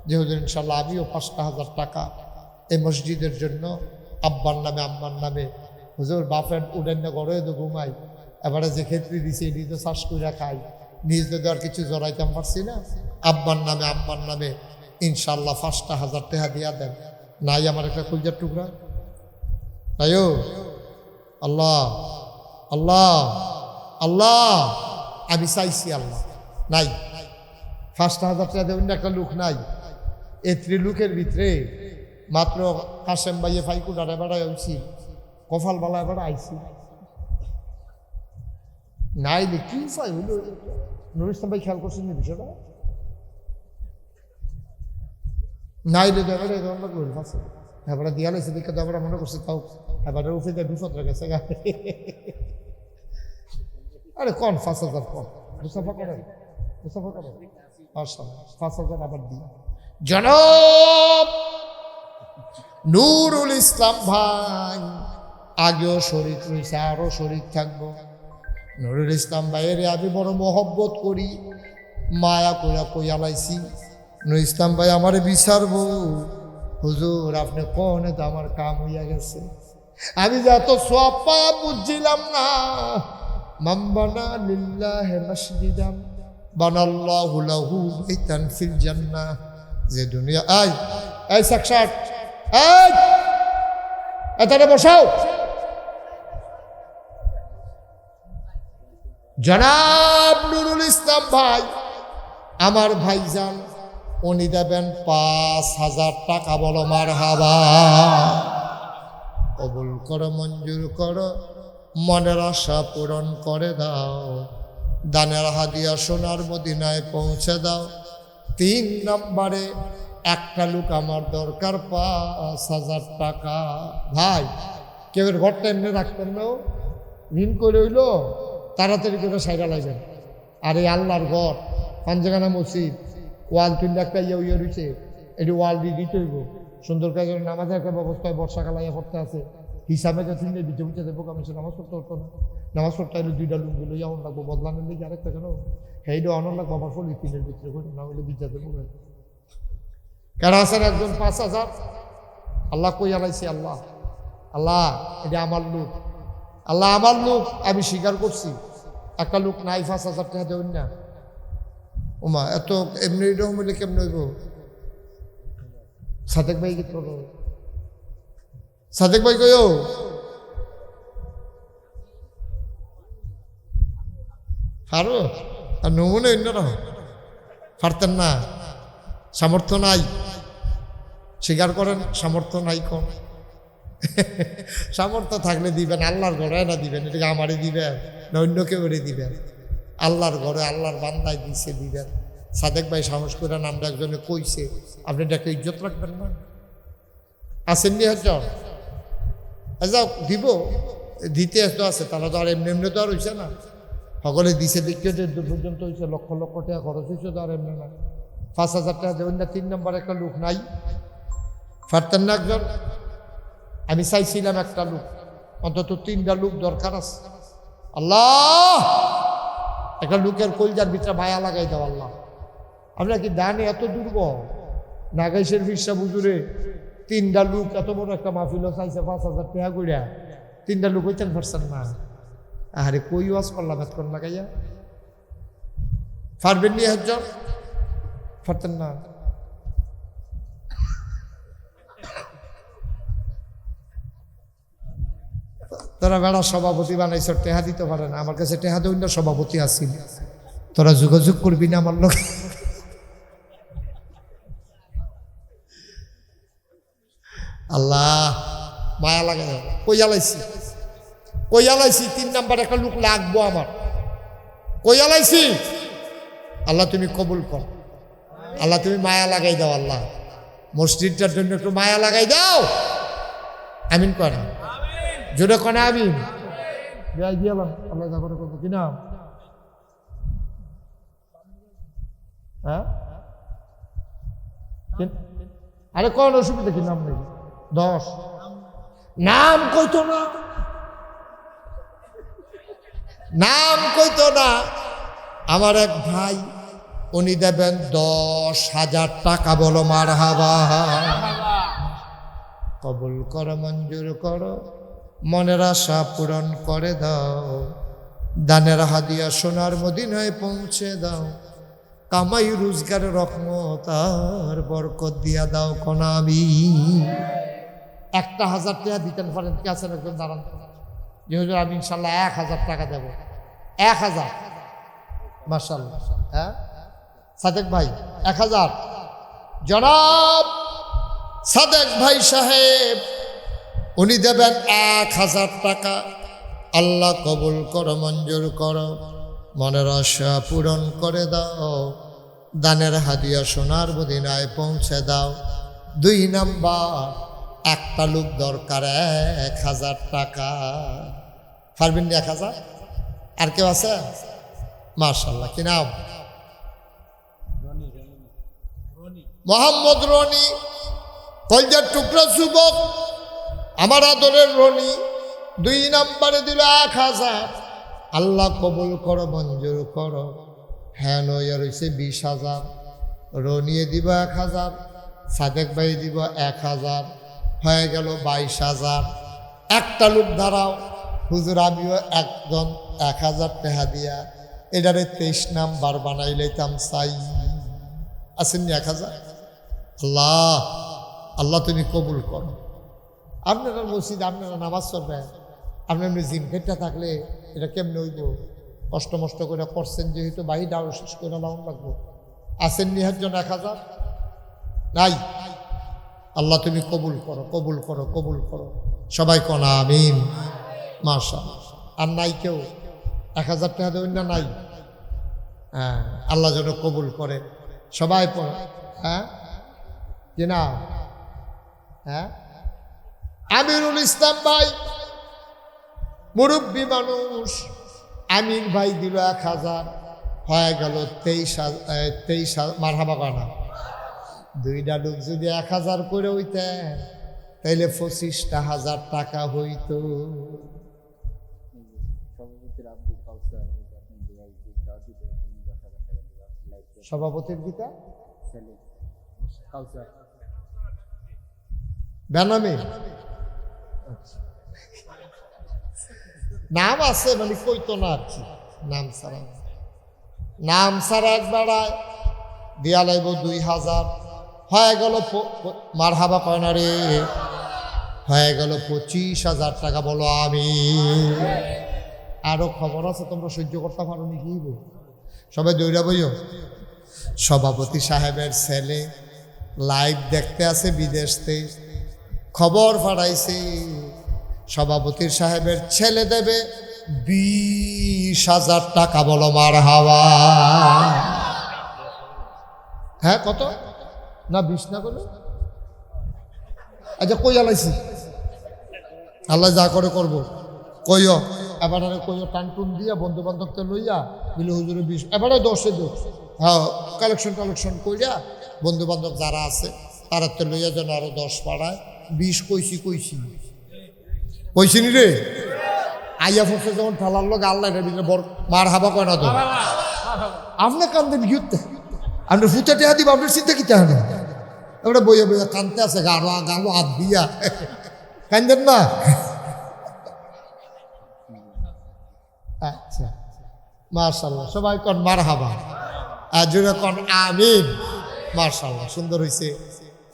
যে হুজুর ইনশাল্লাহ আমিও 5,000 টাকা এই মসজিদের জন্য আব্বার নামে আম্মার নামে। হুজুর বাপের উডেন না ঘরে তো ঘুমাই, এবারে যে ক্ষেত্রে দিছে এটি তো চাষ করে খাই, নিজ তো আর কিছু জড়াইতাম পারছি না। আব্বার নামে আম্মার নামে ইনশাল্লাহ 5,000 টাকা দিয়া দেন। নাই আমার একটা কলজার টুকরা তাইও। আল্লাহ আল্লাহ আল্লাহ আমি চাইছি, আল্লাহ নাই 5,000 টাকা দেবেন। একটা লোক নাই, এত্রি লোকের ভিতরে মাত্র কাসেম ভাইয়ে ফাইকুটার এবার আইছি, কপালবালা এবার আইছি। নাইলে কি চাই হইল। নুর ইসলাম ভাই খেয়াল করছেন বিষয়টা? নাইলে তো এবারে করল ফাঁসে এবারে দিয়া লাইছে দেখে তো আমরা মনে করছি তাও এবারে উঠে দেয় বিপদ রেখেছে। আরে কোন 5,000 কম মুসাফা করেন, মুসাফা করেন 5,000 আবার দিই। জনাব নুরুল ইসলাম ভাই আগেও শরীক রয়েছে, আরো শরীক থাকবো। নুরুল ইসলাম ভাইয়ের আমি বড় মহব্বত করি, মায়া কইরা কইয়া লাইছি নুরুল ইসলাম ভাই আমারে বিচারবো। হুজুর আপনি কোনে তো আমার কাম হইয়া গেছে, আমি যত সওয়াব পায়া বুঝছিলাম না। মামবানা লিল্লাহি মসজিদান বানাল্লাহু লাহু বাইতান ফিল জান্নাহ। যে দুনিয়া এই সাকশাট এটারে বসাও। জনাব নুরুল ইসলাম ভাই আমার ভাইজান উনি দেবেন 5,000 টাকা। বলো মারহাবা। কবুল করো মঞ্জুর করো, মনের আশা পূরণ করে দাও, দানের হাদিয়া সোনার মদিনায় পৌঁছে দাও। 3 নম্বরে একটা লোক আমার দরকার 5,000 টাকা। ভাই কেউ ঘরটা এমনি রাখতেন না, ঋণ করে হইল তাড়াতাড়ি করে সাইডা লাগবেন। আর এই আল্লাহর ঘর পাঞ্জাগানা মসজিদ ওয়াল তুললে একটা ইয়ে রয়েছে, এটি ওয়াল দিয়ে দিতে হইব সুন্দর করে। নামাজের একটা ব্যবস্থায় বর্ষাকাল ইয়ে পড়তে আছে, হিসাবে তুললে বিচে বুঝে দেবো। আমি নামাজ পড়তে হতো না, নামাজ পড়তে হলে 2টা লুঙ্গি লইয়া অন লাগবো, বদলানোর দিকে আরেকটা কেন সেইটা অনর লাগবো। আবার ফলে 3-এর ভিতরে করে না হলে বিচার দেবো। কেন আছেন একজন 5,000 আল্লাহ কই আলাইছি। আল্লাহ আল্লাহ এটা আমার লোক, আল্লাহ আমার লোক, আমি স্বীকার করছি। একটা লোক নাই 5,000 টাকা দেবেন না। ওমা এত এমনি এরকম হইলে কেমন হইব? সাদেক ভাই কি করবো? সাদেক ভাই কইও আরো আর নমুনে অন্যরা পারতেন না, সামর্থ্য নাই। স্বীকার করেন সামর্থ্য নাই। কম সামর্থ্য থাকলে দিবেন, আল্লাহর ঘরে না দিবেন, এটাকে আমারই দিবেন না অন্য কেউ দিবেন? আল্লাহর ঘরে আল্লাহর বান্দায় দিছে দিবেন। সাদেক ভাই সাহস করে নামটা একজনে কইছে, আপনি এটাকে ইজ্জত রাখবেন না? আসেননি একজন যাও দিব, দিতে তো আছে, তারা তো আর এমনি এমনি তো আর হয়েছে না। সকলে দিছে দেখতে দূর পর্যন্ত হয়েছে, লক্ষ লক্ষ টাকা খরচ হয়েছে তো আর এমনি না। 5,000 টাকা দেবেন না। 3 নম্বর একটা লোক নাই, পারতেন না একজন? আমি চাইছিলাম একটা লোক, অন্তত 3টা লোক দরকার আছে। আল্লাহ একটা লোকের কলজার ভিতরে মায়া লাগাই দাও আল্লাহ। আমরা কি দানে এত দুর্বল? নাগাইশের বিশ্বাস বুঝুরে 3টা লোক এত বড় একটা মাহফিল চাইছে 5,000 টাকা কইরা, 3টা লোক হইতেন পারছেন না। আরে কই ওয়াজ করলাম এত কোন লাগাইয়া? পারবেন নি একজন? পারতেন না। তোরা বেড়া সভাপতি বানাইছ, টেহা দিতে পারে না। আমার কাছে টেহা দেউন না, সভাপতি আসিল। তোরা যোগাযোগ করবি না আমার লোক? আল্লাহ মায়া লাগে। কইয়ালাইছি 3 নাম্বার একটা লোক লাগবো আমার। কইয়ালাইছি। আল্লাহ তুমি কবুল কর, আল্লাহ তুমি মায়া লাগাই দাও। আল্লাহ মসজিদটার জন্য একটু মায়া লাগাই দাও। আমিন করেন, জোরে কনে আমিন। আল্লাহ যা করে করবো কিনা। হ্যাঁ আরে কোন অসুবিধা কি? নাম নেই 10 নাম কইতো না, নাম কইতো না। আমার এক ভাই, উনি দেবেন 10,000 টাকা। বলো মারহাবা। কবুল করো, মঞ্জুর করো, মনের আশা পূরণ করে দাও। দানের হাদিয়া সোনার মদিনায় পৌঁছে দাও। কামাই রোজগারের রহমত আর বরকত দিয়া দাও কোনা আমি। 1,000 টাকা দিতেন পারেন কি? আছেন একজন দাঁড়ান। যে হুজুর আমি ইনশাল্লাহ 1,000 টাকা দেব। 1,000 মাশাআল্লাহ। হ্যাঁ সাদেক ভাই 1,000। জনাব সাদেক ভাই সাহেব উনি দেবেন 1,000 টাকা। আল্লাহ কবুল করো, মঞ্জুর করো, মনের আশা পূরণ করে দাও। দানের হাদিয়া সোনার মদিনায় পৌঁছে দাও। 2 নাম্বার একটা লোক দরকার, 1,000 টাকা। পারবেন 1,000? আর কেউ আছে? মাশাআল্লাহ। কি নাম? মোহাম্মদ রনি। কলজার টুকরা যুবক, আমার আদরের রনি 2 নাম্বারে দিল 1,000। আল্লাহ কবুল করো, মঞ্জুর করো। হ্যাঁ নইয়া রয়েছে 20,000। রনিয়ে দিব 1,000, সাদেক ভাই দিব 1,000, হয়ে গেল 22,000। একটা লোক দাঁড়াও, হুজুর আমিও একজন 1,000 টাকা দিয়া এটারে 23 নাম্বার বানাই লইতাম চাই। আসেননি 1,000? আল্লাহ আল্লাহ তুমি কবুল করো। আপনারা মসজিদ, আপনারা নামাজ পড়বেন, আপনার জিনকেটটা থাকলে এটা কেমনে হইব? কষ্ট মষ্ট করে করছেন যেহেতু, বাহির আরো শেষ করে লাউন লাগবো। আসেন নিহার জন্য 1,000 নাই? আল্লাহ তুমি কবুল করো, কবুল করো, কবুল করো। সবাই কনা আমিন। মাশাআল্লাহ। আর নাই কেউ? 1,000 টাকা দেবেন না? নাই? হ্যাঁ আল্লাহ যেন কবুল করে। সবাই পড়ো। হ্যাঁ কি না? হ্যাঁ আমিরুল ইসলাম ভাই মুরব্বী মানুষ, আমির ভাই দিল 1,000, হয়ে গেল 23,000। মারহাবা কানা। 2টা লোক যদি 1,000 করে হইতেন তাইলে 25,000 টাকা হইত। সভাপতির গীতা বেনামে নাম আছে, মানে কইতো না আর কি। নাম ছাড়া একবার দিয়া লাগব 2,000। হয়ে গেল মারহাবা কয় না রে, হয়ে গেল 25,000 টাকা। বলো আমি। আরো খবর আছে, তোমরা সহ্য করতে পারো নি? কি সবাই দৌড়া বইও। সভাপতি সাহেবের ছেলে লাইভ দেখতে আছে বিদেশতে, খবর পাঠাইছে সভাপতির সাহেবের ছেলে দেবে 20,000 টাকা। বলো মারহাবা। হ্যাঁ কত না? 20 না বলো? আচ্ছা কই আলাইছি, আল্লাহ যা করে করবো। কইও এবারে, কইও টান টুন দিয়া বন্ধু বান্ধবকে লইয়া মিলে হুজুরে 20, এবারে 10-এ 10। হ্যাঁ কালেকশন কইরা বন্ধু বান্ধব যারা আছে তারা তো লইয়া যেন আরো 10 পাড়ায় 20 কইছি নি রে আইয়া ফসে যখন ঠেলার লোক আল্লাহ ভিতরে বড় মার হাবা কয় না তো আপনি কান্দেন গিয়ে আপনি ফুটে টেহা দিব আপনার চিন্তা কি টেহা নেই এবারে বইয়া বইয়া কানতে আছে গালো হাত দিয়া কান্দেন না আচ্ছা মাশাআল্লাহ সবাই কন মার হাবা আর জোরে কন আমিন মাশাআল্লাহ সুন্দর হয়েছে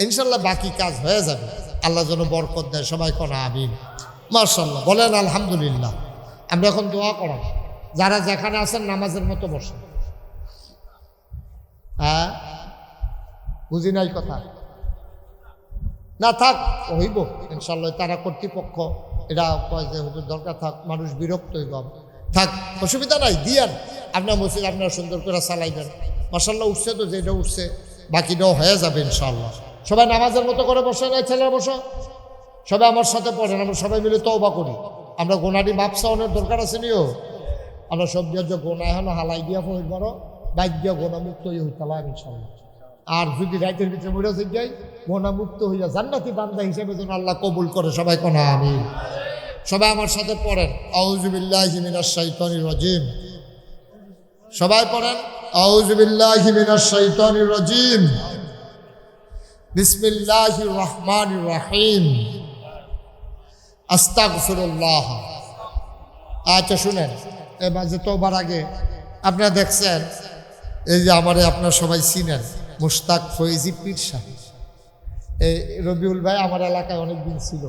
ইনশাল্লাহ বাকি কাজ হয়ে যাবে আল্লাহ যেন বরকত দেয় সবাই কন আমিন মাশাআল্লাহ বলেন আলহামদুলিল্লাহ আমরা এখন দোয়া করাব যারা যেখানে আছেন নামাজের মতো বসেন হ্যাঁ বুঝি নাই কথা না থাক হইব ইনশাল্লাহ তারা কর্তৃপক্ষ এটা কয় যে হুজুর দরকার থাক মানুষ বিরক্ত হইব থাক অসুবিধা নাই দিয়ান আপনার মসজিদ আপনারা সুন্দর করে চালাইবেন মাশাআল্লাহ উঠছে তো যেটা উঠছে বাকিটাও হয়ে যাবে ইনশাআল্লাহ সবাই নামাজের মতো করে বসে নাই ছেলেরা বসো সবাই আমার সাথে পড়েন আমরা সবাই মিলে তওবা করি আমরা গোনাটি মাপসা অনেক দরকার আছে নিও আমরা সব দিয়ে যে গোনা এখন হালাই দিয়া হইব বড় বাইক দিয়া গোনামুক্ত হয়ে হইতালাম ইনশাআল্লাহ আর যদি রাইতের ভিতরে মরে যাই গোনামুক্ত হইয়া জান্নাতি বান্দা হিসেবে যেন আল্লাহ কবুল করে সবাই কোন আমিন সবাই আমার সাথে পড়েন আউযু বিল্লাহি মিনাশ শাইতানির রাজিম সবাই পড়েন আউযু বিল্লাহি মিনাশ শাইতানির রাজিম বিসমিল্লাহির রহমানির রহিম আস্তাগফিরুল্লাহ আচ্ছা শুনেন এবার যে তোবার আগে আপনারা দেখছেন এই যে আমারে আপনারা সবাই চিনেন মুশতাক ফৈজি পীর সাহেব এই রবিউল ভাই আমার এলাকায় অনেক দিন ছিল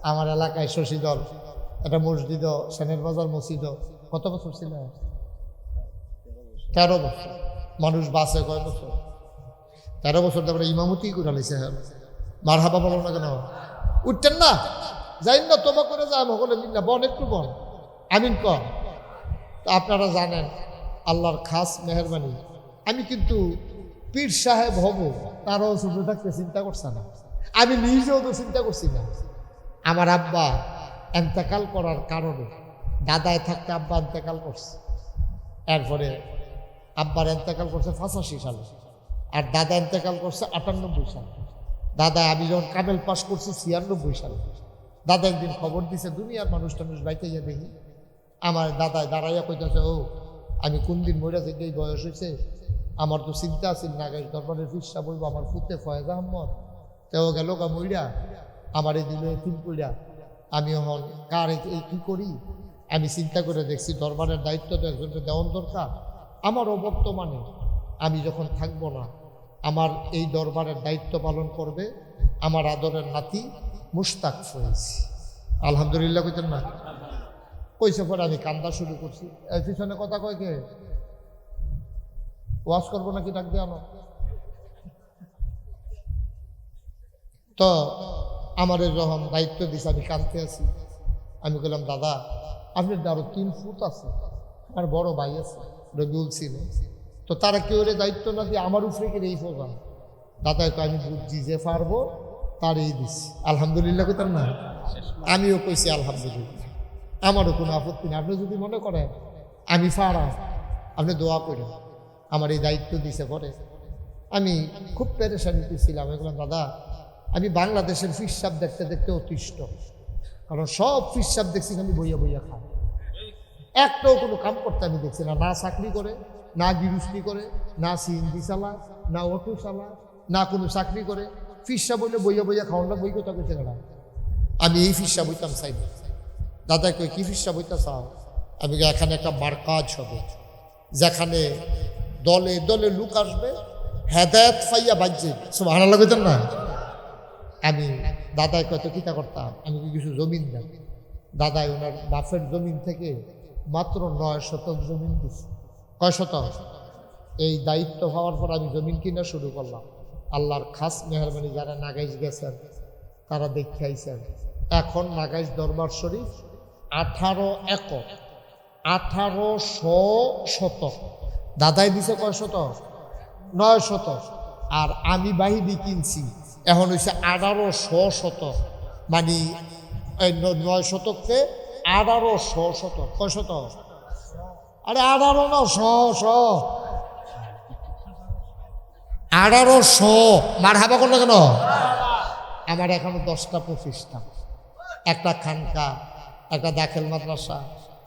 আমার এলাকায় শশীদল একটা মসজিদও সেনের বাজার মসজিদও কত বছর ছিল 13 বছর মানুষ বাসে কয় বছর 13 বছর তারপরে ইমামতি করে লাইছে মার হাবা বলো না কেন উঠতেন না যাই না তোমা করে যাই সকলে মিল্লা বন একটু বন আমিন কর আপনারা জানেন আল্লাহর খাস মেহরবানি আমি কিন্তু পীর সাহেব হব তারও ছোট থাকতে চিন্তা করছে না আমি নিজেও তো চিন্তা করছি না আমার আব্বা এন্তেকাল করার কারণে দাদায় থাকতে আব্বা এন্তেকাল করছে এরপরে আব্বার এন্তেকাল করছে 85 সালে আর দাদা এন্তেকাল করছে 98 সালে দাদা আমি যখন কামেল পাস করছি 96 সালে দাদা একদিন খবর দিছে দুনিয়ার মানুষ টানুষ বাইতে গিয়ে দেখি আমার দাদায় দাঁড়াইয়া কইতেছে ও আমি কোন দিন মরে থেকে এই বয়স হয়েছে আমার তো চিন্তা আছিল নাগাইশ দরবারের ফিরসা বলবো আমার ফুতে ফয়েজ আহমদ তেও গেল গা মইরা আমার এই দিলে তিন কইরা আমি এখন কার এই কী করি আমি চিন্তা করে দেখছি দরবারের দায়িত্ব তো একজনকে দেওয়ান দরকার আমারও বর্তমানে আমি যখন থাকবো না আমার এই দরবারের দায়িত্ব পালন করবে আমার আদরের নাতি মুশতাক ফয়েজ আলহামদুলিল্লাহ কইতেন না কইছে পরে আমি কান্দা শুরু করছি এই পিছনে কথা কয় কে ওয়াজ করবো নাকি ডাক দিয়ে আমার তো আমার যখন দায়িত্ব দিছে আমি কাঁদতে আছি আমি বললাম দাদা আপনার আরো 3 ফুট আছে আমার বড় ভাই আছে রবিউল ছিল তো তারা কেউ দায়িত্ব না দিয়ে আমার উপরে কে এই প্রোগ্রাম দাদাকে আমি বুঝছি যে পারবো তারই দিছি আলহামদুলিল্লাহ কইতাম না আমিও কইছি আলহামদুলিল্লাহ আমারও কোনো আপত্তি নেই আপনি যদি মনে করেন আমি পারা আপনি দোয়া করেন আমার এই দায়িত্ব দিছে পরে আমি খুব পেরেশানিতে ছিলাম এগুলো দাদা আমি বাংলাদেশের ফিরসাব দেখতে দেখতে অতিষ্ঠ কারণ সব ফিরসাব দেখছি আমি বইয়া বইয়া খাই একটাও কোনো কাম করতে আমি দেখছি না না চাকরি করে না গিরুস্তি করে না সিএনজি চালায় না অটো চালায় না কোনো চাকরি করে ফিরসা বইলে বইয়া বইয়া খাওয়ানটা বই কথা কইতে না আমি এই ফিরসা বইতাম চাই না দাদা কই কি ফিরসা বইতা চাও আমি এখানে একটা মার্কাজ হবে যেখানে দলে দলে লোক আসবে হেদায়েত পাইয়া বাজছে সুবহানাল্লাহ কইতেন না আমি দাদায় কত কিতা করতাম আমি কিছু জমিন দেন দাদাই ওনার বাপের জমিন থেকে মাত্র 9 শতক জমিন দিচ্ছে কয় শতক এই দায়িত্ব হওয়ার পর আমি জমিন কিনা শুরু করলাম আল্লাহর খাস মেহরবানি যারা নাগাইশ গেছেন তারা দেখে আইছেন এখন নাগাইশ দরবার শরীফ 18 একর 1800 শতক দাদাই দিছে কয় শতক 9 শতক আর আমি বাহিনী কিনছি এখন হয়েছে 1800 শতক মানে 9 শতককে 1800 শতক কয় শতক আরে 18 না 100 1800 মারহাবা করলো কেন? আমার এখনো 10টা 25টা, একটা খানকা, একটা দাখিল মাদ্রাসা,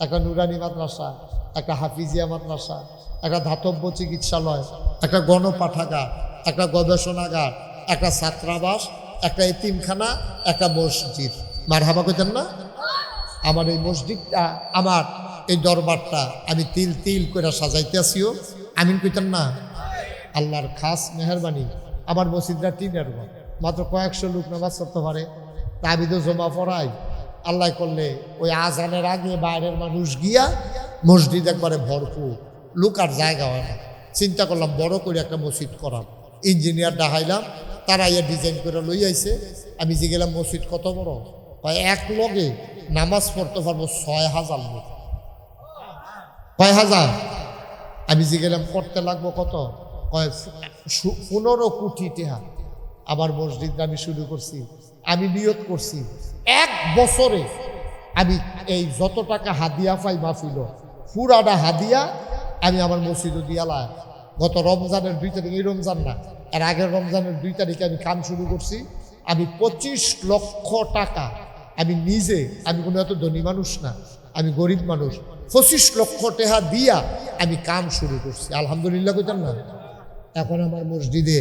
একটা নুরানি মাদ্রাসা, একটা হাফিজিয়া মাদ্রাসা, একটা ধাতব্য চিকিৎসালয়, একটা গণপাঠাগার, একটা গবেষণাগার, একটা ছাত্রাবাস, একটা এতিমখানা, একটা মসজিদ। মারহাবা কইতেন না? আমার এই মসজিদটা, আমার এই দরবারটা আমি তিল তিল করে সাজাইতে আসিও, আমিন কইতেন না? আল্লাহর খাস মেহরবানি, আমার মসজিদটা টিনের ঘর, মাত্র কয়েকশো লোক নামাজ পড়তে পারে। তা আমি তো জমা পড়াই, আল্লাহ করলে ওই আজানের আগে বাইরের মানুষ গিয়া মসজিদ একবারে ভরপুর, লোক আর জায়গা হয় না। চিন্তা করলাম বড় করে একটা মসজিদ করাম, ইঞ্জিনিয়ার ডাহাইলাম, তারা ইয়ে ডিজাইন করে লই আইছে। আমি যে গেলাম মসজিদ কত বড়, এক লগে নামাজ পড়তে পারবো 6000 লোক। কয় হাজার? আমি যে গেলাম করতে লাগবো কত, 15 কোটি টাকা। আমার মসজিদ আমি শুরু করছি, আমি নিয়ত করছি 1 বছরে আমি এই যত টাকা হাদিয়া পাই মাহফিল পুরাটা হাদিয়া আমি আমার মসজিদে দিয়ালাম। গত রমজানের 2 তারিখ, এই রমজান না, এর আগের রমজানের 2 তারিখে আমি কাম শুরু করছি। আমি 25 লক্ষ টাকা আমি নিজে, আমি কোনো এত ধনী মানুষ না, আমি গরিব মানুষ, 25 লক্ষ টাকা দিয়া আমি কাম শুরু করছি। আলহামদুলিল্লাহ কইতাম না? এখন আমার মসজিদে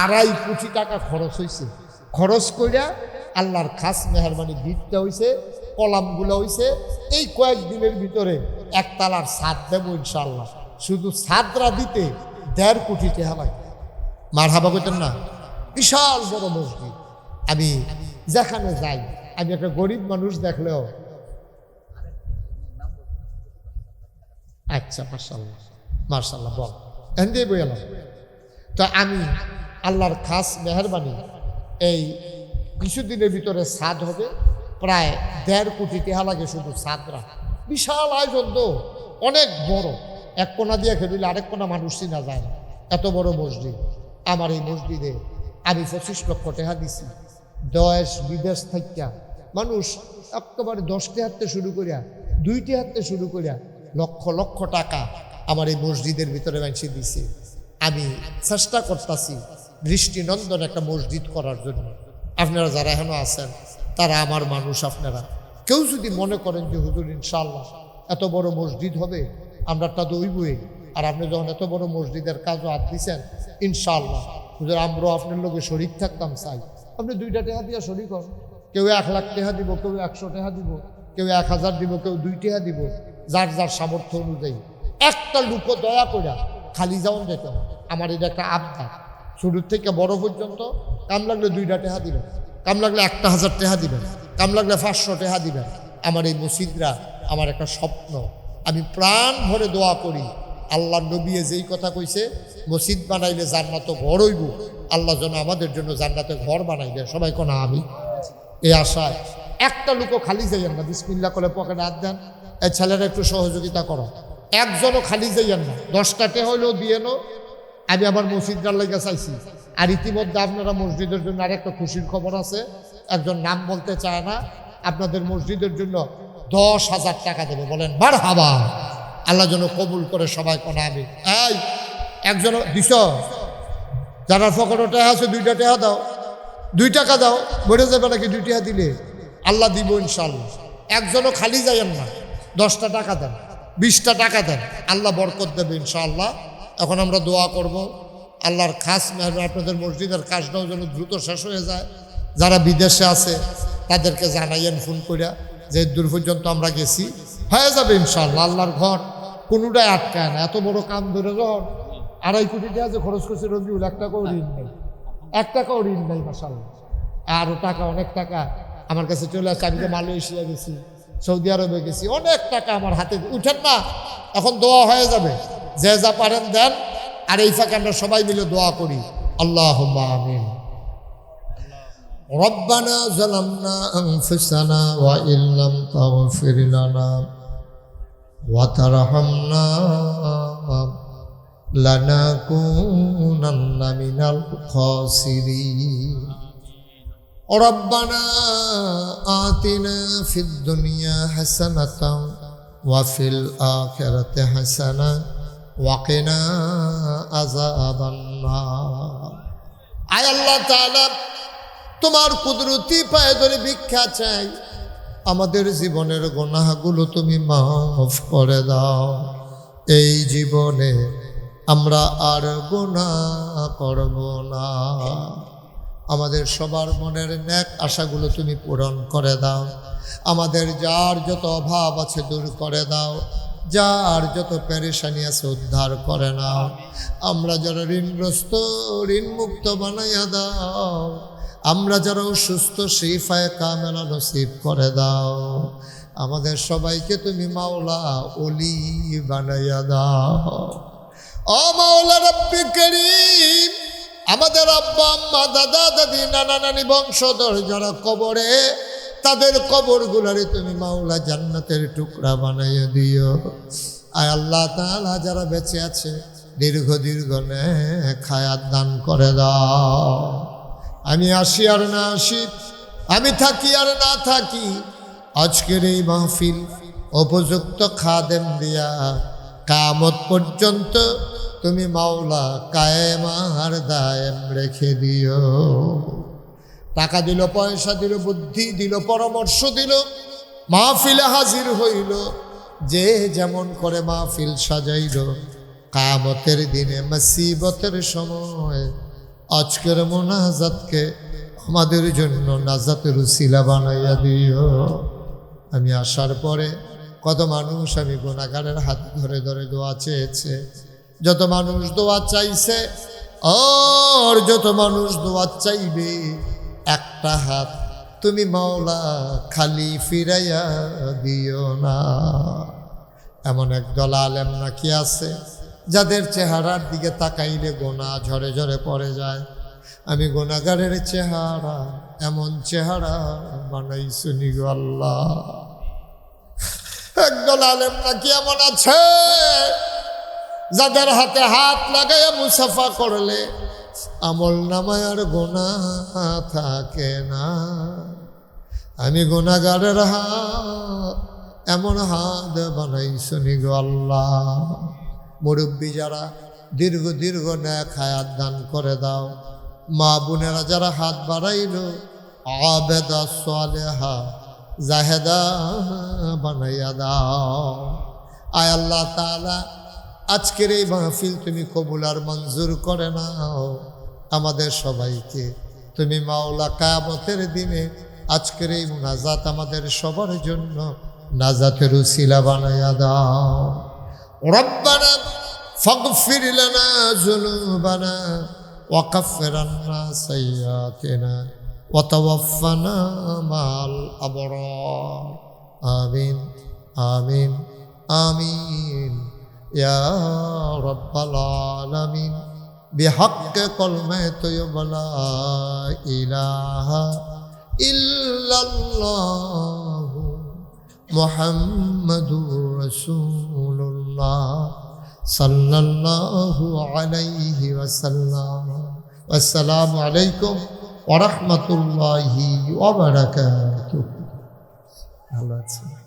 2.5 কোটি টাকা খরচ হয়েছে। খরচ কইরা আল্লাহর খাস মেহরবানি ভিতটা হয়েছে, কলামগুলো হয়েছে। এই কয়েকদিনের ভিতরে একতলার ছাদ দেবো ইনশাআল্লাহ। শুধু ছাদরা দিতে 1.5 কোটি টাকা লাগে। মারহাবা কইতেন না? বিশাল বড় মসজিদ। আমি যেখানে যাই, আমি একটা গরিব মানুষ দেখলেও আচ্ছা মার্শাল্লাহ মার্শাল্লাহ বল এনে বই এলাম। তো আমি আল্লাহর খাস মেহরবানি এই কিছুদিনের ভিতরে ছাদ হবে, প্রায় 1.5 কোটি টাকা লাগে শুধু ছাদরা। বিশাল আয়োজন তো, অনেক বড়। এক কোনা দিয়ে খেলিলে আরেক কোনা মানুষ চিনা যায় না, এত বড় মসজিদ। আমার এই মসজিদে আমি 25 লক্ষ টাকা দিছি। দেশ বিদেশ থাইকা মানুষ একেবারে 10টি হাতে শুরু করিয়া 2টি হাতে শুরু করিয়া লক্ষ লক্ষ টাকা আমার এই মসজিদের ভিতরে মানুষে দিছে। আমি চেষ্টা করতেছি দৃষ্টিনন্দন একটা মসজিদ করার জন্য। আপনারা যারা এখনো আছেন তারা আমার মানুষ, আপনারা কেউ যদি মনে করেন যে হুজুর ইনশাআল্লাহ এত বড় মসজিদ হবে, আমরা তা দইবই, আর আপনি যখন এত বড় মসজিদের কাজও হাত দিচ্ছেন, ইনশাআল্লাহ হুজুর আমরাও আপনার লোকে শরীক থাকতাম চাই। আপনি 2টা টাকা দিয়ে শরীক হন। কেউ 1 লাখ টাকা দিব, কেউ 100 টাকা দিব, কেউ 1000 দিব, কেউ 2 টাকা দিব, যার যার সামর্থ্য অনুযায়ী। একটা লোক দয়া করে খালি যাওন যেত না। আমার এটা একটা আবদার, শুরুর থেকে বড় পর্যন্ত। কাম লাগলে 2টা টাকা দিবেন, কাম লাগলে 1000 টাকা দিবেন, কাম লাগলে 500 টাকা দিবেন। আমার এই মসজিদরা আমার একটা স্বপ্ন। আমি প্রাণ ভরে দোয়া করি, আল্লাহ নবী যেই কথা কইছে মসজিদ বানাইলে জান্নাতে ঘর হইব, আল্লাহ যেন আমাদের জন্য জান্নাতে ঘর বানাই দেয়। সবাই কোন আমি এই আশায়। একটা লোকও খালি যাইয়েন না, বিসমিল্লাহ করে পকেটে হাত দেন, এই ছেলেরা একটু সহযোগিতা করো। একজনও খালি যাইয়েন না, 10টা টাকা হইলেও দিয়ে নো। আমি আমার মসজিদটার লেগে চাইছি। আর ইতিমধ্যে আপনারা মসজিদের জন্য আরেকটা খুশির খবর আছে, একজন নাম বলতে চায় না, আপনাদের মসজিদের জন্য 10,000 টাকা দেবে। বলেন মারহাবা, আল্লাহ যেন কবুল করে। সবাই কোন আমি এই একজন দিছ, যারা পকেটে টাকা আছে 2টা টাকা দাও, 2 টাকা দাও, বেড়ে যাবে নাকি? 2 টাকা দিলে আল্লাহ দিব ইনশাআল্লাহ। একজনও খালি যাইয়েন না, 10টা টাকা দেন, 20টা টাকা দেন, আল্লাহ বরকত দেবে ইনশাআল্লাহ। এখন আমরা দোয়া করব আল্লাহর খাস মেহরবানি আপনাদের মসজিদের কাজটাও যেন দ্রুত শেষ হয়ে যায়। যারা বিদেশে আছে তাদেরকে জানাইয়েন ফোন করিয়া যে দূর পর্যন্ত আমরা গেছি, হয়ে যাবে ইনশাআল্লাহ। আল্লাহর ঘর কোনোটাই আটকায় না। এত বড় কাম ধরে যখন 2.5 কোটি টাকা যে খরচ করছে রবিউল, 1 টাকাও ঋণ নেই, 1 টাকাও ঋণ নেই মাশাআল্লাহ। আরও টাকা, অনেক টাকা আমার কাছে চলে আসছে। আমি তো মালয়েশিয়া গেছি, সৌদি আরবে গেছি, অনেক টাকা আমার হাতে। উঠেন না, এখন দোয়া হয়ে যাবে, যে যা পারেন দেন। আর এই ফাঁকে আমরা সবাই মিলে দোয়া করি, আল্লাহুম্মা আমিন। রব্বানা যালামনা আনফুসানা ওয়া ইল্লাম তাগফির লানা ওয়া তারহামনা লানাকুনান্না মিনাল খাসিরিন। রব্বানা আতিনা ফিদ দুনিয়া হাসানাতাও ওয়া ফিল আখিরাতি হাসানাতাও ওয়া কিনা আযাবান নার। আয় আল্লাহ তাআলা, তোমার কুদরতি পায়ে ধরে ভিক্ষা চাই, আমাদের জীবনের গুনাহগুলো তুমি মাফ করে দাও। এই জীবনে আমরা আর গুনাহ করব না। আমাদের সবার মনের নেক আশাগুলো তুমি পূরণ করে দাও। আমাদের যার যত অভাব আছে দূর করে দাও, যার যত পেরেশানি আছে উদ্ধার করে নাও। আমরা যারা ঋণগ্রস্ত ঋণমুক্ত বানাইয়া দাও। আমরা যারা অসুস্থ শিফায়ে কামেলা নসিব করে দাও। আমাদের সবাইকে তুমি মাওলা ওলি বানাইয়া দাও। ও মাওলা রব্বি করিম, আমাদের আব্বা আম্মা দাদা দাদি নানা নানি বংশধর যারা কবরে, তাদের কবরগুলারে তুমি মাওলা জান্নাতের টুকরা বানাইয়া দিও। আয় আল্লাহ তাআলা, যারা বেঁচে আছে দীর্ঘ দীর্ঘ নেক হায়াত দান করে দাও। আমি আসি আর না আসি, আমি থাকি আর না থাকি, আজকের এই মাহফিল উপযুক্ত খাদেম দিয়া কিয়ামত পর্যন্ত তুমি মাওলা কায়েম আর দায়েম রেখে দিও। টাকা দিল, পয়সা দিল, বুদ্ধি দিল, পরামর্শ দিল, মাহফিলে হাজির হইল, যে যেমন করে মাহফিল সাজাইল, কিয়ামতের দিনে মুসিবতের সময় আজকের মোনাজাতকে আমাদের জন্য নাজাতের উসিলা বানাইয়া দিও। আমি আসার পরে কত মানুষ আমি গুনাহগারের হাত ধরে ধরে দোয়া চেয়েছে, যত মানুষ দোয়া চাইছে আর যত মানুষ দোয়া চাইবে, একটা হাত তুমি মাওলা খালি ফিরাইয়া দিও না। এমন একদল আলেম নাকি আছে যাদের চেহারার দিকে তাকাইলে গোনা ঝরে ঝরে পড়ে যায়। আমি গুনাহগারের চেহারা এমন চেহারা বানাইছুনি গো আল্লাহ। একদল আলেম নাকি এমন আছে যাদের হাতে হাত লাগাইয়া মুসাফা করলে আমল নামায় আর গুনাহ থাকে না। আমি গুনাহগারের হাত এমন হাত বানাইছুনি গো আল্লাহ। মুরব্বী যারা দীর্ঘ দীর্ঘ নেক হায়াত দান করে দাও। মা বোনেরা যারা হাত বাড়াইল, আবেদা সালেহা জাহেদা বানাইয়া দাও। আয় আল্লাহ তাআলা, আজকের এই মাহফিল তুমি কবুল আর মঞ্জুর করে নাও। আমাদের সবাইকে তুমি মাওলা কিয়ামতের দিনে আজকের এই মুনাজাত আমাদের সবার জন্য নাজাতের উসিলা বানাইয়া দাও। রব্বানা ফাগফির লানা যুনুবানা ওয়া কাফির আন্না সাইয়্যাতিনা ওয়া তাওয়াফানা মাল আবরার। আমিন আমিন আমিন ইয়া রাব্বাল আলামিন। বিহাক্কি কালিমাতি তাইয়্যিবা লা ইলাহা ইল্লাল্লাহ মুহাম্মাদুর রাসূলুল্লাহ সাল্লাল্লাহু আলাইহি ওয়াসাল্লাম। আসসালামু আলাইকুম ওয়া রাহমাতুল্লাহি ওয়া বারাকাতুহু। ভালো আছেন?